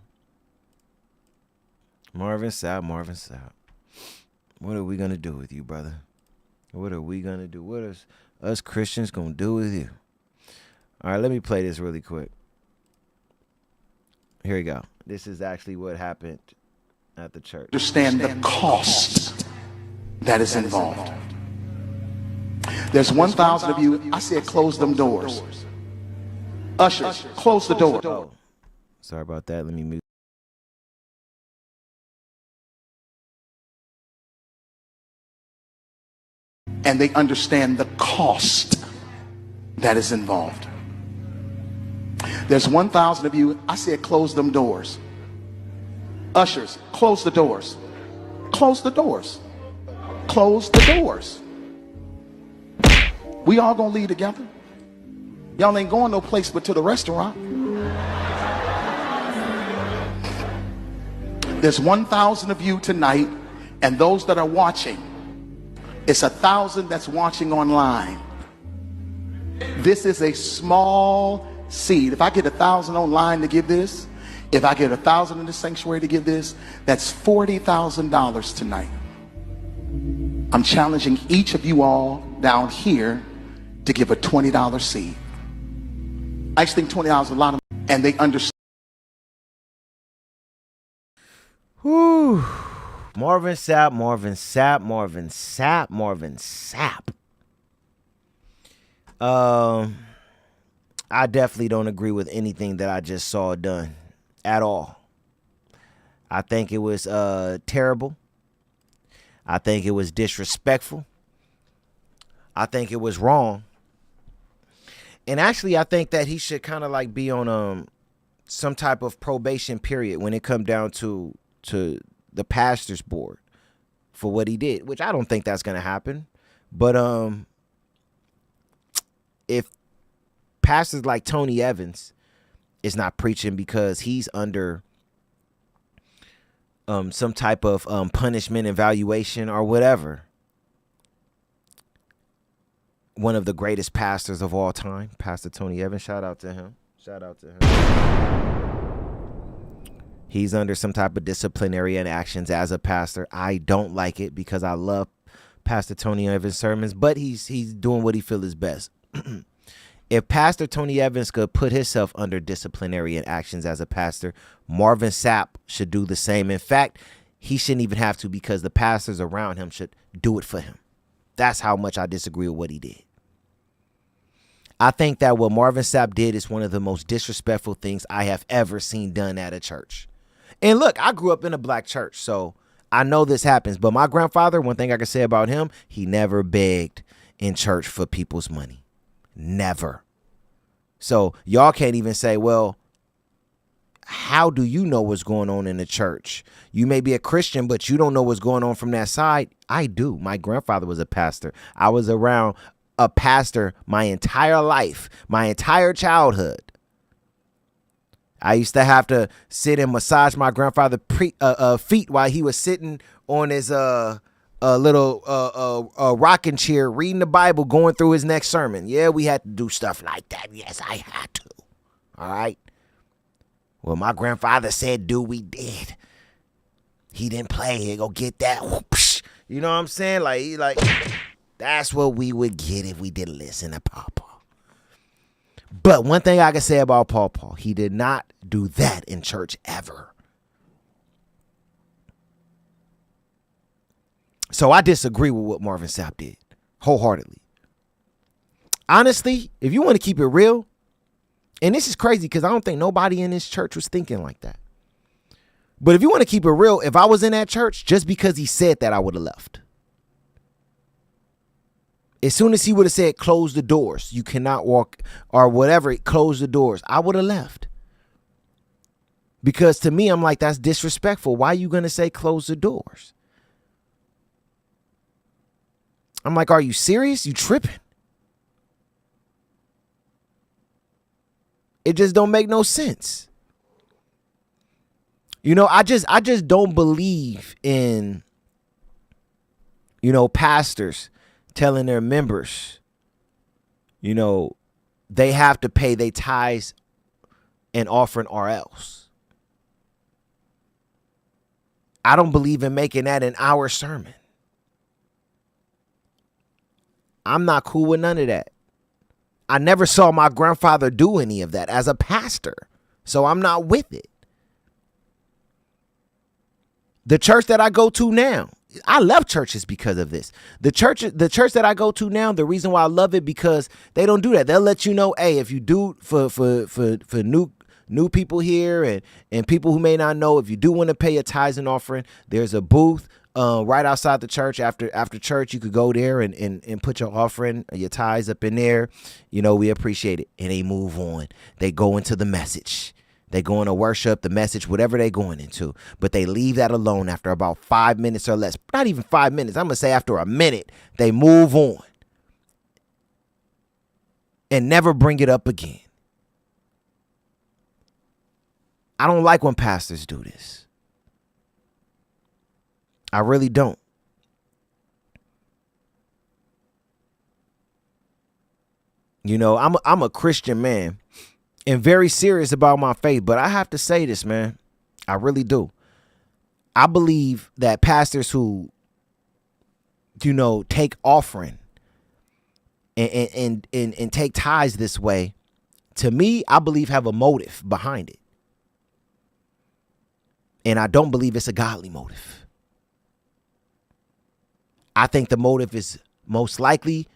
[SPEAKER 1] Marvin Sapp. What are we going to do with you, brother? What are we going to do? What is us Christians going to do with you? All right, let me play this really quick. Here we go. This is actually what happened at the church.
[SPEAKER 3] Understand the cost that is involved. There's 1,000 of you. I said close them doors. Ushers, close the door.
[SPEAKER 1] Oh, sorry about that. Let me mute.
[SPEAKER 3] And they understand the cost that is involved. There's 1,000 of you. I said close them doors. Ushers, close the doors. Close the doors. Close the doors. We all gonna leave together. Y'all ain't going no place but to the restaurant. There's 1,000 of you tonight, and those that are watching, it's 1,000 that's watching online. This is a small seed. If I get 1,000 online to give this, if I get 1,000 in the sanctuary to give this, that's $40,000 tonight. I'm challenging each of you all down here to give a $20 seed. I just think $20 is a lot of money, and they understand.
[SPEAKER 1] Whew. Marvin Sapp. I definitely don't agree with anything that I just saw done at all. I think it was terrible. I think it was disrespectful. I think it was wrong. And actually, I think that he should kind of like be on some type of probation period when it come down to the pastor's board for what he did, which I don't think that's going to happen. But if pastors like Tony Evans is not preaching because he's under some type of punishment evaluation or whatever, one of the greatest pastors of all time, Pastor Tony Evans, shout out to him. He's under some type of disciplinary actions as a pastor. I don't like it because I love Pastor Tony Evans' sermons, but he's doing what he feels is best. If Pastor Tony Evans could put himself under disciplinary actions as a pastor, Marvin Sapp should do the same. In fact, he shouldn't even have to because the pastors around him should do it for him. That's how much I disagree with what he did. I think that what Marvin Sapp did is one of the most disrespectful things I have ever seen done at a church. And look, I grew up in a black church, so I know this happens. But my grandfather, one thing I can say about him, he never begged in church for people's money. Never. So y'all can't even say, well, how do you know what's going on in the church? You may be a Christian, but you don't know what's going on from that side. I do. My grandfather was a pastor. I was around a pastor my entire life, my entire childhood. I used to have to sit and massage my grandfather's feet while he was sitting on his rocking chair, reading the Bible, going through his next sermon. Yeah, we had to do stuff like that. Yes, I had to. All right. Well, my grandfather said do, we did. He didn't play. He go get that. Whoosh. You know what I'm saying? Like that's what we would get if we didn't listen to Papa. But one thing I can say about Papa, he did not do that in church ever. So I disagree with what Marvin Sapp did wholeheartedly. Honestly, if you want to keep it real, and this is crazy because I don't think nobody in this church was thinking like that. But if you want to keep it real, if I was in that church, just because he said that, I would have left. As soon as he would have said, close the doors, you cannot walk, or whatever, close the doors, I would have left. Because to me, I'm like, that's disrespectful. Why are you going to say close the doors? I'm like, are you serious? You tripping? It just don't make no sense. You know, I just don't believe in, pastors telling their members, they have to pay their tithes and offering or else. I don't believe in making that an hour sermon. I'm not cool with none of that. I never saw my grandfather do any of that as a pastor, so I'm not with it. The church that I go to now, I love churches because of this. The church that I go to now, the reason why I love it because they don't do that. They'll let you know, hey, if you do for new people here and people who may not know, if you do want to pay a tithes and offering, there's a booth right outside the church. After church, you could go there and put your offering, your tithes up in there. We appreciate it. And they move on. They go into the message. They go into worship, the message, whatever they going into. But they leave that alone after about 5 minutes or less. Not even 5 minutes. I'm going to say after a minute, they move on. And never bring it up again. I don't like when pastors do this. I really don't. I'm a Christian man and very serious about my faith, but I have to say this, man. I really do. I believe that pastors who, take offering and take tithes this way, to me, I believe have a motive behind it. And I don't believe it's a godly motive. I think the motive is most likely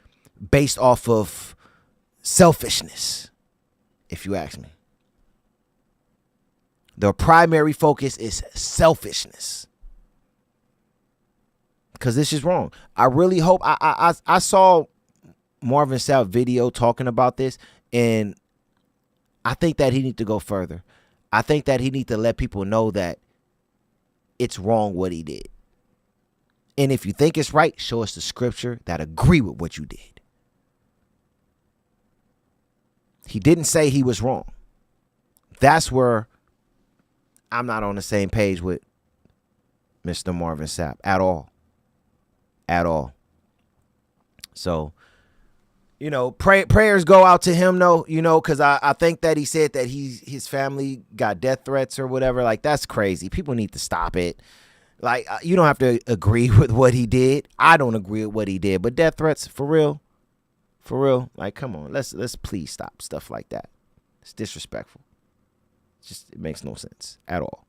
[SPEAKER 1] based off of selfishness, if you ask me. The primary focus is selfishness. Because this is wrong. I really hope I saw Marvin Sapp video talking about this, and I think that he needs to go further. I think that he needs to let people know that it's wrong what he did. And if you think it's right, show us the scripture that agree with what you did. He didn't say he was wrong. That's where I'm not on the same page with Mr. Marvin Sapp at all. At all. So, prayers go out to him, though, because I think that he said that his family got death threats or whatever. Like, that's crazy. People need to stop it. Like, you don't have to agree with what he did. I don't agree with what he did. But death threats, for real. For real. Like, come on. Let's please stop stuff like that. It's disrespectful. It makes no sense at all.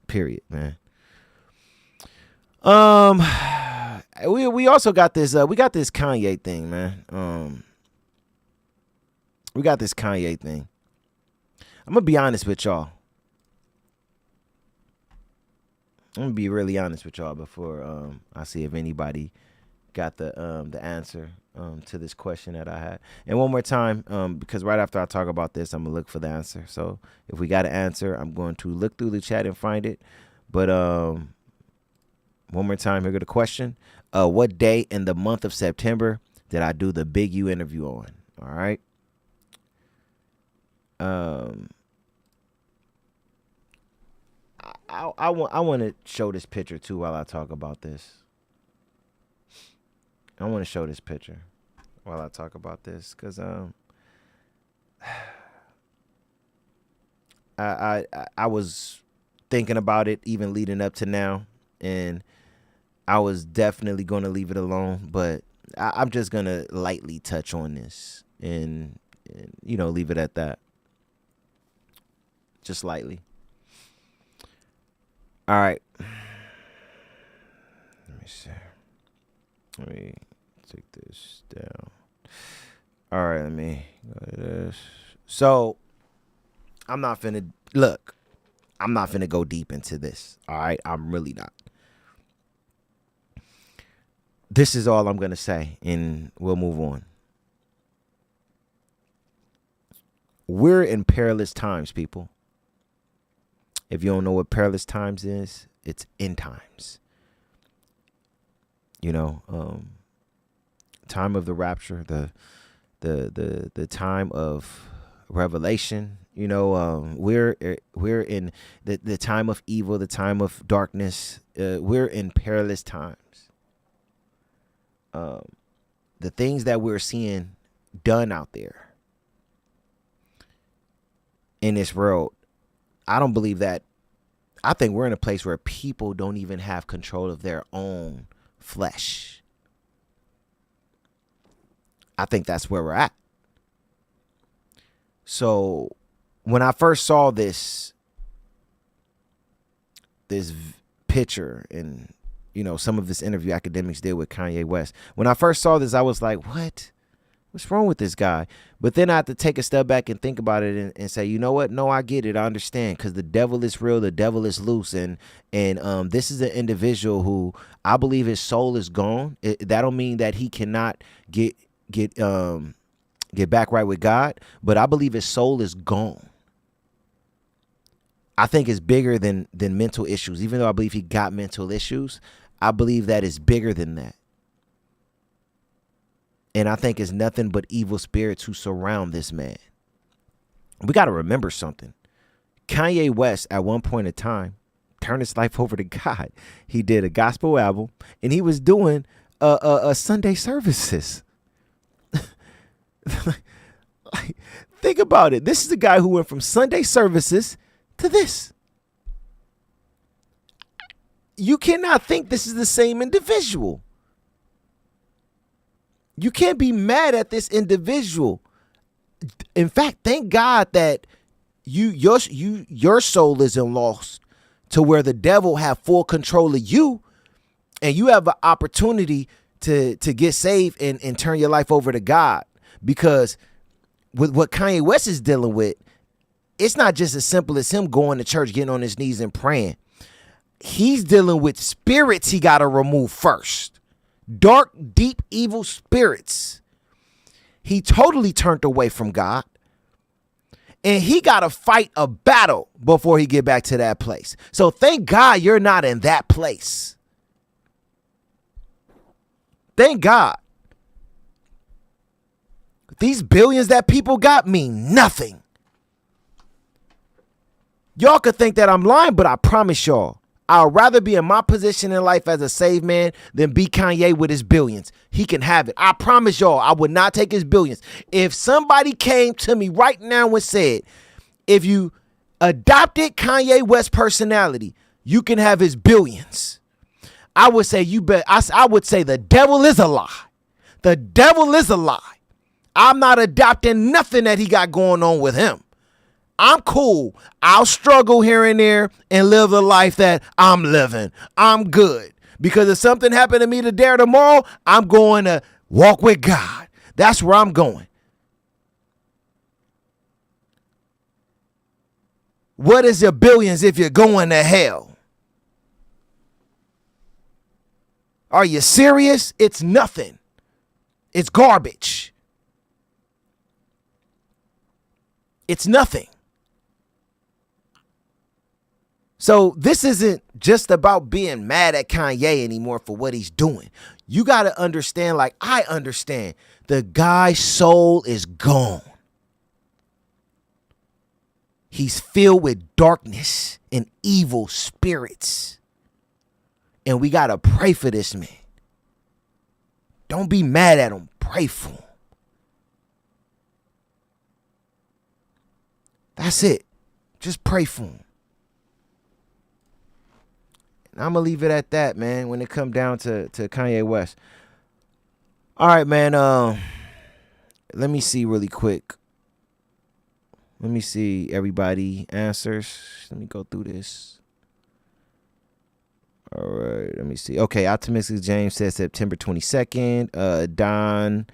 [SPEAKER 1] Period, man. We also got this we got this Kanye thing, man. We got this Kanye thing. I'm gonna be honest with y'all. I'm gonna be really honest with y'all before I see if anybody got the answer to this question that I had. And one more time, because right after I talk about this, I'm gonna look for the answer. So if we got an answer, I'm going to look through the chat and find it. But one more time, here go the question. What day in the month of September did I do the Big U interview on? All right. I want to show this picture too while I talk about this. I want to show this picture while I talk about this because I was thinking about it even leading up to now, and I was definitely going to leave it alone, but I'm just going to lightly touch on this and leave it at that. Just lightly. All right. Let me see. Let me take this down. All right, let me go to this. So, I'm not finna go deep into this. All right, I'm really not. This is all I'm gonna say, and we'll move on. We're in perilous times, people. If you don't know what perilous times is, it's end times. Time of the rapture, the time of revelation. We're in the time of evil, the time of darkness. We're in perilous times. The things that we're seeing done out there in this world, I don't believe that. I think we're in a place where people don't even have control of their own flesh. I think that's where we're at. So when I first saw this picture and, some of this interview academics did with Kanye West, when I first saw this, I was like, what? What's wrong with this guy? But then I have to take a step back and think about it and say, you know what? No, I get it. I understand, because the devil is real. The devil is loose. And this is an individual who I believe his soul is gone. That don't mean that he cannot get back right with God, but I believe his soul is gone. I think it's bigger than mental issues. Even though I believe he got mental issues, I believe that it's bigger than that. And I think it's nothing but evil spirits who surround this man. We got to remember something. Kanye West, at one point in time, turned his life over to God. He did a gospel album, and he was doing a Sunday services. Think about it. This is the guy who went from Sunday services to this. You cannot think this is the same individual. You can't be mad at this individual. In fact, thank God that your soul isn't lost to where the devil have full control of you, and you have an opportunity to get saved and turn your life over to God. Because with what Kanye West is dealing with, it's not just as simple as him going to church, getting on his knees and praying. He's dealing with spirits he got to remove first. Dark, deep, evil spirits. He totally turned away from God. And he got to fight a battle before he get back to that place. So thank God you're not in that place. Thank God. These billions that people got mean nothing. Y'all could think that I'm lying, but I promise y'all, I'd rather be in my position in life as a saved man than be Kanye with his billions. He can have it. I promise y'all, I would not take his billions. If somebody came to me right now and said, if you adopted Kanye West's personality, you can have his billions, I would say I would say the devil is a lie. The devil is a lie. I'm not adopting nothing that he got going on with him. I'm cool. I'll struggle here and there and live the life that I'm living. I'm good. Because if something happened to me today or tomorrow, I'm going to walk with God. That's where I'm going. What is your billions if you're going to hell? Are you serious? It's nothing. It's garbage. It's nothing. So this isn't just about being mad at Kanye anymore for what he's doing. You got to understand, like I understand, the guy's soul is gone. He's filled with darkness and evil spirits. And we got to pray for this man. Don't be mad at him. Pray for him. That's it. Just pray for him. And I'm going to leave it at that, man, when it come down to Kanye West. All right, man. Let me see really quick. Let me see everybody answers. Let me go through this. All right, let me see. Okay, Optimistic James says September 22nd. Don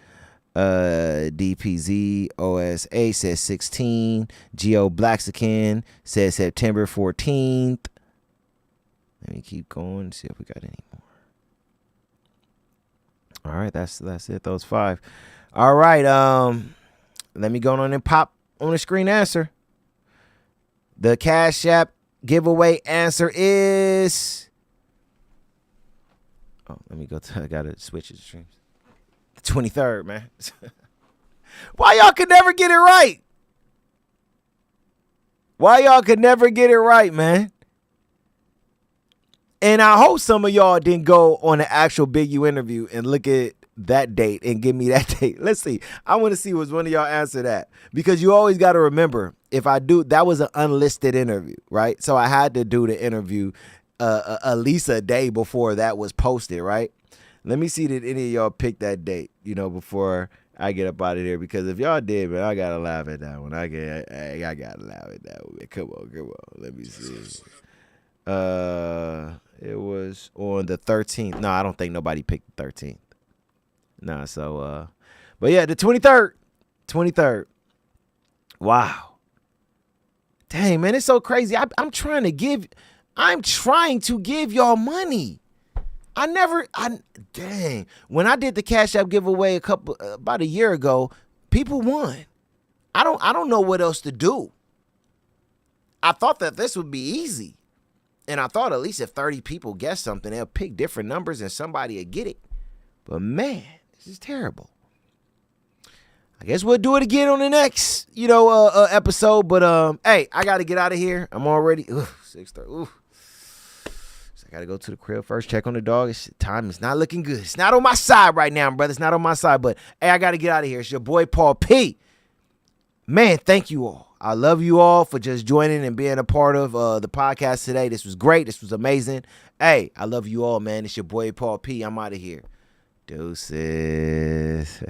[SPEAKER 1] DPZ OSA says 16. Geo Blaxican says September 14th. Let me keep going and see if we got any more. All right, that's it. Those 5. All right, let me go on and pop on the screen answer. The Cash App giveaway answer is... Oh, let me go to... I got to switch the streams. The 23rd, man. Why y'all could never get it right? Why y'all could never get it right, man? And I hope some of y'all didn't go on the actual Big U interview and look at that date and give me that date. Let's see. I want to see was one of y'all answer that, because you always got to remember, if I do, that was an unlisted interview, right? So I had to do the interview at least a day before that was posted, right? Let me see, did any of y'all pick that date, before I get up out of here? Because if y'all did, man, I gotta laugh at that one. I gotta laugh at that one. Come on. Let me see. It was on the 13th. No, I don't think nobody picked the 13th. Nah, so, but yeah, the 23rd. 23rd. Wow. Dang, man, it's so crazy. I'm trying to give y'all money. Dang. When I did the Cash App giveaway about a year ago, people won. I don't know what else to do. I thought that this would be easy. And I thought at least if 30 people guess something, they'll pick different numbers and somebody will get it. But man, this is terrible. I guess we'll do it again on the next, episode. But hey, I gotta get out of here. I'm already 6:30. So I gotta go to the crib first, check on the dog. Time is not looking good. It's not on my side right now, brother. It's not on my side. But hey, I gotta get out of here. It's your boy Paul P. Man, thank you all. I love you all for just joining and being a part of the podcast today. This was great. This was amazing. Hey, I love you all, man. It's your boy Paul P. I'm out of here. Deuces.